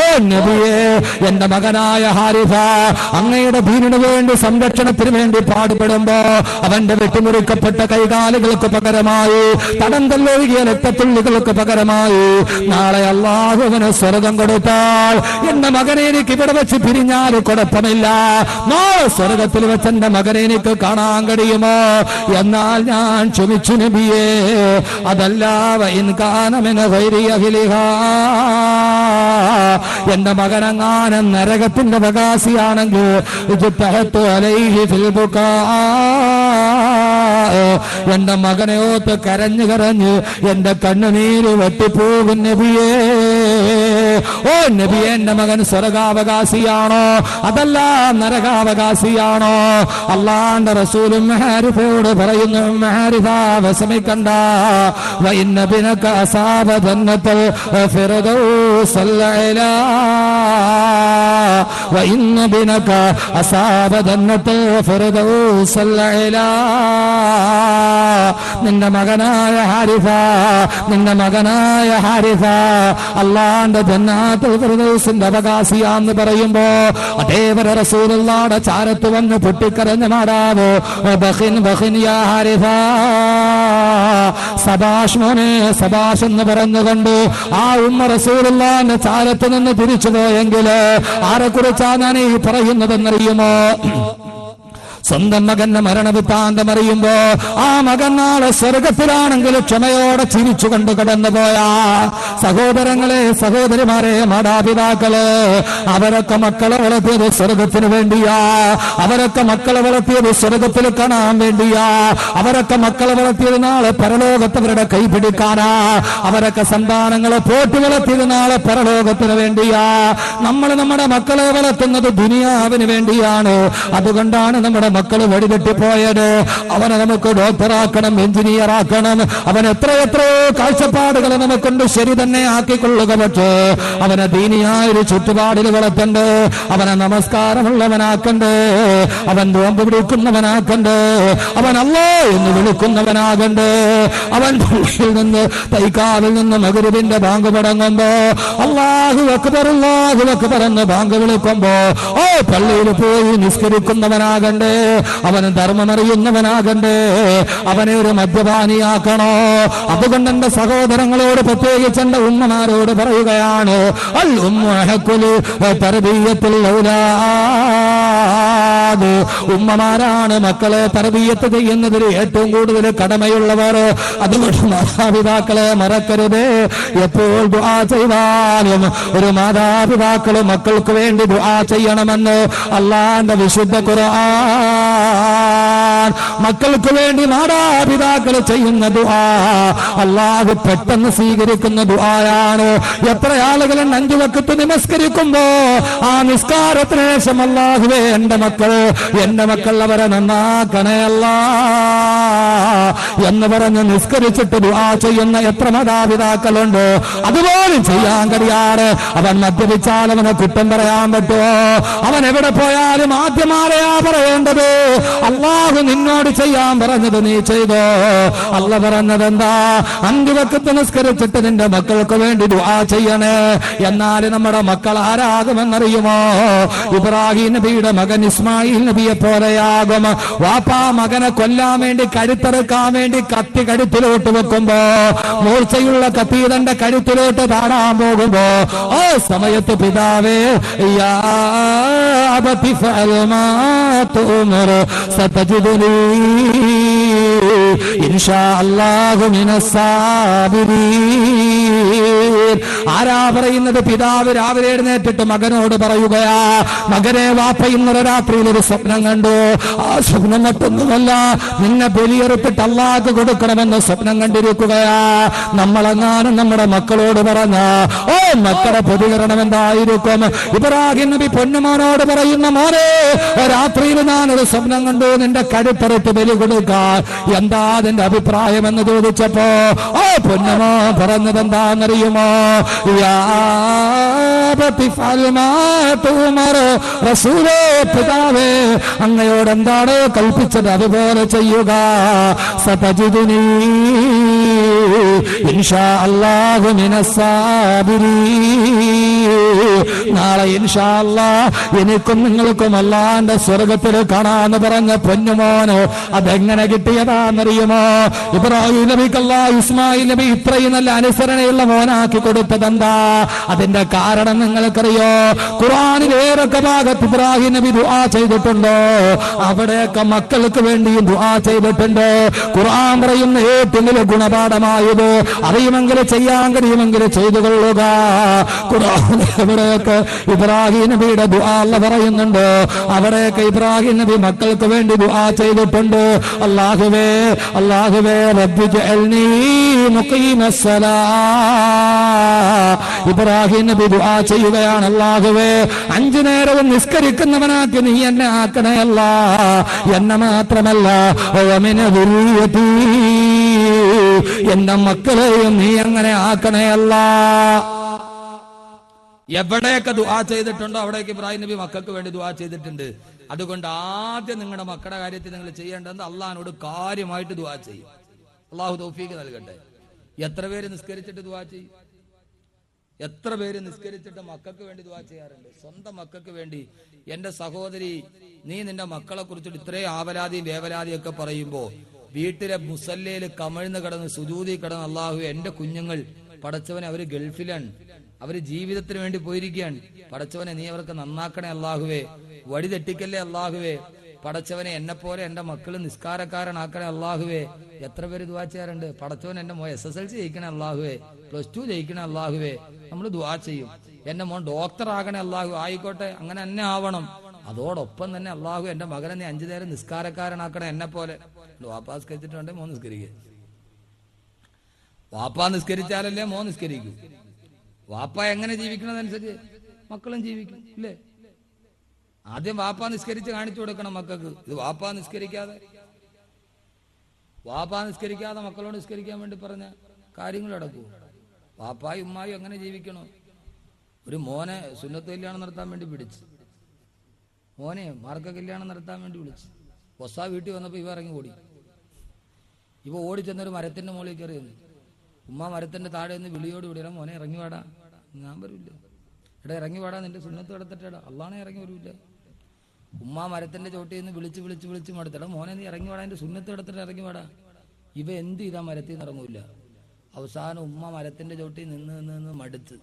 ഓ നബിയേ, എന്റെ മകനായ ഹാരിസ അങ്ങയുടെ ദീനിനു വേണ്ടി സംരക്ഷണത്തിന് വേണ്ടി പാടുപെടുമ്പോ അവന്റെ വെട്ടിമുറിക്കപ്പെട്ട കൈകാലുകൾക്ക് പകരമായി തടം തല്ലൊഴുകിയ രക്തത്തുള്ളികൾക്ക് പകരമായി നാളെ അല്ലാഹുവിന് സ്വർഗം കൊടുത്താൽ എന്റെ മകനെ എനിക്ക് ഇവിടെ വെച്ച് പിരിഞ്ഞാൽ കുഴപ്പമില്ല. നാളെ സ്വർഗത്തിൽ വെച്ച് എന്റെ മകനെ എനിക്ക് കാണാൻ കഴിയുമോ? എന്നാൽ ഞാൻ ക്ഷമിച്ചു നബിയേ. അതല്ല വഇൻ കാന മിൻ ഗൈരി അഹ്ലിഹാ, എന്റെ മകനെങ്ങാനും നരകത്തിന്റെ അവകാശിയാണെങ്കിൽ ഇജ്തഹത്തു അലൈഹി ഫിൽ ബുകാ, എന്റെ മകനെ ഓത്ത് കരഞ്ഞു കരഞ്ഞ് എന്റെ കണ്ണുനീര് വെട്ടിപ്പോകും നബിയേ. ഓ നബിയെ, എന്റെ മകൻ സ്വർഗാവകാശിയാണോ അതല്ല നരകാവകാശിയാണോ? അല്ലാഹുവിന്റെ റസൂലും ഹാരിസയോട് പറയുന്നു, ഹാരിസ വിഷമിക്കണ്ട, വഇന്ന ബിനക അസാബ ജന്നത്തുൽ ഫിർദൗസൽ അലാ, വഇന്ന ബിനക അസാബ ജന്നത്തുൽ ഫിർദൗസൽ അലാ. നിന്റെ മകനായ ഹാരിസ, നിന്റെ മകനായ ഹാരിസ അല്ലാഹുവിന്റെ ജന്നാത്തുൽ ഫിർദൗസിന്റെ അവകാശിയാന്ന് പറയുമ്പോ അതേവരെ റസൂലുള്ളാഹിയുടെ ചാരത്ത് വന്ന് പൊട്ടിക്കരഞ്ഞ മാതാവ് ബഖിൻ ബഖിൻ യാ ഹാരിസ, സബാഷ് മോനെ സബാഷ് എന്ന് പറഞ്ഞുകൊണ്ട് ആ ഉമ്മ റസൂലുള്ളാഹിന്റെ ചാരത്ത് നിന്ന് തിരിച്ചു പോയെങ്കിൽ ആരെ കുറിച്ചാണ് ഞാൻ ഈ പറയുന്നതെന്നറിയുമോ? സ്വന്തം മകന്റെ മരണവൃത്താന്തം അറിയുമ്പോ ആ മകൻ നാളെ സ്വർഗത്തിലാണെങ്കിലും ക്ഷമയോടെ ചിരിച്ചുകൊണ്ട് കടന്നുപോയ സഹോദരങ്ങളെ, സഹോദരിമാരെ, മാതാപിതാക്കള് അവരൊക്കെ മക്കളെ വളർത്തിയത് സ്വർഗത്തിന് വേണ്ടിയാ. അവരൊക്കെ മക്കളെ വളർത്തിയത് സ്വർഗത്തിൽ കാണാൻ വേണ്ടിയാ. അവരൊക്കെ മക്കളെ വളർത്തിയത് നാളെ പരലോകത്തവരുടെ കൈപിടിക്കാനാ. അവരൊക്കെ സന്താനങ്ങളെ പോറ്റി വളർത്തിയത് നാളെ പരലോകത്തിന് വേണ്ടിയാ. നമ്മൾ നമ്മുടെ മക്കളെ വളർത്തുന്നത് ദുനിയാവിന് വേണ്ടിയാണ്. അതുകൊണ്ടാണ് നമ്മുടെ മക്കൾ വഴിതെറ്റിപ്പോയത്. അവനെ നമുക്ക് ഡോക്ടറാക്കണം, എഞ്ചിനീയർ ആക്കണം, അവൻ എത്രയെത്രയോ കാഴ്ചപ്പാടുകൾ നമുക്കുണ്ട്, ശരി തന്നെ ആക്കിക്കൊള്ളുക. പക്ഷേ അവനെ ദീനിയായൊരു ചുറ്റുപാടിൽ വളർത്തണ്ട്, അവനെ നമസ്കാരമുള്ളവനാക്കണ്ട്, അവൻ നോമ്പ് പിടിക്കുന്നവനാക്കണ്ട്, അവൻ അല്ലാ എന്ന് വിളിക്കുന്നവനാകണ്ട്. അവൻ പള്ളിയിൽ നിന്ന് തൈക്കാവിൽ നിന്ന് മഗ്‌രിബിന്റെ ബാങ്ക് മുടങ്ങുമ്പോ അല്ലാഹു അക്ബർ അല്ലാഹു അക്ബർ എന്ന് ബാങ്ക് വിളിക്കുമ്പോ പള്ളിയിൽ പോയി നിസ്കരിക്കുന്നവനാകണ്ടേ. അവന് ധർമ്മമറിയുന്നവനാകണ്ടേ. അവനെ ഒരു മദ്യപാനിയാക്കണോ? അതുകൊണ്ട് എന്റെ സഹോദരങ്ങളോട്, പ്രത്യേകിച്ച് എന്റെ ഉമ്മമാരോട് പറയുകയാണ്, അൽ ഉമ്മഹഖുലു തർബിയത്തുൽ ഔലാദ്. ഉമ്മമാരാണ് മക്കളെ തർബിയത്ത് ചെയ്യുന്നതിൽ ഏറ്റവും കൂടുതൽ കടമയുള്ളവർ. അതുകൊണ്ട് മാതാപിതാക്കളെ മറക്കരുത്. എപ്പോൾ ദുആ ചെയ്താലും ഒരു മാതാപിതാക്കൾ മക്കൾക്ക് വേണ്ടി ദുആ ചെയ്യണമെന്ന് അല്ലാഹുവിന്റെ വിശുദ്ധ ഖുർആൻ. മക്കൾക്ക് വേണ്ടി മാതാപിതാക്കൾ ചെയ്യുന്ന ദുആ അല്ലാഹു പെട്ടെന്ന് സ്വീകരിക്കുന്ന ദുആയാണ്. എത്ര ആളുകൾ 5 വഖത്ത് നമസ്കരിക്കുമ്പോ ആ നിസ്കാരത്തിന് ശേഷം അല്ലാഹുവേ എന്റെ മക്കൾ അവരെ നന്നാക്കണേ അല്ലാ എന്ന് പറഞ്ഞ് നിസ്കരിച്ചിട്ട് ദുആ ചെയ്യുന്ന എത്ര മാതാപിതാക്കളുണ്ട്. അതുപോലും ചെയ്യാൻ കഴിയാറ്. അവൻ മദ്യപിച്ചാൽ അവനെ കുറ്റം പറയാൻ പറ്റുമോ? അവൻ എവിടെ പോയാലും ആദ്യമാരെയാ പറയേണ്ടത്, അല്ലാഹു നിന്നോട് ചെയ്യാൻ പറഞ്ഞത് നീ ചെയ്തോ. അല്ല പറഞ്ഞത് എന്താ? 5 വഖത്ത് നിസ്കരിച്ചിട്ട് നിന്റെ മക്കൾക്ക് വേണ്ടി ദുആ ചെയ്യണേ. എന്നാൽ നമ്മുടെ മക്കൾ ആരാകുമെന്നറിയുമോ? ഇബ്രാഹിം നബിയുടെ മകൻ ഇസ്മായിൽ നബിയെ പോലെയാകും. വാപ്പാ മകനെ കൊല്ലാൻ വേണ്ടി, കഴുത്തറുക്കാൻ വേണ്ടി കത്തി കഴുത്തിലോട്ട് വെക്കുമ്പോ, മൂർച്ചയുള്ള കത്തി തന്റെ കഴുത്തിലോട്ട് താടാൻ പോകുമ്പോ ആ സമയത്ത് പിതാവേ യാ അബതി ഫഅൽ മാ തുമർ സതജിദുനി ഇൻഷാ അല്ലാഹു മിനസ് സാബിരീൻ. ആരാ പറയുന്നത്? പിതാവ് രാവിലെ എഴുന്നേറ്റിട്ട് മകനോട് പറയുകയാ, മകനെ വാപ്പ ഇന്നലെ രാത്രിയിൽ ഒരു സ്വപ്നം കണ്ടു. ആ സ്വപ്നം മറ്റൊന്നുമല്ല, നിന്നെ ബലിയെറുത്തിട്ട് അല്ലാഹുക്ക് കൊടുക്കണമെന്ന് സ്വപ്നം കണ്ടിരിക്കുകയാ. നമ്മളെങ്ങാനും നമ്മുടെ മക്കളോട് പറഞ്ഞ മക്കളുടെ പ്രതികരണം എന്തായിരിക്കും? ഇബ്രാഹിം നബി പൊന്നുമോനോട് പറയുന്ന, മോനെ രാത്രിയിൽ ഞാനൊരു സ്വപ്നം കണ്ടു, നിന്റെ കഴുത്തറുത്ത് ബലി കൊടുക്കാൻ എന്താ അതിന്റെ അഭിപ്രായം എന്ന് ചോദിച്ചപ്പോ പൊന്നുമോ പറഞ്ഞത് എന്താണെന്നറിയുമോ? റസൂലേ, പിതാവേ അങ്ങയോട് എന്താണ് കൽപ്പിച്ചത് അതുപോലെ ചെയ്യുക. സതജിദുനി ഇൻഷാ അല്ലാഹു മിനസ് സാബിരീൻ. നാളെ ഇൻഷാ അല്ലാഹ് എനിക്കും നിങ്ങൾക്കും അല്ലാഹുവിന്റെ സ്വർഗത്തിൽ കാണാന്ന് പറഞ്ഞ പൊന്നുമോന് അതെങ്ങനെ കിട്ടിയതാണെന്നറിയുമോ? ഇബ്രാഹിം നബിക്കല്ലാ ഇസ്മായിൽ നബി ഇത്രയും നല്ല അനുസരണയുള്ള മോനാക്കി കൊടുത്തതെന്താ? അതിന്റെ കാരണം നിങ്ങൾക്കറിയോ? ഖുർആനിൽ ഏതൊക്കെ ഭാഗത്ത് ഇബ്രാഹിം നബി ദുആ ചെയ്തിട്ടുണ്ടോ അവിടെയൊക്കെ മക്കൾക്ക് വേണ്ടിയും ദുആ ചെയ്തിട്ടുണ്ട്. ഖുർആൻ പറയുന്ന ഏറ്റവും വലിയ ഗുണപാഠമായത് അറിയുമെങ്കിൽ ചെയ്യാൻ കഴിയുമെങ്കിൽ ചെയ്തു കൊള്ളുക. ഖുർആൻ എവിടെയൊക്കെ ഇബ്രാഹിം നബിയുടെ ദുആ അല്ലാഹു പറയുന്നുണ്ട്, അവിടെയൊക്കെ ഇബ്രാഹിം നബി മക്കൾക്ക് വേണ്ടി ദുആ ചെയ്തിട്ടുണ്ട്. അല്ലാഹുവേ അല്ലാഹുവേ റബ്ബി ജഅൽനീ മുഖീമസ്സലാ. ഇബ്രാഹിം നബി ദുആ ചെയ്യുകയാണ്, അല്ലാഹുവേ 5 നേരവും നിസ്കരിക്കുന്നവനാക്കി നീ എന്നെ ആക്കണേ അല്ലാ. എന്നെ മാത്രമല്ല വമിന ദുരിയതീ, എന്റെ മക്കളെയും നീ അങ്ങനെ ആക്കണേ അല്ലാ. എവിടെയൊക്കെ ദുആ ചെയ്തിട്ടുണ്ടോ അവിടേക്ക് ഇബ്രാഹിം നബി മക്കൾക്ക് വേണ്ടി ദുആ ചെയ്തിട്ടുണ്ട്. അതുകൊണ്ട് ആദ്യം നിങ്ങളുടെ മക്കളുടെ കാര്യത്തിൽ നിങ്ങൾ ചെയ്യേണ്ടത് അള്ളാഹിനോട് കാര്യമായിട്ട് ദുആ ചെയ്യും. അള്ളാഹു തൗഫീഖ് നൽകട്ടെ. എത്ര പേര് നിസ്കരിച്ചിട്ട് ദുആ ചെയ്യും? എത്ര പേര് നിസ്കരിച്ചിട്ട് മക്കൾക്ക് വേണ്ടി ദുആ ചെയ്യാറുണ്ട്? സ്വന്തം മക്കൾക്ക് വേണ്ടി. എന്റെ സഹോദരി, നീ നിന്റെ മക്കളെ കുറിച്ചിട്ട് ഇത്രയും ആവലാതിയും വേവലാതിയും ഒക്കെ പറയുമ്പോ വീട്ടിലെ മുസല്ലയിൽ കമഴ്ന്ന് കിടന്ന് സുജൂദി കിടന്ന് അല്ലാഹു എന്റെ കുഞ്ഞുങ്ങൾ പടച്ചവനെ അവര് ഗൾഫിലാണ്, അവര് ജീവിതത്തിന് വേണ്ടി പോയിരിക്കുകയാണ്, പടച്ചവനെ നീ അവർക്ക് നന്നാക്കണേ അല്ലാഹുവേ, വഴി തെറ്റിക്കല്ലേ അല്ലാഹുവേ, പടച്ചവനെ എന്നെ പോലെ എന്റെ മക്കള് നിസ്കാരക്കാരനാക്കണേ അള്ളാഹുവേ. എത്ര പേര് ദുആ ചെയ്യാറുണ്ട്? പടച്ചവൻ എന്റെ മോൻ SSLC ജയിക്കണേ അള്ളാഹുവേ, +2 ജയിക്കണേ അള്ളാഹുവേ. നമ്മൾ ദുആ ചെയ്യും. എന്റെ മോൻ ഡോക്ടർ ആകണേ അള്ളാഹു, ആയിക്കോട്ടെ, അങ്ങനെ തന്നെ ആവണം. അതോടൊപ്പം തന്നെ അള്ളാഹു എന്റെ മകനെ നീ 5 നേരം നിസ്കാരക്കാരനാക്കണേ എന്നെ പോലെ. വാപ്പാ നിസ്കരിച്ചിട്ടുണ്ടെ മോൻ നിസ്കരിക്കുക. വാപ്പ നിസ്കരിച്ചാലല്ലേ മോൻ നിസ്കരിക്കൂ. വാപ്പ എങ്ങനെ ജീവിക്കണതനുസരിച്ച് മക്കളും ജീവിക്കും, ഇല്ലേ? ആദ്യം വാപ്പ നിസ്കരിച്ച് കാണിച്ചു കൊടുക്കണം മക്കൾക്ക്. ഇത് വാപ്പ നിസ്കരിക്കാതെ മക്കളോട് നിസ്കരിക്കാൻ വേണ്ടി പറഞ്ഞ കാര്യങ്ങൾ നടക്കും. വാപ്പായും ഉമ്മായും എങ്ങനെ ജീവിക്കണോ? ഒരു മോനെ സുന്നത്ത് കല്യാണം നടത്താൻ വേണ്ടി പിടിച്ച്, മോനെ മാർക്ക കല്യാണം നടത്താൻ വേണ്ടി വിളിച്ച്, ബൊസ്സാ വീട്ടിൽ വന്നപ്പോൾ ഇവ ഇറങ്ങി ഓടി. ഇവ ഓടി ചെന്നൊരു മരത്തിന്റെ മുകളിൽ കയറി വന്നു. ഉമ്മ മരത്തിന്റെ താഴെ നിന്ന് വിളിയോട് വിടില്ല, മോനെ ഇറങ്ങി വാടാ. ഞാൻ വരില്ല. എടാ ഇറങ്ങി വാടാ, നിന്റെ സുന്നത്ത് കിടത്തിട്ടാ. അള്ളാണെ ഇറങ്ങി വരൂല്ല. ഉമ്മ മരത്തിന്റെ ചോട്ടിൽ നിന്ന് വിളിച്ച് മടുത്തടാ, മോനെ നീ ഇറങ്ങി വാടാ, എന്റെ സുന്നത്ത് കിടത്തിട്ട് ഇറങ്ങി വാടാ. ഇവ എന്ത് ചെയ്താ മരത്തിൽ നിന്ന് ഇറങ്ങൂല. അവസാനം ഉമ്മ മരത്തിന്റെ ചോട്ടിൽ നിന്ന് മടുത്ത്,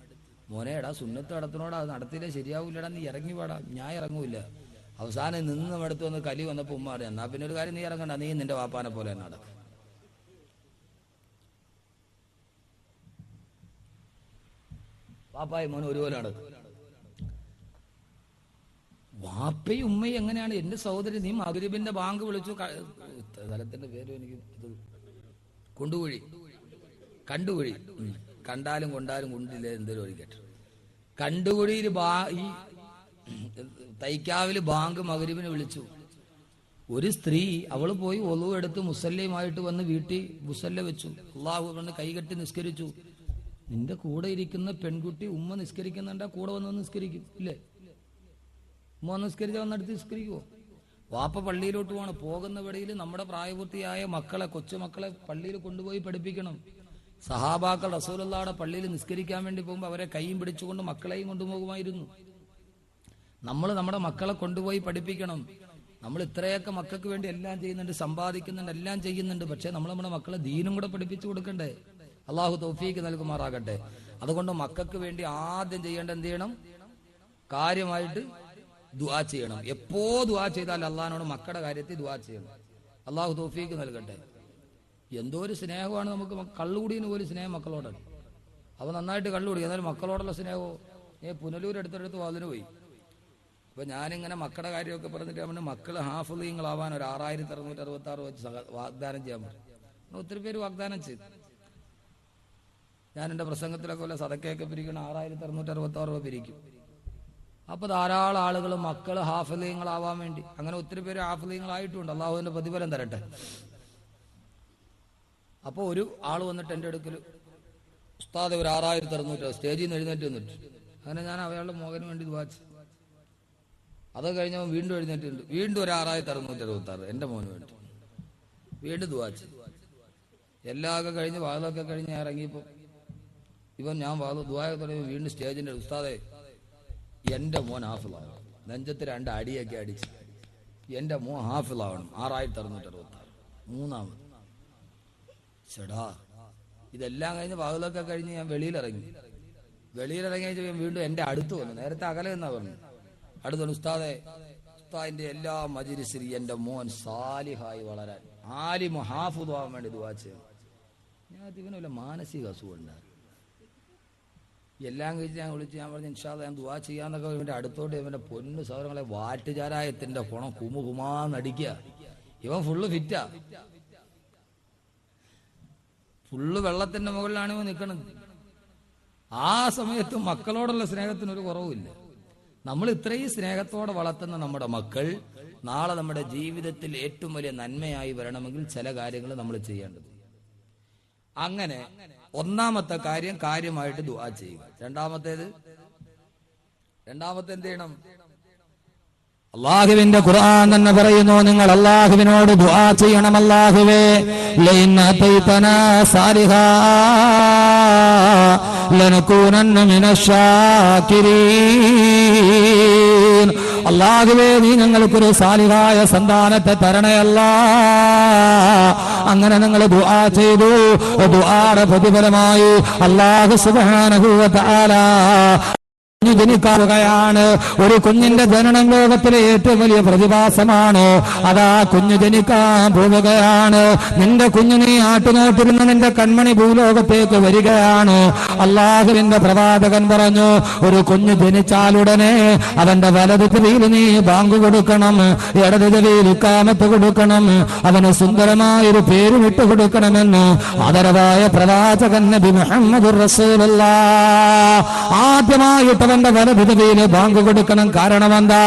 മോനെ എടാ സുന്നത്ത് കിടത്തിനോടാ, അത് നടത്തിയില്ലേ ശരിയാവൂലടാ, നീ ഇറങ്ങി വാടാ. ഞാൻ ഇറങ്ങൂല. അവസാനം നിന്ന് മടുത്ത് വന്ന് കലി വന്നപ്പോ ഉമ്മ അറിയാം, എന്നാ പിന്നെ ഒരു കാര്യം, നീ ഇറങ്ങണ്ട, നീ നിന്റെ വാപ്പാനെ പോലെ തന്നെ നടക്കും. വാപ്പായും മോനും ഒരുപോലെ നടക്കും. വാപ്പയും ഉമ്മയും എങ്ങനെയാണ്? എന്റെ സഹോദരി, നീ മഗ്‌രിബിന്റെ ബാങ്ക് വിളിച്ചു. സ്ഥലത്തിന്റെ പേര് എനിക്ക് കണ്ടുകുഴി, കണ്ടാലും കൊണ്ടാലും കൊണ്ടില്ല, എന്തേലും ഒഴിക്കട്ടെ. കണ്ടുകുഴിയിൽ ഈ തൈക്കാവില് ബാങ്ക് മഗ്‌രിബിന് വിളിച്ചു. ഒരു സ്ത്രീ, അവള് പോയി ഒളു എടുത്ത് മുസല്ലയുമായിട്ട് വന്ന് വീട്ടിൽ മുസല്ല വെച്ചു. അള്ളാഹു വന്ന് കൈകെട്ടി നിസ്കരിച്ചു. നിന്റെ കൂടെ ഇരിക്കുന്ന പെൺകുട്ടി ഉമ്മ നിസ്കരിക്കുന്നുണ്ടാ കൂടെ വന്ന് നിസ്കരിക്കും, ഇല്ലേ? ഉമ്മ നിസ്കരിച്ച വന്നെടുത്ത് നിസ്കരിക്കുവോ? വാപ്പ പള്ളിയിലോട്ട് പോകണം. പോകുന്ന വഴിയിൽ നമ്മുടെ പ്രായപൂർത്തിയായ മക്കളെ, കൊച്ചുമക്കളെ പള്ളിയിൽ കൊണ്ടുപോയി പഠിപ്പിക്കണം. സഹാബാക്കൾ റസൂലുള്ളാഹിയുടെ പള്ളിയിൽ നിസ്കരിക്കാൻ വേണ്ടി പോകുമ്പോൾ അവരെ കൈയും പിടിച്ചുകൊണ്ട് മക്കളെയും കൊണ്ടുപോകുമായിരുന്നു. നമ്മൾ നമ്മുടെ മക്കളെ കൊണ്ടുപോയി പഠിപ്പിക്കണം. നമ്മൾ ഇത്രയൊക്കെ മക്കൾക്ക് വേണ്ടി എല്ലാം ചെയ്യുന്നുണ്ട്, സമ്പാദിക്കുന്നുണ്ട്, എല്ലാം ചെയ്യുന്നുണ്ട്. പക്ഷെ നമ്മൾ നമ്മുടെ മക്കളെ ദീനും കൂടെ പഠിപ്പിച്ചു കൊടുക്കണ്ടേ? അള്ളാഹു തൗഫീക്ക് നൽകുമാറാകട്ടെ. അതുകൊണ്ട് മക്കൾക്ക് വേണ്ടി ആദ്യം ചെയ്യേണ്ട എന്ത് ചെയ്യണം? കാര്യമായിട്ട് ദുആ ചെയ്യണം. എപ്പോ ദുആ ചെയ്താൽ അള്ളാഹിനോട് മക്കളുടെ കാര്യത്തിൽ ദുആ ചെയ്യണം. അള്ളാഹു തൗഫീക്ക് നൽകട്ടെ. എന്തോ ഒരു സ്നേഹമാണ് നമുക്ക്. കള്ളുകുടിന് പോലും സ്നേഹം മക്കളോടാണ്. അവ നന്നായിട്ട് കള്ളുകുടി, എന്നാലും മക്കളോടുള്ള സ്നേഹമോ. പുനലൂർ അടുത്തടുത്ത് അതിന് പോയി. അപ്പൊ ഞാനിങ്ങനെ മക്കളുടെ കാര്യമൊക്കെ പറഞ്ഞിട്ട് അവന് മക്കള് ഹാഫിളീങ്ങളാവാൻ ഒരു 6666 വെച്ച് വാഗ്ദാനം ചെയ്യാൻ പറ്റും. ഒത്തിരി പേര് വാഗ്ദാനം ചെയ്തു. ഞാൻ എന്റെ പ്രസംഗത്തിലൊക്കെ പോലെ സദക്കയൊക്കെ പിരിക്കണം, 6666 രൂപ പിരിക്കും. അപ്പൊ ധാരാളം ആളുകൾ മക്കള് ഹാഫിളീങ്ങളാവാൻ വേണ്ടി അങ്ങനെ ഒത്തിരി പേര് ഹാഫിളീങ്ങളായിട്ടുണ്ട്. അള്ളാഹുവിന്റെ പ്രതിഫലം തരട്ടെ. അപ്പൊ ഒരു ആള് വന്നിട്ട് എന്റെ അടുക്കൽ, ഉസ്താദ് ഒരു 6666 സ്റ്റേജിൽ നിന്ന് എഴുന്നേറ്റ് വന്നിട്ട്, അങ്ങനെ ഞാൻ അയാളുടെ മകന് വേണ്ടി ദുആ ചെയ്തു. അത് കഴിഞ്ഞവൻ വീണ്ടും എഴുന്നേറ്റുണ്ട്, വീണ്ടും ഒരു 6666 എന്റെ മോന് വേണ്ടി വീണ്ടും ദുആ ചെയ്തു. എല്ലാമൊക്കെ കഴിഞ്ഞ് വാതൊക്കെ കഴിഞ്ഞ് ഇറങ്ങിയപ്പോ ഞാൻ ദുആ തുടങ്ങി. വീണ്ടും സ്റ്റേജിന്റെ ഉസ്താദേ, എന്റെ മോൻ ഹാഫിളാവണം. നെഞ്ചത്ത് 2 അടിയൊക്കെ അടിച്ച് എന്റെ മോൻ ഹാഫിളാവണം. 6666 മൂന്നാമത്. ചേടാ, ഇതെല്ലാം കഴിഞ്ഞ് വാതൊക്കെ കഴിഞ്ഞ് ഞാൻ വെളിയിലിറങ്ങി വീണ്ടും എന്റെ അടുത്ത് വന്നു. നേരത്തെ അകലെ എന്നാ പറഞ്ഞു. അടുത്ത ഉസ്താദിന്റെ എല്ലാ മജ്‌ലിസിലും എന്റെ മോൻ സാലിഹായി വളരാൻ, ആലിമു ഹാഫിള് ആവാൻ വേണ്ടി ദുആ ചെയ്യണം. ഞാൻ ഇവനല്ല മാനസിക അസുഖം ഉണ്ടാകും. എല്ലാം കഴിച്ച് ഞാൻ വിളിച്ച് ഞാൻ പറഞ്ഞു ഇൻഷാ അല്ലാഹ് ഞാൻ ദുആ ചെയ്യാന്നൊക്കെ ഇവന്റെ അടുത്തോട്ട് ഇവന്റെ പൊന്നു സഹോദരങ്ങളെ വാറ്റുചാരായത്തിന്റെ കുണം കുമുകുമാന്നടിക്കുക. ഇവൻ ഫുള്ള് ഫിറ്റാ, ഫുള്ള് വെള്ളത്തിന്റെ മുകളിലാണ് ഇവൻ നിൽക്കണത്. ആ സമയത്ത് മക്കളോടുള്ള സ്നേഹത്തിനൊരു കുറവുമില്ല. നമ്മൾ ഇത്രയും സ്നേഹത്തോടെ വളർത്തുന്ന നമ്മുടെ മക്കൾ നാളെ നമ്മുടെ ജീവിതത്തിൽ ഏറ്റവും വലിയ നന്മയായി വരണമെങ്കിൽ ചില കാര്യങ്ങൾ നമ്മൾ ചെയ്യേണ്ടത്. അങ്ങനെ ഒന്നാമത്തെ കാര്യം കാര്യമായിട്ട് ദുആ ചെയ്യുക. രണ്ടാമത്തെ എന്ത് ചെയ്യണം? അല്ലാഹുവിന്റെ ഖുർആൻ തന്നെ പറയുന്നു, നിങ്ങൾ അല്ലാഹുവിനോട് ദുആ ചെയ്യണം. അല്ലാഹുവേ ലഇൻ അതൈതനാ സാലിഹാ ലനകൂനന്ന മിനശ്ശാകിരീൻ. അല്ലാഹുവേ നീ ഞങ്ങൾക്കൊരു സാലിഹായ സന്താനത്തെ തരണേ അല്ലാ. അങ്ങനെ നിങ്ങൾ ദുആ ചെയ്തു. ദുആയുടെ പ്രതിഫലമായി അല്ലാഹു സുബ്ഹാനഹു വ തആല ജനിക്കാവുകയാണ്. ഒരു കുഞ്ഞിന്റെ ജനനം ലോകത്തിലെ ഏറ്റവും വലിയ പ്രതിഭാസമാണ്. അതാ കുഞ്ഞു ജനിക്കാൻ പോവുകയാണ്. നിന്റെ കുഞ്ഞു നീ ആട്ടുനോട്ടിരുന്ന് നിന്റെ കൺമണി ഭൂലോകത്തേക്ക് വരികയാണ്. അള്ളാഹുവിന്റെ പ്രവാചകൻ പറഞ്ഞു, ഒരു കുഞ്ഞു ജനിച്ചാലുടനെ അവന്റെ വലതു ചെവിയിൽ നീ ബാങ്ക് കൊടുക്കണം, ഇടതു ചെവിയിൽ ഇഖാമത്ത് കൊടുക്കണം, അവന് സുന്ദരമായൊരു പേര് വിട്ടു കൊടുക്കണമെന്ന് ആദരവായ പ്രവാചകൻ നബി മുഹമ്മദുർ റസൂലുള്ളാഹ്. ആദ്യമായിട്ട് അവന്റെ വലതു ചെവിയിൽ ബാങ്ക് കൊടുക്കണം. കാരണം എന്താ?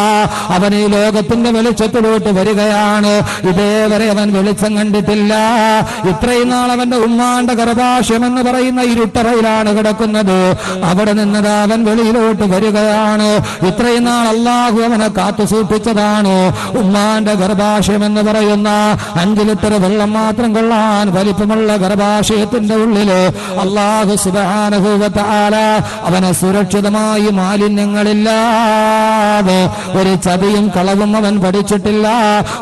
അവൻ ഈ ലോകത്തിന്റെ വെളിച്ചത്തിലോട്ട് വരികയാണ്. ഇതേവരെ അവൻ വെളിച്ചം കണ്ടിട്ടില്ല. ഇത്രയും നാൾ അവന്റെ ഉമ്മാന്റെ ഗർഭാശയം എന്ന് പറയുന്ന ഇരുട്ടറയിലാണ് കിടക്കുന്നത്. അവിടെ നിന്നത് അവൻ വെളിയിലോട്ട് വരികയാണ്. ഇത്രയും നാൾ അള്ളാഹു അവനെ കാത്തു സൂക്ഷിച്ചതാണ്. ഉമ്മാന്റെ ഗർഭാശയം എന്ന് പറയുന്ന 5 ലിറ്റർ വെള്ളം മാത്രം കൊള്ളാൻ വലിപ്പമുള്ള ഗർഭാശയത്തിന്റെ ഉള്ളില് അള്ളാഹു സുബ്ഹാനഹു വ തആല അവനെ സുരക്ഷിതമായി മാലിന്യങ്ങളില്ലാതെ ഒരു ചതിയും കളവും അവൻ പഠിച്ചിട്ടില്ല.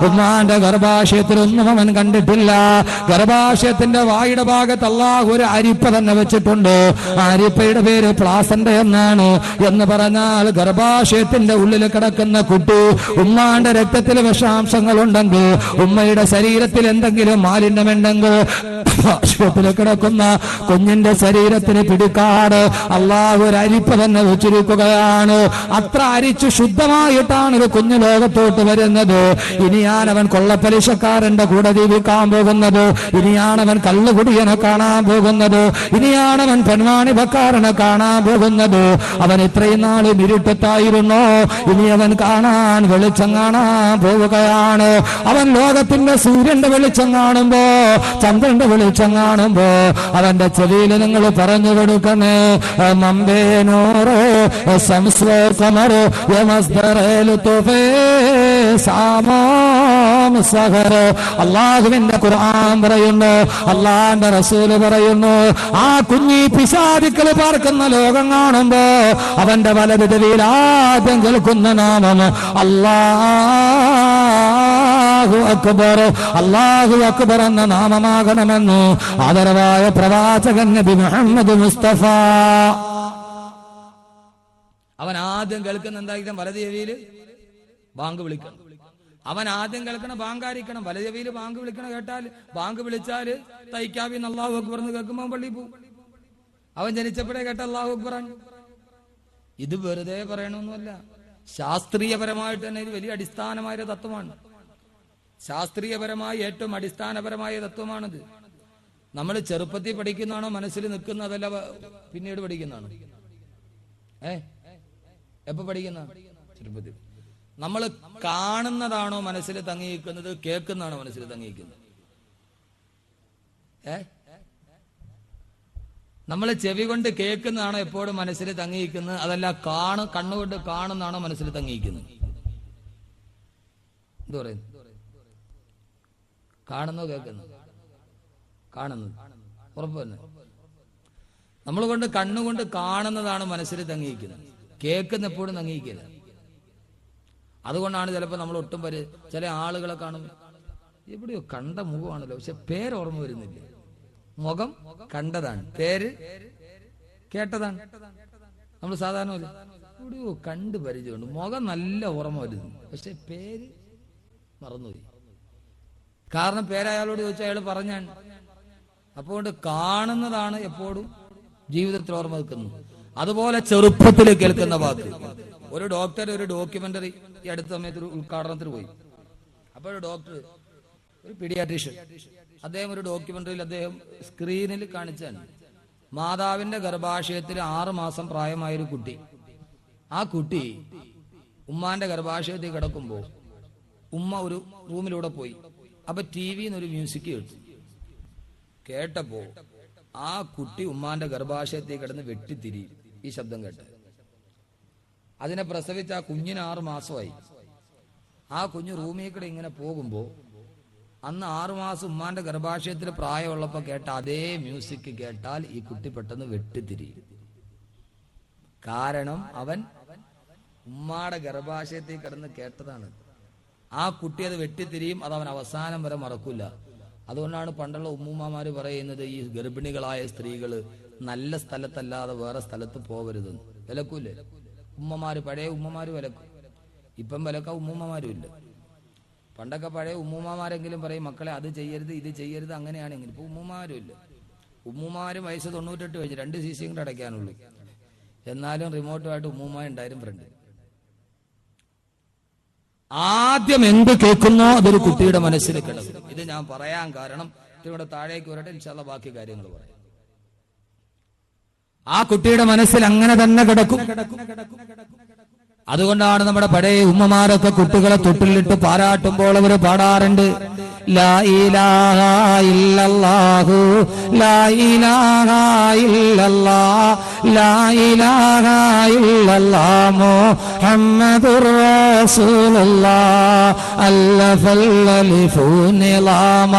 ഉമ്മാന്റെ ഗർഭാശയത്തിലൊന്നും അവൻ കണ്ടിട്ടില്ല. ഗർഭാശയത്തിന്റെ വായുടെ ഭാഗത്ത് അള്ളാഹു ഒരു അരിപ്പ തന്നെ വെച്ചിട്ടുണ്ട്. ആ അരിപ്പയുടെ പേര് പ്ലാസന്റ എന്നാണ്. എന്ന് പറഞ്ഞാൽ ഗർഭാശയത്തിന്റെ ഉള്ളിൽ കിടക്കുന്ന കുട്ടി ഉമ്മാന്റെ രക്തത്തിൽ വിഷാംശങ്ങൾ ഉണ്ടെങ്കിൽ, ഉമ്മയുടെ ശരീരത്തിൽ എന്തെങ്കിലും മാലിന്യമുണ്ടെങ്കിൽ ഗർഭാശയത്തിൽ കിടക്കുന്ന കുഞ്ഞിന്റെ ശരീരത്തിന് പിടിക്കാട് അള്ളാഹു ഒരു അരിപ്പ തന്നെ വെച്ചിരിക്കുകയാണ്. അത്ര അരിച്ചു ശുദ്ധമായിട്ടാണ് ഒരു കുഞ്ഞു ലോകത്തോട്ട് വരുന്നത്. ഇനിയാണ് അവൻ കൊള്ളപ്പലിശക്കാരന്റെ കൂടെ ജീവിക്കാൻ പോകുന്നത്. ഇനിയാണ് അവൻ കള്ളുകുടിയനെ കാണാൻ പോകുന്നത്. ഇനിയാണ് അവൻ പെൺവാണിഭക്കാരനെ കാണാൻ പോകുന്നത്. അവൻ ഇത്രയും നാളും ഇരുട്ടത്തായിരുന്നു. ഇനി അവൻ കാണാൻ വെളിച്ചം കാണാൻ പോവുകയാണ്. അവൻ ലോകത്തിന്റെ സൂര്യന്റെ വെളിച്ചം കാണുമ്പോ, ചന്ദ്രന്റെ വെളിച്ചം കാണുമ്പോ അവന്റെ ചെവിയിൽ നിങ്ങൾ പറഞ്ഞു കൊടുക്കണേ, മമ്പേനോറോ സംസ്വേ കമറോ യമസ്ദറേലു തുഫേ സാമോം സഹറോ. അള്ളാഹുവിന്റെ ഖുർആൻ പറയുന്നു, അള്ളാന്റെ റസൂല് പറയുന്നു, ആ കുഞ്ഞി പിശാചുക്കൾ പാർക്കുന്ന ലോകം കാണുമ്പോ അവന്റെ വലതു ചെവിയിൽ ആദ്യം കേൾക്കുന്ന നാമം അല്ലാഹു അക്ബർ. അല്ലാഹു അക്ബർ എന്ന നാമമാകണമെന്ന് ആദരവായ പ്രവാചകൻ നബി മുഹമ്മദ് മുസ്തഫ. അവൻ ആദ്യം കേൾക്കുന്ന എന്തായിരിക്കണം? വലതു ചെവിയില് ബാങ്ക് വിളിക്കണം. അവൻ ആദ്യം കേൾക്കണം ബാങ്കാരിക്കണം. വലതു ചെവിയില് ബാങ്ക് വിളിക്കണം. കേട്ടാൽ ബാങ്ക് വിളിച്ചാല് തൈക്കാവിന്ന് അല്ലാഹു അക്ബർ എന്ന് കേൾക്കുമ്പോൾ പള്ളി പോകും. അവൻ ജനിച്ചപ്പോഴേ കേട്ട അല്ലാഹു അക്ബറാണ്. ഇത് വെറുതെ പറയണമെന്നല്ല, ശാസ്ത്രീയപരമായിട്ട് തന്നെ ഇത് വലിയ അടിസ്ഥാനമായ തത്വമാണ്. ശാസ്ത്രീയപരമായി ഏറ്റവും അടിസ്ഥാനപരമായ തത്വമാണിത്. നമ്മൾ ചെറുപ്പത്തിൽ പഠിക്കുന്നതാണോ മനസ്സിൽ നിൽക്കുന്നതല്ല പിന്നീട് പഠിക്കുന്നതാണോ? എപ്പോ പഠിക്കുന്ന? ചെറുപ്പത്തിൽ. നമ്മൾ കാണുന്നതാണോ മനസ്സിൽ തങ്ങിയിരിക്കുന്നത്, കേൾക്കുന്നതാണോ മനസ്സിൽ തങ്ങിയിരിക്കുന്നത്? നമ്മൾ ചെവി കൊണ്ട് കേൾക്കുന്നതാണോ എപ്പോഴും മനസ്സിൽ തങ്ങിയിരിക്കുന്നത്, അതല്ല കണ്ണുകൊണ്ട് കാണുന്നതാണോ മനസ്സിൽ തങ്ങിയിരിക്കുന്നത്? എന്തു പറയുന്നു? കാണുന്നോ കേൾക്കുന്നു? കാണുന്നത് ഉറപ്പ് തന്നെ. നമ്മൾ കൊണ്ട് കണ്ണുകൊണ്ട് കാണുന്നതാണ് മനസ്സിൽ തങ്ങിയിരിക്കുന്നത്, കേൾക്കുന്ന എപ്പോഴും തങ്ങിയിരിക്കില്ല. അതുകൊണ്ടാണ് ചിലപ്പോൾ നമ്മൾ ഒട്ടും ചില ആളുകളെ കാണുമ്പോൾ എവിടെയോ കണ്ട മുഖമാണല്ലോ, പക്ഷെ പേര് ഓർമ്മ വരുന്നില്ല. മുഖം കണ്ടതാണ്, പേര് കേട്ടതാണ്. നമ്മൾ സാധാരണ എവിടെയോ കണ്ട് പരിചയമുണ്ട്, മുഖം നല്ല ഓർമ്മ വരുന്നു, പക്ഷെ പേര് മറന്നുപോയി. കാരണം പേരയാളോട് ചോദിച്ചാൽ അയാൾ പറഞ്ഞാണ്. അപ്പോൾ കാണുന്നതാണ് എപ്പോഴും ജീവിതത്തിൽ ഓർമ്മ വെക്കുന്നത്. അതുപോലെ ചെറുപ്പത്തിൽ കേൾക്കുന്ന വാക്ക്. ഒരു ഡോക്ടർ ഒരു ഡോക്യുമെന്ററി ഈ അടുത്ത സമയത്ത് ഒരു ഉദ്ഘാടനത്തിന് പോയി. അപ്പോൾ ഡോക്ടർ, ഒരു പീഡിയാട്രീഷ്യൻ, അദ്ദേഹം ഒരു ഡോക്യുമെന്ററിയിൽ അദ്ദേഹം സ്ക്രീനിൽ കാണിച്ചാണ് മാതാവിന്റെ ഗർഭാശയത്തിൽ 6 മാസം പ്രായമായൊരു കുട്ടി. ആ കുട്ടി ഉമ്മാന്റെ ഗർഭാശയത്തിൽ കിടക്കുമ്പോൾ ഉമ്മ ഒരു റൂമിലൂടെ പോയി. അപ്പൊ ടിവിന്ന് ഒരു മ്യൂസിക് കേട്ടപ്പോ ആ കുട്ടി ഉമ്മാന്റെ ഗർഭാശയത്തിൽ കിടന്ന് വെട്ടിത്തിരി ഈ ശബ്ദം കേട്ട്. അതിനെ പ്രസവിച്ച ആ കുഞ്ഞിന് 6 മാസമായി. ആ കുഞ്ഞ് റൂമിൽ കൂടെ ഇങ്ങനെ പോകുമ്പോ അന്ന് 6 മാസം ഉമ്മാന്റെ ഗർഭാശയത്തിൽ പ്രായമുള്ളപ്പോ കേട്ട അതേ മ്യൂസിക് കേട്ടാൽ ഈ കുട്ടി പെട്ടെന്ന് വെട്ടിത്തിരിയും. കാരണം അവൻ ഉമ്മാടെ ഗർഭാശയത്തിൽ കിടന്ന് കേട്ടതാണ്. ആ കുട്ടി അത് വെട്ടിത്തിരിയും, അത് അവൻ അവസാനം വരെ മറക്കൂല. അതുകൊണ്ടാണ് പണ്ടുള്ള ഉമ്മൂമ്മമാര് പറയുന്നത്, ഈ ഗർഭിണികളായ സ്ത്രീകള് നല്ല സ്ഥലത്തല്ലാതെ വേറെ സ്ഥലത്ത് പോകരുതെന്ന്. വിലക്കൂലേ? ഉമ്മമാര്, പഴയ ഉമ്മമാര് വിലക്കും. ഇപ്പം വിലക്കാൻ ഉമ്മമാരും ഇല്ല. പണ്ടൊക്കെ പഴയ ഉമ്മമാരെങ്കിലും പറയും മക്കളെ അത് ചെയ്യരുത് ഇത് ചെയ്യരുത് അങ്ങനെയാണെങ്കിൽ. ഇപ്പൊ ഉമ്മമാരും ഇല്ല. ഉമ്മമാരും വയസ്സ് 98 കഴിഞ്ഞ് 2 CC കൂടെ അടയ്ക്കാനുള്ളൂ. എന്നാലും റിമോട്ടുമായിട്ട് ഉമ്മൂമ്മ ഉണ്ടായിരുന്നു ഫ്രണ്ട്. ആദ്യം എന്ത് കേൾക്കുന്നോ അതൊരു കുട്ടിയുടെ മനസ്സിൽ കിടക്കും. ഇത് ഞാൻ പറയാൻ കാരണം ഇവിടെ താഴേക്ക് വരട്ടെ, ഇൻഷാ അല്ലാഹ് ബാക്കി കാര്യങ്ങൾ പറയാം. ആ കുട്ടിയുടെ മനസ്സിൽ അങ്ങനെ തന്നെ കിടക്കും. അതുകൊണ്ടാണ് നമ്മുടെ പഴയ ഉമ്മമാരൊക്കെ കുട്ടികളെ തൊട്ടിലിട്ട് പാരാട്ടുമ്പോൾ അവർ പാടാറുണ്ട്, ലാ ഇലാഹ ഇല്ലല്ലാഹു ലാ ഇലാഹ ഇല്ലല്ലാഹ് ലാ ഇലാഹ ഇല്ലല്ലാഹ് മുഹമ്മദുർ റസൂലുള്ളാഹ് അല്ലഫൽ അലിഫു നിളാമ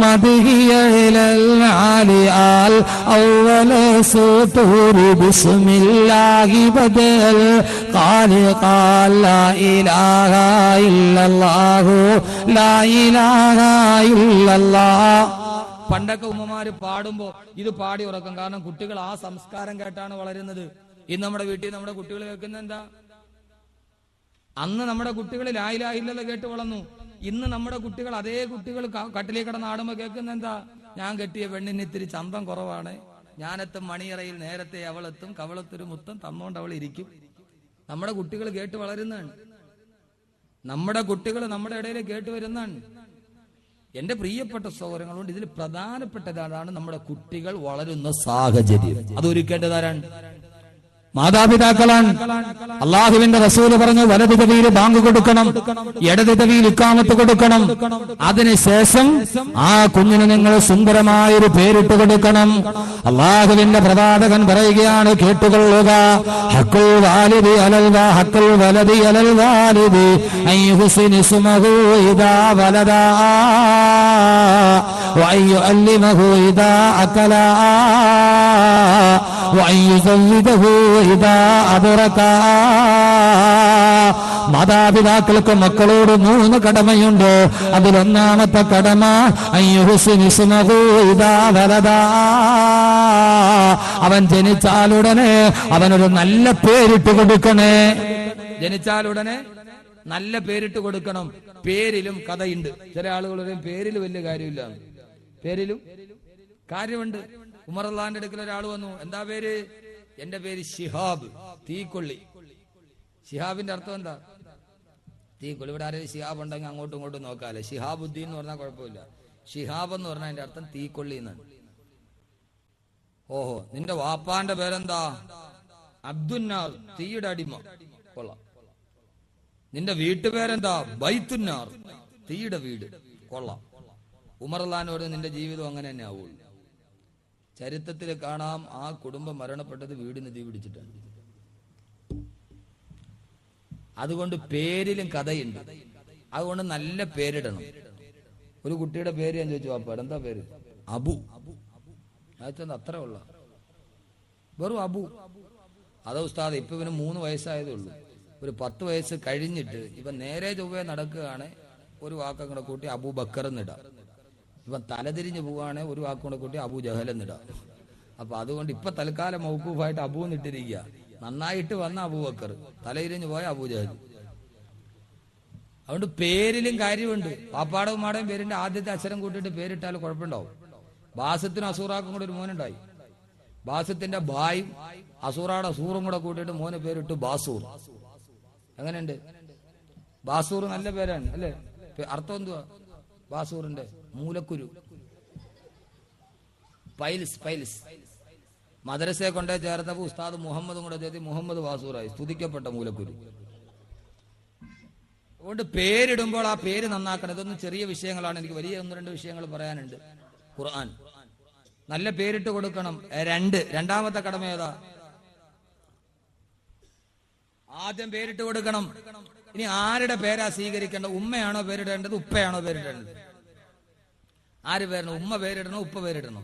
മദ്ഹിയ ഇലൽ ആലിയാൽ അവ്വല സുതൂരി ബിസ്മില്ലാഹി ബദൽ ഖാൽ ലാ ഇലാഹ ഇല്ലല്ലാഹു ലാ ഇലാഹ ഇല്ലല്ലാഹ്. പണ്ടൊക്കെ ഉമ്മമാര് പാടുമ്പോ ഇത് പാടി ഉറക്കും. കാരണം കുട്ടികൾ ആ സംസ്കാരം കേട്ടാണ് വളരുന്നത്. ഇന്ന് നമ്മുടെ വീട്ടിൽ നമ്മുടെ കുട്ടികൾ കേൾക്കുന്ന എന്താ? അന്ന് നമ്മുടെ കുട്ടികൾ ലാ ഇലാഹ ഇല്ലല്ലാഹ് കേട്ട് വളർന്നു. ഇന്ന് നമ്മുടെ കുട്ടികൾ അതേ കുട്ടികൾ കട്ടിലേക്ക് കിടന്ന് ആടുമ്പോ കേൾക്കുന്ന എന്താ? ഞാൻ കെട്ടിയ പെണ്ണിന് ഇത്തിരി ചന്തം കുറവാണ്, ഞാനെത്തും മണിയറയിൽ നേരത്തെ അവളെത്തും, കവളത്തൊരു മുത്തം തന്നോണ്ട് അവൾ ഇരിക്കും. നമ്മുടെ കുട്ടികൾ കേട്ട് വളരുന്നതാണ്. നമ്മുടെ കുട്ടികൾ നമ്മുടെ ഇടയിൽ കേട്ട് വരുന്നതാണ്. എന്റെ പ്രിയപ്പെട്ട സഹോദരങ്ങളുണ്ട്, ഇതിൽ പ്രധാനപ്പെട്ടതാണ് നമ്മുടെ കുട്ടികൾ വളരുന്ന സാഹചര്യം. അത് ഒരുക്കേണ്ടതാരാണ്? മാതാപിതാക്കളാണ്. അള്ളാഹുവിന്റെ റസൂല് പറഞ്ഞു, വലതു ചെവിയിൽ ബാങ്ക് കൊടുക്കണം, ഇടത് ചെവിയിൽ ഇഖാമത്ത് കൊടുക്കണം. അതിനുശേഷം ആ കുഞ്ഞിന് നിങ്ങൾ സുന്ദരമായൊരു പേരിട്ട് കൊടുക്കണം. അള്ളാഹുവിന്റെ പ്രവാചകൻ പറയുകയാണ്, കേട്ടുകൊള്ളുക, ഹഖുൽ വാലിദി അലൽ ഹഖുൽ വലദി അലൽ വാലിദി അൻ യുഹ്സിന ഇസ്മഹു ഇദാ വലദാ വഅൻ യുഅല്ലിമഹു ഇദാ അകലാ വഅൻ യുസവ്വിദഹു ഇദാ അദ്റകാ. മാതാപിതാക്കൾക്ക് മക്കളോട് 3 കടമയുണ്ട്. അതിലൊന്നാമത്തെ കടമ അൻ യുഹ്സിന ഇസ്മഹു ഇദാ വലദാ. അവൻ ജനിച്ചാലുടനെ അവനൊരു നല്ല പേരിട്ട് കൊടുക്കണേ. ജനിച്ചാലുടനെ നല്ല പേരിട്ട് കൊടുക്കണം. പേരിലും കഥയുണ്ട്. ചില ആളുകൾ പറയും പേരിൽ വലിയ കാര്യമില്ല. പേരിലും കാര്യമുണ്ട്. ഉമർ അള്ളാന്റെ അടുക്കൽ ഒരാൾ വന്നു, എന്താ പേര്? എന്റെ പേര് ശിഹാബ്, തീക്കൊള്ളി. ശിഹാബിന്റെ അർത്ഥം എന്താ? തീക്കൊള്ളി. ഇവിടെ ആരെയും ശിഹാബ് ഉണ്ടെങ്കിൽ അങ്ങോട്ടും ഇങ്ങോട്ടും നോക്കാല്ലേ. ശിഹാബുദ്ദീൻ എന്ന് പറഞ്ഞാൽ കുഴപ്പമില്ല. ശിഹാബ് എന്ന് പറഞ്ഞാൽ അതിന്റെ അർത്ഥം തീക്കൊള്ളി എന്നാണ്. ഓഹോ, നിന്റെ വാപ്പാന്റെ പേരെന്താ? അബ്ദുന്നാർ, തീയുടെ അടിമ. കൊള്ളാം. നിന്റെ വീട്ടുപേരെന്താ? ബൈത്തുന്നാർ, തീയുടെ വീട്. കൊള്ളാം. ഉമർ അള്ളാനോട് നിന്റെ ജീവിതം അങ്ങനെ തന്നെ ആവുള്ളൂ. ചരിത്രത്തിൽ കാണാം, ആ കുടുംബം മരണപ്പെട്ടത് വീടിന് തീ പിടിച്ചിട്ടാണ്. അതുകൊണ്ട് പേരിലും കഥയുണ്ട്. അതുകൊണ്ട് നല്ല പേരിടണം. ഒരു കുട്ടിയുടെ പേര് ഞാൻ ചോദിച്ചു, വാപ്പാട് എന്താ പേര്? അബു. അത്ര ഉള്ള വെറും അബു. അതോ ഉസ്താദ് ഇപ്പൊ ഇവന് 3 വയസ്സായതേ ഉള്ളൂ. ഒരു 10 വയസ്സ് കഴിഞ്ഞിട്ട് ഇവൻ നേരെ ചൊവ്വേ നടക്കുകയാണ്, ഒരു വാക്കം കൂടെ കൂട്ടി അബൂ ബക്കർ എന്നിടാം. ഇവൻ തലതിരിഞ്ഞ് പോവുകയാണെങ്കിൽ ഒരു വാക്കൂടെ കൂട്ടി അബൂ ജഹൽ എന്നിടാം. അപ്പൊ അതുകൊണ്ട് ഇപ്പൊ തൽക്കാലം മൗക്കൂഫായിട്ട് അബൂ എന്നിട്ടിരിക്കുക. നന്നായിട്ട് വന്ന അബൂബക്കർ, തലതിരിഞ്ഞ് പോയ അബൂ ജഹൽ. അതുകൊണ്ട് പേരിലും കാര്യമുണ്ട്. പാപ്പാടവും മാടയും പേരിന്റെ ആദ്യത്തെ അക്ഷരം കൂട്ടിയിട്ട് പേരിട്ടാൽ കുഴപ്പമുണ്ടാവും. ബാസത്തിനും അസൂറാക്കും കൂടെ ഒരു മോനുണ്ടായി. ബാസത്തിന്റെ ബായും അസൂറാടെ സൂറും കൂടെ കൂട്ടിയിട്ട് മോനെ പേരിട്ട് ബാസൂർ. എങ്ങനെയുണ്ട്? ബാസൂർ നല്ല പേരാണ് അല്ലേ? അർത്ഥം എന്തുവാ ബാസൂറിന്റെ? മൂലക്കുരു. പൈൽസ്. പൈൽസ് മദ്രസയെ കൊണ്ടേ ചേർത്തപ്പോ ഉസ്താദ് മുഹമ്മദും കൂടെ ചേർത്തി മുഹമ്മദ് ബാസൂറായി. സ്തുതിക്കപ്പെട്ട മൂലക്കുരു. അതുകൊണ്ട് പേരിടുമ്പോൾ ആ പേര് നന്നാക്കണം. ഇതൊന്നും ചെറിയ വിഷയങ്ങളാണ്. എനിക്ക് വലിയ 1-2 വിഷയങ്ങൾ പറയാനുണ്ട്. ഖുർആൻ നല്ല പേരിട്ട് കൊടുക്കണം. രണ്ടാമത്തെ കടമ ഏതാ? ആദ്യം പേരിട്ട് കൊടുക്കണം. ഇനി ആരുടെ പേരാ സ്വീകരിക്കേണ്ടത്? ഉമ്മയാണോ പേരിടേണ്ടത്? ഉപ്പയാണോ പേരിടേണ്ടത്? ആര് പേരിടണം? ഉമ്മ പേരിടണോ? ഉപ്പ പേരിടണോ?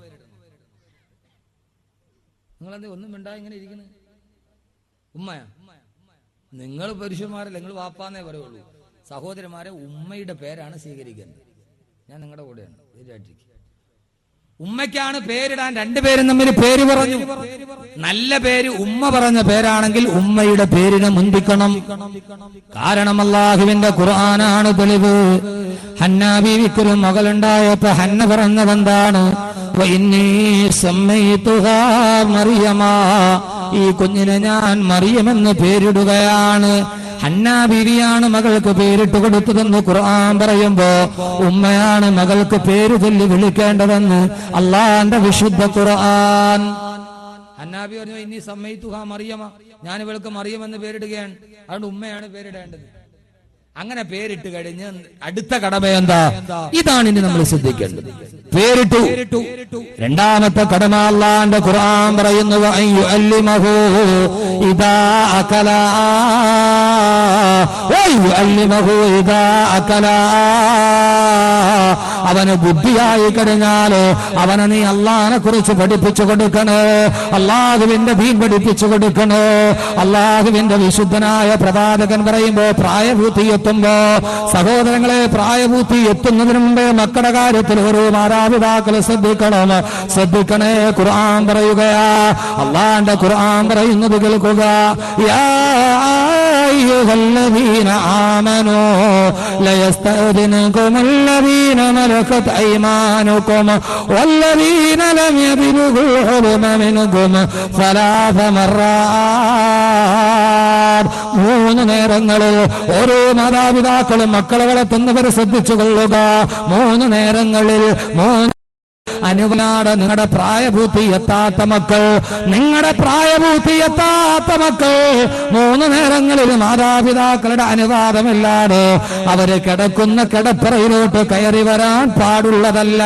നിങ്ങളെന്താ ഒന്നും മിണ്ടാ ഇങ്ങനെ ഇരിക്കുന്നത്? ഉമ്മയാ? നിങ്ങൾ പുരുഷന്മാരല്ല, നിങ്ങൾ വാപ്പാന്നേ പറയുള്ളൂ. സഹോദരന്മാരെ, ഉമ്മയുടെ പേരാണ് സ്വീകരിക്കേണ്ടത്. ഞാൻ നിങ്ങളുടെ കൂടെയാണ്. ഉമ്മയ്ക്കാണ് പേരിടാൻ, രണ്ടുപേരും തമ്മിൽ പേര് പറഞ്ഞു. നല്ല പേര് ഉമ്മ പറഞ്ഞ പേരാണെങ്കിൽ ഉമ്മയുടെ പേരിനെ മുന്തിക്കണം. കാരണം അല്ലാഹുവിന്റെ ഖുർആനാണ് തെളിവ്. Hannah ബീവിക്കൊരു മകളുണ്ടായപ്പോ Hannah പറഞ്ഞതെന്താണ്? വഇന്നീ സമ്മൈതുഹാ മറിയമ, ഈ കുഞ്ഞിനെ ഞാൻ മറിയമെന്ന് പേരിടുകയാണ്. ഹന്നാ ബീവിയാണ് മകൾക്ക് പേരിട്ട് കൊടുത്തതെന്ന് ഖുർആൻ പറയുമ്പോ ഉമ്മയാണ് മകൾക്ക് പേര് ചൊല്ലി വിളിക്കേണ്ടതെന്ന് അള്ളാന്റെ വിശുദ്ധ ഖുർആൻ. ഹന്നാ ബീവി പറഞ്ഞു ഇനി സമ്മൈതുഹാ മറിയമ, ഞാൻ ഇവൾക്ക് മറിയമെന്ന് പേരിടുകയാണ്, അതുകൊണ്ട് ഉമ്മയാണ് പേരിടേണ്ടത്. അങ്ങനെ പേരിട്ട് കഴിഞ്ഞ് അടുത്ത കടമ എന്താ? ഇതാണ് ഇനി നമ്മൾ ശ്രദ്ധിക്കേണ്ടത്. പേരിട്ടു. രണ്ടാമത്തെ കടമ അല്ലാഹുവിന്റെ ഖുർആൻ പറയുന്നു വഅയ്യുഅല്ലിമഹു ഇദാ അകല വഅയ്യുഅല്ലിമഹു ഇദാ അകല, അവന് ബുദ്ധിയായി കഴിഞ്ഞാല് അവനെ നീ അള്ളാഹിനെ കുറിച്ച് പഠിപ്പിച്ചു കൊടുക്കണേ, അള്ളാഹുവിന്റെ ദീൻ പഠിപ്പിച്ചു കൊടുക്കണേ. അള്ളാഹുവിന്റെ വിശുദ്ധനായ പ്രവാചകൻ പറയുമ്പോ പ്രായപൂർത്തി എത്തുമ്പോ, സഹോദരങ്ങളെ, പ്രായപൂർത്തി എത്തുന്നതിന് മുമ്പേ മക്കളുടെ കാര്യത്തിൽ ഓരോ മാതാപിതാക്കൾ ശ്രദ്ധിക്കണേ. ഖുർആൻ പറയുകയാ, അള്ളാന്റെ ഖുർആൻ പറയുന്നത് കേൾക്കുക. യാ അയ്യുഹല്ലദീന ആമനൂ ലയസ്തഅദിനുകുമുല്ലദീന മലകത് അയ്മാനുകും വല്ലദീന ലം യബ്ലുഗുൽ ഹുൽമ മിൻകും സലാസ മർറാത്ത്. 3 നേരങ്ങളിൽ ഓരോ മാതാപിതാക്കളും മക്കളെ വളർത്തുന്നവർ ശ്രദ്ധിച്ചു കൊള്ളുക. 3 നേരങ്ങളിൽ അനുവനാട് നിങ്ങളുടെ പ്രായപൂർത്തി എത്താത്ത മക്കൾ, നിങ്ങളുടെ പ്രായപൂർത്തി എത്താത്ത മക്കൾ 3 നേരങ്ങളിൽ മാതാപിതാക്കളുടെ അനുവാദമില്ലാതെ അവര് കിടക്കുന്ന കിടപ്പറയിലോട്ട് കയറി വരാൻ പാടുള്ളതല്ല.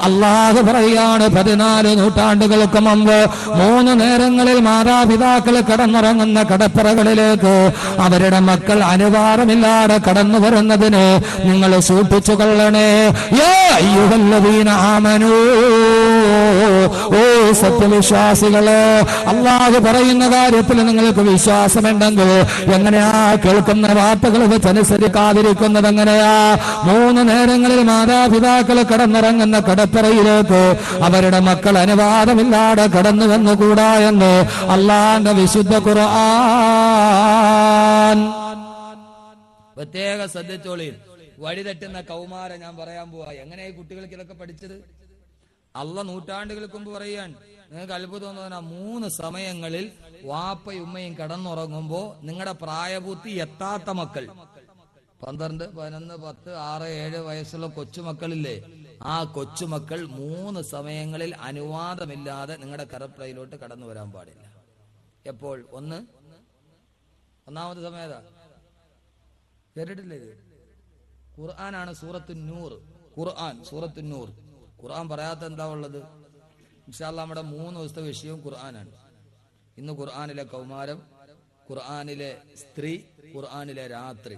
അല്ലാഹു പറയാണ് 14 നൂറ്റാണ്ടുകൾക്ക് മുമ്പ് 3 നേരങ്ങളിൽ മാതാപിതാക്കൾ കിടന്നുറങ്ങുന്ന കിടപ്പറകളിലേക്ക് അവരുടെ മക്കൾ അനുവാദമില്ലാതെ കടന്നു വരുന്നതിന് നിങ്ങൾ സൂക്ഷിച്ചു കൊള്ളണേ. യാ അയ്യുഹല്ലദീന ആമനൂ, ഓ സത്യവിശ്വാസികളെ, അല്ലാഹു പറയുന്ന കാര്യത്തിൽ നിങ്ങൾക്ക് വിശ്വാസമുണ്ടെങ്കിൽ എങ്ങനെയാ കേൾക്കുന്ന വാർത്തകൾ വെച്ച് അനുസരിക്കാതിരിക്കുന്നത്? എങ്ങനെയാ? 3 നേരങ്ങളിൽ മാതാപിതാക്കൾ കടന്നിറങ്ങുന്ന കടപ്പറയിലേക്ക് അവരുടെ മക്കൾ അനുവാദമില്ലാതെ കടന്നു വന്നുകൂടാ എന്ന് അല്ലാഹുവിന്റെ വിശുദ്ധ ഖുർആൻ. പ്രത്യേക ശ്രദ്ധിച്ചോളി. വഴിതെറ്റുന്ന കൗമാരം ഞാൻ പറയാൻ പോവാ. എങ്ങനെ ഈ കുട്ടികൾക്ക് ഇതൊക്കെ പഠിച്ചത്? അള്ളാഹ് നൂറ്റാണ്ടുകൾക്ക് മുമ്പ് പറയുകയാണ്, നിങ്ങൾക്ക് അത്ഭുതം തോന്നാ 3 സമയങ്ങളിൽ വാപ്പയും ഉമ്മയും കടന്നുറങ്ങുമ്പോ നിങ്ങളുടെ പ്രായപൂർത്തി എത്താത്ത മക്കൾ, 12, 11, 10, 6, 7 വയസ്സുള്ള കൊച്ചുമക്കളില്ലേ, ആ കൊച്ചുമക്കൾ 3 സമയങ്ങളിൽ അനുവാദമില്ലാതെ നിങ്ങളുടെ കടപ്പറയിലോട്ട് കടന്നു വരാൻ പാടില്ല. എപ്പോൾ? ഒന്നാമത്തെ സമയത്താ കേട്ടിട്ടില്ലേ? ഇത് ഖുർആനാണ്, സൂറത്തുൻ നൂർ. ഖുർആൻ സൂറത്തുൻ നൂർ. ഖുർആൻ പറയാത്ത എന്താ ഉള്ളത്? ഇൻഷാ അല്ലാഹ് നമ്മുടെ 3 ദിവസത്തെ വിഷയവും ഖുർആനാണ്. ഇന്ന് ഖുർആനിലെ കൗമാരം, ഖുർആനിലെ സ്ത്രീ, ഖുർആനിലെ രാത്രി,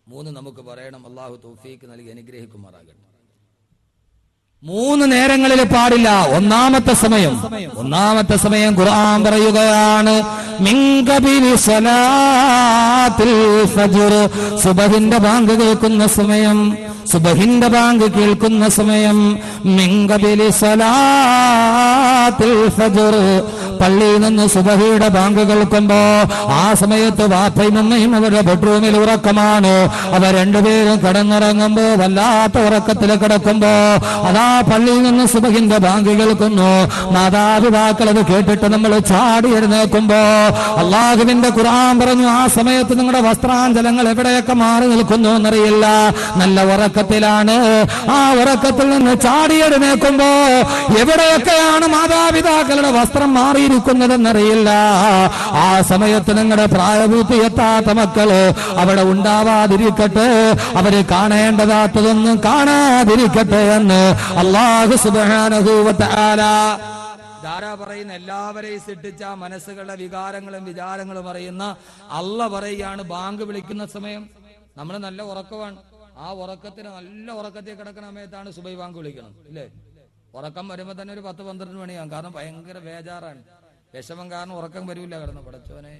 3 നമുക്ക് പറയണം. അല്ലാഹു തൗഫീഖ് നൽകി അനുഗ്രഹിക്കുമാറാകട്ടെ. 3 നേരങ്ങളിൽ പാടില്ല. ഒന്നാമത്തെ സമയം ഖുർആൻ പറയുകയാണ്, മിൻ ഖബിലി സ്വലാത്തിൽ ഫജ്ർ, സുബഹിന്റെ ബാങ്ക് കേൾക്കുന്ന സമയം, സുബഹിന്റെ ബാങ്ക് കേൾക്കുന്ന സമയം. മിൻ ഖബിലി സ്വലാത്തിൽ ഫജ്ർ, പള്ളിയിൽ നിന്ന് സുബഹിയുടെ ബാങ്ക് കേൾക്കുമ്പോ ആ സമയത്ത് വാപ്പയും ഉമ്മയും അവരുടെ ബെഡ്റൂമിൽ ഉറക്കമാണ്. അവർ രണ്ടുപേരും കിടന്നുറങ്ങുമ്പോ വല്ലാത്ത ഉറക്കത്തിൽ കിടക്കുമ്പോ അതാ പള്ളിയിൽ നിന്ന് സുബഹിന്റെ ബാങ്ക് കേൾക്കുന്നു. മാതാപിതാക്കൾ അത് കേട്ടിട്ട് നമ്മൾ ചാടി എഴുന്നേൽക്കുമ്പോ അല്ലാഹുവിന്റെ ഖുർആൻ പറഞ്ഞു, ആ സമയത്ത് നിങ്ങളുടെ വസ്ത്രാഞ്ചലങ്ങൾ എവിടെയൊക്കെ മാറി നിൽക്കുന്നു എന്നറിയില്ല, നല്ല ഉറക്കത്തിലാണ്. ആ ഉറക്കത്തിൽ നിന്ന് ചാടി എഴുന്നേൽക്കുമ്പോ എവിടെയൊക്കെയാണ് മാതാപിതാക്കളുടെ വസ്ത്രം മാറിയിരിക്കുന്നതെന്നറിയില്ല. ആ സമയത്ത് നിങ്ങളുടെ പ്രായപൂർത്തി എത്താത്ത മക്കള് അവിടെ ഉണ്ടാവാതിരിക്കട്ടെ, അവര് കാണേണ്ടതാത്തതൊന്നും കാണാതിരിക്കട്ടെ എന്ന് അല്ലാഹു സുബ്ഹാനഹു വ തആല ധാരാ പറയുന്ന എല്ലാവരെയും സൃഷ്ടിച്ച മനസ്സുകളുടെ വികാരങ്ങളും വിചാരങ്ങളും അറിയുന്ന അല്ലാഹ് പറയുകയാണ്, ബാങ്ക് വിളിക്കുന്ന സമയം നമ്മൾ നല്ല ഉറക്കമാണ്. ആ ഉറക്കത്തിന് നല്ല ഉറക്കത്തിൽ കിടക്കുന്ന സമയത്താണ് സുബഹി ബാങ്ക് വിളിക്കണം, ഇല്ലേ? ഉറക്കം വരുമ്പോ തന്നെ ഒരു 10-12 മണിയാകും. കാരണം ഭയങ്കര ബേജാറാണ്, വിഷമം കാരണം ഉറക്കം വരൂല. കിടന്ന് പടച്ചോനെ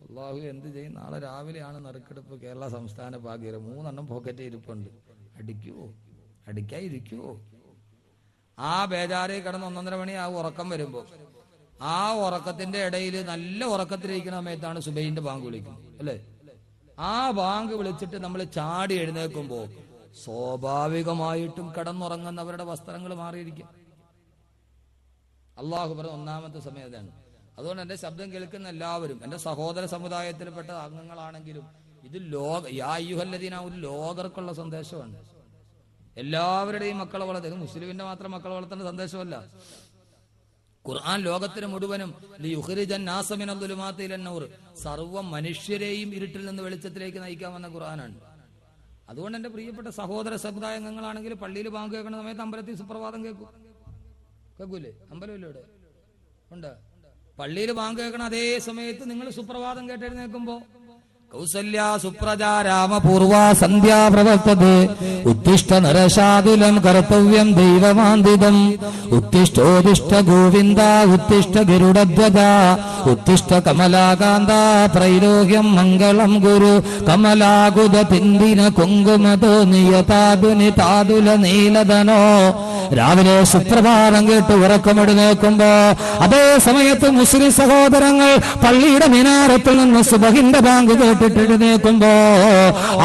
അല്ലാഹു എന്ത് ചെയ്യും? നാളെ രാവിലെയാണ് നറുക്കെടുപ്പ്, കേരള സംസ്ഥാന ഭാഗ്യം 3 പോക്കറ്റ് ഇരിപ്പുണ്ട്. അടിക്കാതിരിക്കുവോ? ആ ബേജാറിൽ കിടന്ന് 1:30 മണി ആ ഉറക്കം വരുമ്പോ ആ ഉറക്കത്തിന്റെ ഇടയിൽ നല്ല ഉറക്കത്തിലിരിക്കുന്ന സമയത്താണ് സുബൈന്റെ ബാങ്ക് വിളിക്കുന്നത്, അല്ലേ? ആ ബാങ്ക് വിളിച്ചിട്ട് നമ്മൾ ചാടി എഴുന്നേൽക്കുമ്പോ സ്വാഭാവികമായിട്ടും കിടന്നുറങ്ങുന്നവരുടെ വസ്ത്രങ്ങൾ മാറിയിരിക്കും. അള്ളാഹു പറഞ്ഞ ഒന്നാമത്തെ സമയം അതാണ്. അതുകൊണ്ട് എന്റെ ശബ്ദം കേൾക്കുന്ന എല്ലാവരും, എന്റെ സഹോദര സമുദായത്തിൽപ്പെട്ട അംഗങ്ങളാണെങ്കിലും, ഇത് ഒരു ലോകർക്കുള്ള സന്ദേശമാണ്. എല്ലാവരുടെയും മക്കളെ വളർത്തുക, മുസ്ലിമിന്റെ മാത്രം മക്കളെ വളർത്തേണ്ട സന്ദേശമല്ല. ഖുർആൻ ലോകത്തിന് മുഴുവനും സർവ്വ മനുഷ്യരെയും ഇരുട്ടിൽ നിന്ന് വെളിച്ചത്തിലേക്ക് നയിക്കാമെന്ന ഖുർആനാണ്. അതുകൊണ്ട് എന്റെ പ്രിയപ്പെട്ട സഹോദര സമുദായ അംഗങ്ങളാണെങ്കിൽ പള്ളിയിൽ ബാങ്ക് കേൾക്കുന്ന സമയത്ത് അമ്പലത്തിൽ സുപ്രഭാതം കേൾക്കൂലേ? അമ്പലമില്ല ഇവിടെ ഉണ്ട്. പള്ളിയിൽ ബാങ്ക് കേൾക്കണ അതേ സമയത്ത് നിങ്ങൾ സുപ്രഭാതം കേട്ടെഴുന്നേൽക്കുമ്പോ കൗസല്യ സുപ്രജാ രാമപൂർവ സന്ധ്യാ പ്രവർത്തതേ ഉത്തിഷ്ഠ നരശാതുലം കർത്തവ്യം ദൈവമാന്തിതം ഉത്തിഷ്ഠോദിഷ്ഠ ഗോവിന്ദ ഉത്തിഷ്ഠ ഗരുഡധ്വജ ഉത്തിഷ്ഠ കമലാകാന്ത ത്രൈലോക്യം മംഗളം ഗുരു കമലാകുത പിന്ദിന കുങ്കുമതോ നിയതാതുനി താതുല നീലധനോ. രാവിലെ സുപ്രഭാതം കേട്ട് ഉറക്കമെടുന്നേക്കുമ്പോ അതേ സമയത്ത് മുസ്ലിം സഹോദരങ്ങൾ പള്ളിയുടെ മിനാരത്തിൽ നിന്ന് സുബഹിന്റെ ബാങ്ക് കേട്ടിട്ടെഴുന്നേക്കുമ്പോ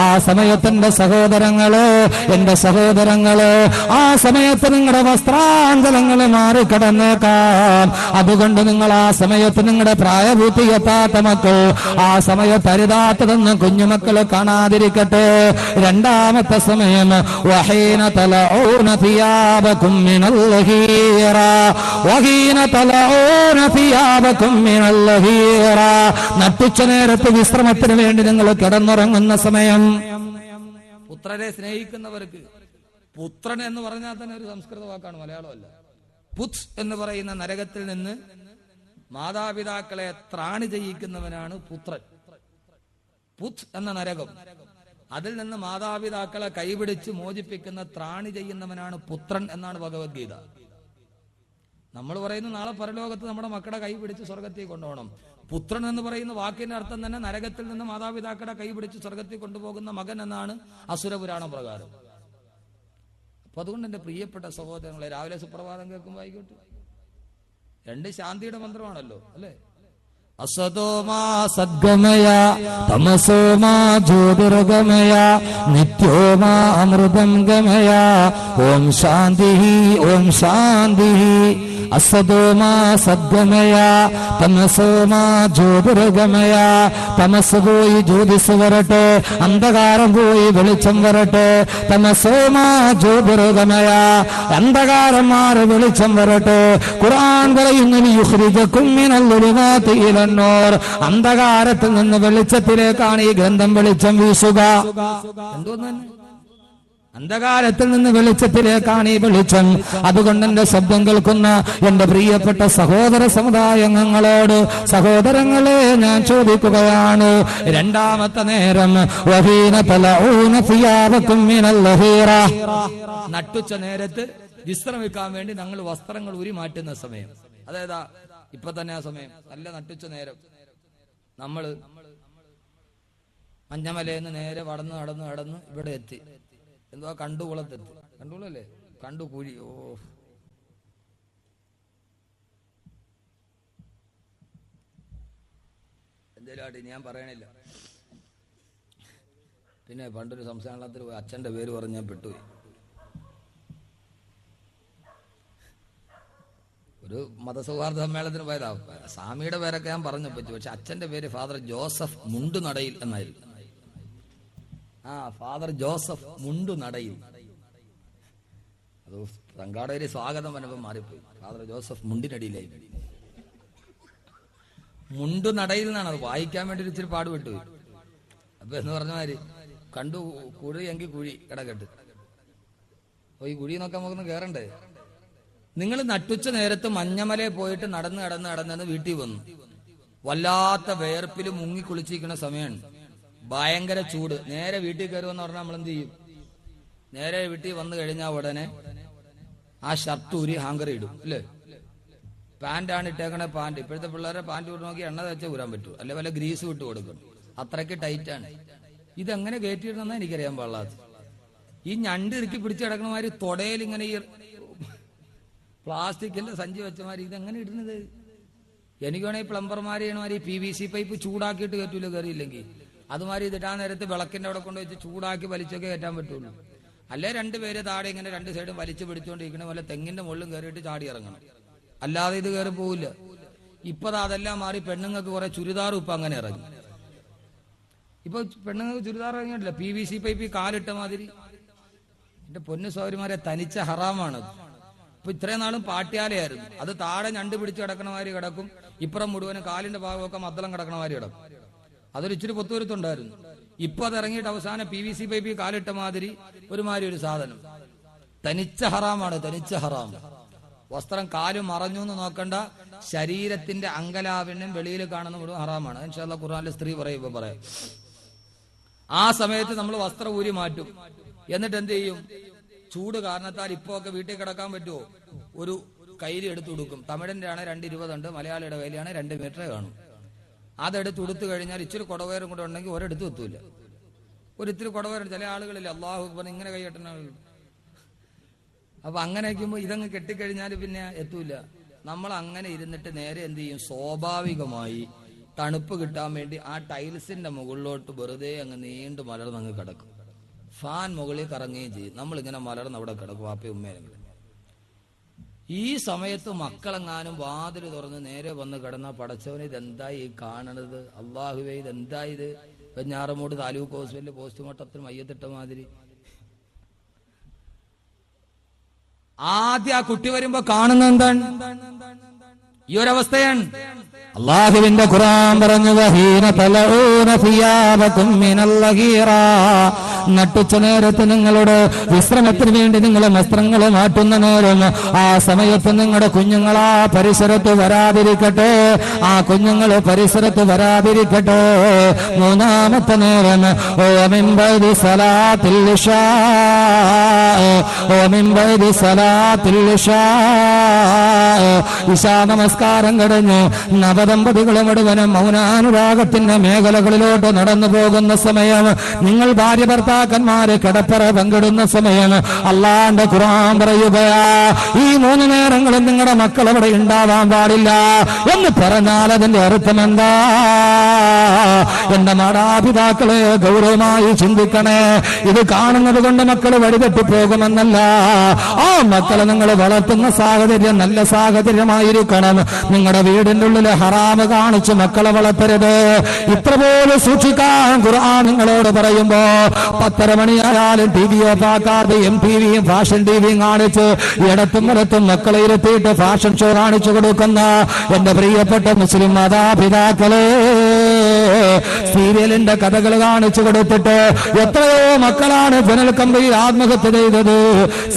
ആ സമയത്ത് എന്റെ സഹോദരങ്ങള് ആ സമയത്ത് നിങ്ങളുടെ വസ്ത്രാഞ്ചലങ്ങൾ മാറിക്കിടന്നേക്കാം. അതുകൊണ്ട് നിങ്ങൾ ആ സമയത്ത് നിങ്ങളുടെ പ്രായപൂർത്തി എത്താത്ത മക്കൾ ആ സമയത്ത് അരുതാത്തതെന്ന് കുഞ്ഞുമക്കള് കാണാതിരിക്കട്ടെ. രണ്ടാമത്തെ സമയം വഹീന തലഊന സിയാബകും മിനൽ ഹീറ വഹീന തലഊന സിയാബകും മിനൽ ഹീറ. നട്ടുച്ച നേരത്ത് വിശ്രമത്തിന് വേണ്ടി നിങ്ങൾ കിടന്നുറങ്ങുന്ന സമയം. പുത്രരെ സ്നേഹിക്കുന്നവർക്ക് പുത്രൻ എന്ന് പറഞ്ഞാൽ തന്നെ ഒരു സംസ്കൃത വാക്കാണ്, മലയാളമല്ല. പുത് എന്ന് പറയുന്ന നരകത്തിൽ നിന്ന് മാതാപിതാക്കളെ ത്രാണി ചെയ്യിക്കുന്നവനാണ് പുത്രൻ. പുത് എന്ന നരകം, അതിൽ നിന്ന് മാതാപിതാക്കളെ കൈപിടിച്ച് മോചിപ്പിക്കുന്ന ത്രാണി ചെയ്യുന്നവനാണ് പുത്രൻ എന്നാണ് ഭഗവത്ഗീത. നമ്മൾ പറയുന്നു നാളെ പരലോകത്ത് നമ്മുടെ മക്കളുടെ കൈ പിടിച്ച് സ്വർഗത്തിൽ കൊണ്ടുപോകണം. പുത്രൻ എന്ന് പറയുന്ന വാക്കിന്റെ അർത്ഥം തന്നെ നരകത്തിൽ നിന്ന് മാതാപിതാക്കളുടെ കൈ പിടിച്ച് സ്വർഗത്തിൽ കൊണ്ടുപോകുന്ന മകൻ എന്നാണ് അസുരപുരാണ പ്രകാരം. അപ്പൊ അതുകൊണ്ട് എന്റെ പ്രിയപ്പെട്ട സഹോദരങ്ങളെ, രാവിലെ സുപ്രഭാതം കേൾക്കുമ്പോൾ ആയിക്കോട്ടെ, രണ്ട് ശാന്തിയുടെ മന്ത്രമാണല്ലോ, അല്ലെ? അസതോമാ സദ്ഗമയ തമസോമാ ജ്യോതിർഗമയ നിത്യോമാ അമൃതം ഗമയ ഓം ശാന്തി ഓം ശാന്തി. അസതോമാ സദ്ഗമയ തമസോമാ ജ്യോതിർഗമയ. തമസ് പോയി ജ്യോതിസ് വരട്ടെ, അന്ധകാരം പോയി വെളിച്ചം വരട്ടെ. തമസോമാ ജ്യോതിർഗമയ, അന്ധകാരം മാറി വെളിച്ചം വരട്ടെ. ഖുർആൻ പറയുന്നു യുഖ്രിജകും മിനൽ ളുലുമാതി ഇലന്നൂർ. അന്ധകാരത്തിൽ നിന്ന് വെളിച്ചത്തിലേക്കാണ് ഈ ഗ്രന്ഥം വെളിച്ചം വീശുക. എന്തോന്ന്? അന്ധകാരത്തിൽ നിന്ന് വെളിച്ചത്തിലേക്കാണ് ഈ വെളിച്ചം. അതുകൊണ്ട് എന്റെ ശബ്ദം കേൾക്കുന്ന എന്റെ പ്രിയപ്പെട്ട സഹോദര സമുദായങ്ങളോട്, സഹോദരങ്ങളെ, ഞാൻ ചോദിക്കുകയാണ്, രണ്ടാമത്തെ നേരം നട്ടുച്ച നേരത്ത് വിശ്രമിക്കാൻ വേണ്ടി ഞങ്ങൾ വസ്ത്രങ്ങൾ ഉരി മാറ്റുന്ന സമയം. അതായത് ഇപ്പൊ തന്നെ ആ സമയം, നല്ല നട്ടുച്ച നേരം. നമ്മള് മഞ്ഞമലയെന്ന് നേരെ നടന്ന് ഇവിടെ എത്തി. എന്തുവാ, കണ്ടുകുളത്തെത്തി. കണ്ടുകുളല്ലേ? കണ്ടുകുഴി. ഓ, എന്തേലും ആട്ടെ, ഞാൻ പറയണില്ല. പിന്നെ പണ്ടൊരു സംസ്ഥാനത്തിൽ പോയി അച്ഛന്റെ പേര് പറഞ്ഞ് ഞാൻ പെട്ടുപോയി. ഒരു മതസൗഹാർദ്ദ സമ്മേളനത്തിന് പോയതാ. സ്വാമിയുടെ പേരൊക്കെ ഞാൻ പറഞ്ഞു പറ്റി, പക്ഷെ അച്ഛന്റെ പേര് ഫാദർ ജോസഫ് മുണ്ടുനടയിൽ എന്നായിരുന്നു. Father Joseph Mundunadayil. അത് സംഘാടകര് സ്വാഗതം വന്നപ്പോൾ മാറിപ്പോയി, ഫാദർ ജോസഫ് മുണ്ടിനടിയിലായി. മുണ്ടുനടയിൽ നിന്നാണ്, അത് വായിക്കാൻ വേണ്ടി ഇച്ചിരി പാടുപെട്ടു. അപ്പൊ എന്ന് പറഞ്ഞ മാതിരി കണ്ടു കുഴി എങ്കിൽ കുഴി കിടക്കട്ട്. അപ്പൊ ഈ കുഴി നോക്കാൻ നമുക്കൊന്ന് കേറണ്ടേ? നിങ്ങൾ നട്ടുച്ച നേരത്ത് മഞ്ഞമലയിൽ പോയിട്ട് നടന്ന് വീട്ടിൽ വന്നു. വല്ലാത്ത വേർപ്പിൽ മുങ്ങി കുളിച്ചിരിക്കുന്ന സമയമാണ്, ഭയങ്കര ചൂട്. നേരെ വീട്ടിൽ കയറുമെന്ന് പറഞ്ഞാൽ നമ്മൾ എന്ത് ചെയ്യും? നേരെ വീട്ടിൽ വന്നു കഴിഞ്ഞാൽ ഉടനെ ആ ഷർട്ട് ഊരി ഹാങ്കർ ഇടും, അല്ലേ? പാന്റാണ് ഇട്ടേക്കണേ, പാന്റ്. ഇപ്പോഴത്തെ പിള്ളേരെ പാന്റ് വിട്ട് നോക്കി എണ്ണ തേച്ചാൽ ഊരാൻ പറ്റൂ, അല്ലെ വല്ല ഗ്രീസ് വിട്ട് കൊടുക്കും. അത്രയ്ക്ക് ടൈറ്റാണ്. ഇതെങ്ങനെ കയറ്റിയിടണമെന്നാ എനിക്കറിയാൻ പാടില്ലാത്ത. ഈ ഞണ്ട് ഇറുക്കി പിടിച്ച് കിടക്കണമാതിരി തൊടയിൽ ഇങ്ങനെ ഈ പ്ലാസ്റ്റിക്കിന്റെ സഞ്ചി വെച്ചമാതിരി ഇതെങ്ങനെ ഇടുന്നത്? എനിക്ക് വേണമെങ്കിൽ പ്ലംബർമാർ ചെയ്യണമാതിരി PVC പൈപ്പ് ചൂടാക്കിയിട്ട് കയറ്റൂല കയറിയില്ലെങ്കിൽ. അതുമാതിരി ഇതിട്ടാൻ നേരത്ത് വിളക്കിന്റെ അവിടെ കൊണ്ട് വെച്ച് ചൂടാക്കി വലിച്ചൊക്കെ കയറ്റാൻ പറ്റുള്ളൂ. അല്ലെ രണ്ടുപേര് താഴെ ഇങ്ങനെ രണ്ട് സൈഡും വലിച്ചു പിടിച്ചുകൊണ്ടിരിക്കണ പോലെ തെങ്ങിന്റെ മുകളിലും കയറിയിട്ട് ചാടി ഇറങ്ങണം. അല്ലാതെ ഇത് കയറി പോവില്ല. ഇപ്പൊ അതെല്ലാം മാറി പെണ്ണുങ്ങൾക്ക് കുറെ ചുരിദാറും ഇപ്പൊ അങ്ങനെ ഇറങ്ങി. ഇപ്പൊ പെണ്ണുങ്ങൾക്ക് ചുരിദാർ ഇറങ്ങിയിട്ടില്ല, PVC പൈപ്പ് കാലിട്ട മാതിരി. എന്റെ പൊന്നു സൗകര്യമാരെ തനിച്ച ഹറാമാണത്. ഇപ്പൊ ഇത്രയും നാളും പാട്യാലയായിരുന്നു. അത് താഴെ ഞണ്ട് പിടിച്ച് കിടക്കണമാതിരി കിടക്കും, ഇപ്പുറം മുഴുവനും കാലിന്റെ ഭാഗമൊക്കെ മദ്ദളം കിടക്കണമാതിരി കിടക്കും. അതൊരു ഇച്ചിരി പൊത്തുവരുത്തുണ്ടായിരുന്നു. ഇപ്പൊ അത് ഇറങ്ങിയിട്ട് അവസാനം PVC പൈപ്പ് കാലിട്ട മാതിരി ഒരുമാതിരി ഒരു സാധനം. തനിച്ച ഹറാമാണ്, തനിച്ച ഹറാം. വസ്ത്രം കാലും മറഞ്ഞു എന്ന് നോക്കണ്ട, ശരീരത്തിന്റെ അങ്കലാവിനും വെളിയിൽ കാണുന്ന മുഴുവൻ ഹറാമാണ്. ഇൻഷാ അല്ലാഹ് ഖുർആനിലെ സ്ത്രീ പറയുമ്പോ പറയാം. ആ സമയത്ത് നമ്മൾ വസ്ത്രം ഊരി മാറ്റും. എന്നിട്ട് എന്ത് ചെയ്യും? ചൂട് കാരണത്താൽ ഇപ്പൊ ഒക്കെ വീട്ടിൽ കിടക്കാൻ പറ്റുമോ? ഒരു കയ്യിൽ എടുത്തു കൊടുക്കും. തമിഴിന്റെ ആണ് 2.20 ഉണ്ട്, മലയാളിയുടെ കയ്യിലാണ് 2 മീറ്റർ കാണും. അതെടുത്ത് ഉടുത്തു കഴിഞ്ഞാൽ ഇച്ചിരി കുടവേറും കൂടെ ഉണ്ടെങ്കിൽ ഒരിടത്ത് എത്തൂല. ഒരിത്തിരി കുടവേറും ചില ആളുകളില്ല, അള്ളാഹു പറഞ്ഞ് ഇങ്ങനെ കൈയ്യട്ടണ. അപ്പൊ അങ്ങനെ വയ്ക്കുമ്പോ ഇതങ്ങ് കെട്ടിക്കഴിഞ്ഞാൽ പിന്നെ എത്തൂല. നമ്മൾ അങ്ങനെ ഇരുന്നിട്ട് നേരെ എന്ത് ചെയ്യും? സ്വാഭാവികമായി തണുപ്പ് കിട്ടാൻ വേണ്ടി ആ ടൈൽസിന്റെ മുകളിലോട്ട് വെറുതെ അങ്ങ് നീണ്ടു മലർന്നങ്ങ് കിടക്കും. ഫാൻ മുകളിൽ കറങ്ങുകയും ചെയ്യും. നമ്മളിങ്ങനെ മലർന്ന് അവിടെ കിടക്കും, വാപ്പയും ഉമ്മയും. ഈ സമയത്ത് മക്കളെങ്ങാനും വാതിൽ തുറന്ന് നേരെ വന്ന് കിടന്ന പടച്ചവന് ഇതെന്തായി കാണണത്? അള്ളാഹുവേ ഇതെന്തായത്? വെഞ്ഞാറമൂട് താലൂക്ക് ഹോസ്പിറ്റലിൽ പോസ്റ്റ്മോർട്ടത്തിന് മയ്യത്തിട്ട മാതിരി. ആദ്യം ആ കുട്ടി വരുമ്പോ കാണുന്ന എന്താണ്? ഈ ഒരവസ്ഥയാണ്. അള്ളാഹുവിന്റെ ഖുർആൻ പറഞ്ഞു, വഹീന തലഊന സിയാബകും മിനൽ ലഗീറ. നട്ടുച്ച നേരത്ത് നിങ്ങളുടെ വിശ്രമത്തിന് വേണ്ടി നിങ്ങൾ വസ്ത്രങ്ങൾ മാറ്റുന്ന നേരം ആ സമയത്ത് നിങ്ങളുടെ കുഞ്ഞുങ്ങൾ ആ പരിസരത്ത് വരാതിരിക്കട്ടെ, ആ കുഞ്ഞുങ്ങൾ പരിസരത്ത് വരാതിരിക്കട്ടെ. മൂന്നാമത്തെ നേരം മിൻ ബഅദി സലാത്തിൽ ഇശാ, മിൻ ബഅദി സലാത്തിൽ ഇശാ. ഇശാ നമസ്കാരം കഴിഞ്ഞ് നവദമ്പതികൾ മുഴുവനും മൗനാനുരാഗത്തിന്റെ മേഖലകളിലോട്ട് നടന്നു പോകുന്ന സമയം, നിങ്ങൾ ഭാര്യ ഭർത്താക്കന്മാരെ കിടപ്പറ പങ്കിടുന്ന സമയം, അള്ളാന്റെ ഖുർആൻ പറയുകയാ, ഈ 3 നേരങ്ങളും നിങ്ങളുടെ മക്കൾ അവിടെ ഉണ്ടാവാൻ പാടില്ല എന്ന് പറഞ്ഞാൽ അതിന്റെ അർത്ഥം എന്താ? എന്റെ മാതാപിതാക്കളെ ഗൗരവമായി ചിന്തിക്കണേ. ഇത് കാണുന്നത് കൊണ്ട് മക്കൾ വഴിതെറ്റി പോകുമെന്നല്ല. ആ മക്കളെ നിങ്ങൾ വളർത്തുന്ന സാഹചര്യം നല്ല സാഹചര്യമായിരിക്കണം. നിങ്ങളുടെ വീടിന്റെ ഉള്ളിൽ ഹറാമ് കാണിച്ച് മക്കളെ വളർത്തരുത്. ഇത്ര പോലും സൂക്ഷിക്കാൻ ഖുർആൻ നിങ്ങളോട് പറയുമ്പോ 10:30 മണിയായാലും TV ഓഫാക്കാതെ MTVയും ഫാഷൻ TVയും കാണിച്ച് ഇടത്തും വലത്തും മക്കളെ ഇരുത്തിയിട്ട് ഫാഷൻ ഷോ കാണിച്ചു കൊടുക്കുന്ന എന്റെ പ്രിയപ്പെട്ട മുസ്ലിം മാതാപിതാക്കളെ, സീരിയലിന്റെ കഥകൾ കാണിച്ചു കൊടുത്തിട്ട് എത്രയോ മക്കളാണ് ജനൽ കമ്പിയിൽ ആത്മഹത്യ ചെയ്തത്.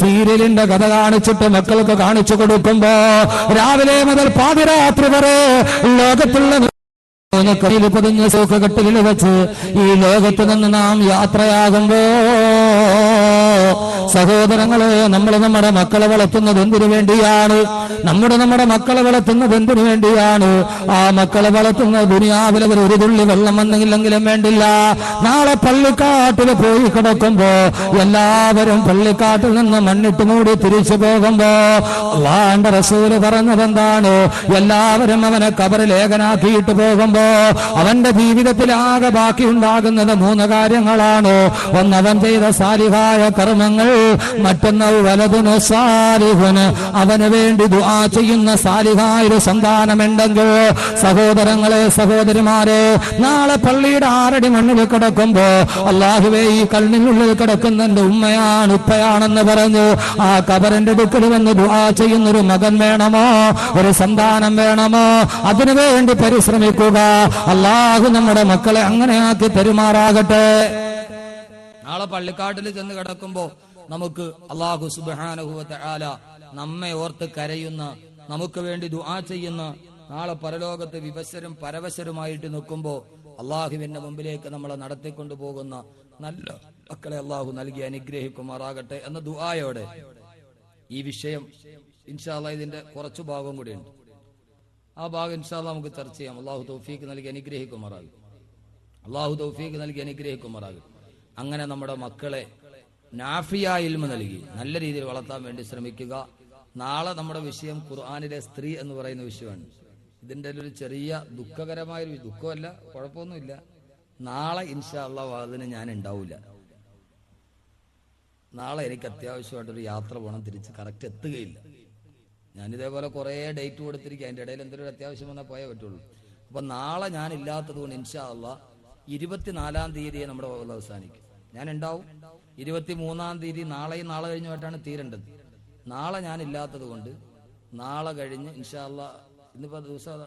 സീരിയലിന്റെ കഥ കാണിച്ചിട്ട് മക്കൾക്ക് കാണിച്ചു കൊടുക്കുമ്പോ രാവിലെ മുതൽ പാതിരാത്രി വരെ ലോകത്തുള്ള കയ്യിൽ പൊതിഞ്ഞ സൂഖകെട്ടിൽ വെച്ച് ഈ ലോകത്ത് നിന്ന് നാം യാത്രയാകുമ്പോ, സഹോദരങ്ങളെ, നമ്മൾ നമ്മുടെ മക്കളെ വളർത്തുന്നത് എന്തിനു വേണ്ടിയാണ്? നമ്മുടെ മക്കളെ വളർത്തുന്നത് എന്തിനു വേണ്ടിയാണ്? ആ മക്കളെ വളർത്തുന്ന ദുനിയാവിലെ ഒരു തുള്ളി വെള്ളം വന്നില്ലെങ്കിലും വേണ്ടില്ല. നാളെ പള്ളിക്കാട്ടിൽ പോയി കിടക്കുമ്പോ എല്ലാവരും പള്ളിക്കാട്ടിൽ നിന്ന് മണ്ണിട്ട് മൂടി തിരിച്ചു പോകുമ്പോ അല്ലാഹുവിന്റെ റസൂല് പറഞ്ഞതെന്താണ്? എല്ലാവരും അവനെ ഖബറിലേഖനാക്കിയിട്ട് പോകുമ്പോ അവന്റെ ജീവിതത്തിൽ ആകെ ബാക്കി ഉണ്ടാകുന്നത് 3 കാര്യങ്ങളാണ്. ഒന്ന്, അവൻ ചെയ്ത സാലിഹായ കർമ്മങ്ങൾ. മറ്റൊന്ന്, വലതുന് സാലിഹുന്, അവന് വേണ്ടി ദുആ ചെയ്യുന്ന സാലിഹായ ഒരു സന്താനമുണ്ടെങ്കിൽ, സഹോദരങ്ങളെ, സഹോദരിമാരെ, നാളെ പള്ളിയുടെ 6 അടി മണ്ണിൽ കിടക്കുമ്പോ അല്ലാഹുവേ, ഈ കണ്ണിനുള്ളിൽ കിടക്കുന്ന എന്റെ ഉമ്മയാണ് ഉപ്പയാണെന്ന് പറഞ്ഞു ആ ഖബറിന്റെ അടുക്കൽ വന്ന് ദുആ ചെയ്യുന്നൊരു മകൻ വേണമോ? ഒരു സന്താനം വേണമോ? അതിനുവേണ്ടി പരിശ്രമിക്കുക. അല്ലാഹു നമ്മുടെ മക്കളെ അങ്ങനെയാക്കി പെരുമാറാകട്ടെ. നാളെ പള്ളിക്കാട്ടിൽ ചെന്ന് കിടക്കുമ്പോ നമുക്ക് അല്ലാഹു സുബ്ഹാനഹു വ തആല നമ്മെ ഓർത്ത് കരയുന്ന, നമുക്ക് വേണ്ടി ദുആ ചെയ്യുന്ന, നാളെ പരലോകത്ത് വിവശരും പരവശരുമായിട്ട് നിൽക്കുമ്പോ അല്ലാഹുവിന്റെ മുമ്പിലേക്ക് നമ്മളെ നടത്തിക്കൊണ്ടു പോകുന്ന നല്ല മക്കളെ അല്ലാഹു നൽകി അനുഗ്രഹിക്കുമാറാകട്ടെ എന്ന ദുആയോടെ ഈ വിഷയം ഇൻഷാ അല്ലാഹ് ഇതിന്റെ കുറച്ചു ഭാഗം കൂടിയുണ്ട്. ആ ഭാഗം ഇൻഷാ അല്ലാഹ് നമുക്ക് ചർച്ച ചെയ്യാം. അല്ലാഹു തൗഫീഖ് നൽകി അനുഗ്രഹിക്കുമാറാകും. അല്ലാഹു തൗഫീഖ് നൽകി അനുഗ്രഹിക്കുമാറാകും. അങ്ങനെ നമ്മുടെ മക്കളെ നാഫിയ ഇൽമ നൽകി നല്ല രീതിയിൽ വളർത്താൻ വേണ്ടി ശ്രമിക്കുക. നാളെ നമ്മുടെ വിഷയം ഖുർആനിലെ സ്ത്രീ എന്ന് പറയുന്ന വിഷയമാണ്. ഇതിന്റെ ഒരു ചെറിയ ദുഃഖകരമായൊരു ദുഃഖമല്ല, കുഴപ്പമൊന്നുമില്ല. നാളെ ഇൻഷാ അല്ലാഹ് അതിന് ഞാൻ ഉണ്ടാവില്ല. നാളെ എനിക്ക് അത്യാവശ്യമായിട്ടൊരു യാത്ര പോകണം, തിരിച്ച് കറക്റ്റ് എത്തുകയില്ല. ഞാനിതേപോലെ കുറേ ഡേറ്റ് കൊടുത്തിരിക്കുക, അതിൻ്റെ ഇടയിൽ എന്തെങ്കിലും അത്യാവശ്യം വന്നാൽ പോയേ പറ്റുള്ളൂ. അപ്പം നാളെ ഞാൻ ഇല്ലാത്തത് കൊണ്ട് ഇൻഷാ അല്ലാഹ് 24-ാം തീയതിയെ നമ്മുടെ അവസാനിക്കും. ഞാൻ ഉണ്ടാവും 23-ാം തീയതി, നാളെയും നാളെ കഴിഞ്ഞുമായിട്ടാണ് തീരേണ്ടത്. നാളെ ഞാൻ ഇല്ലാത്തത് കൊണ്ട് നാളെ കഴിഞ്ഞ് ഇൻഷാ അല്ലാഹ് ഇന്നിപ്പോ ദിവസം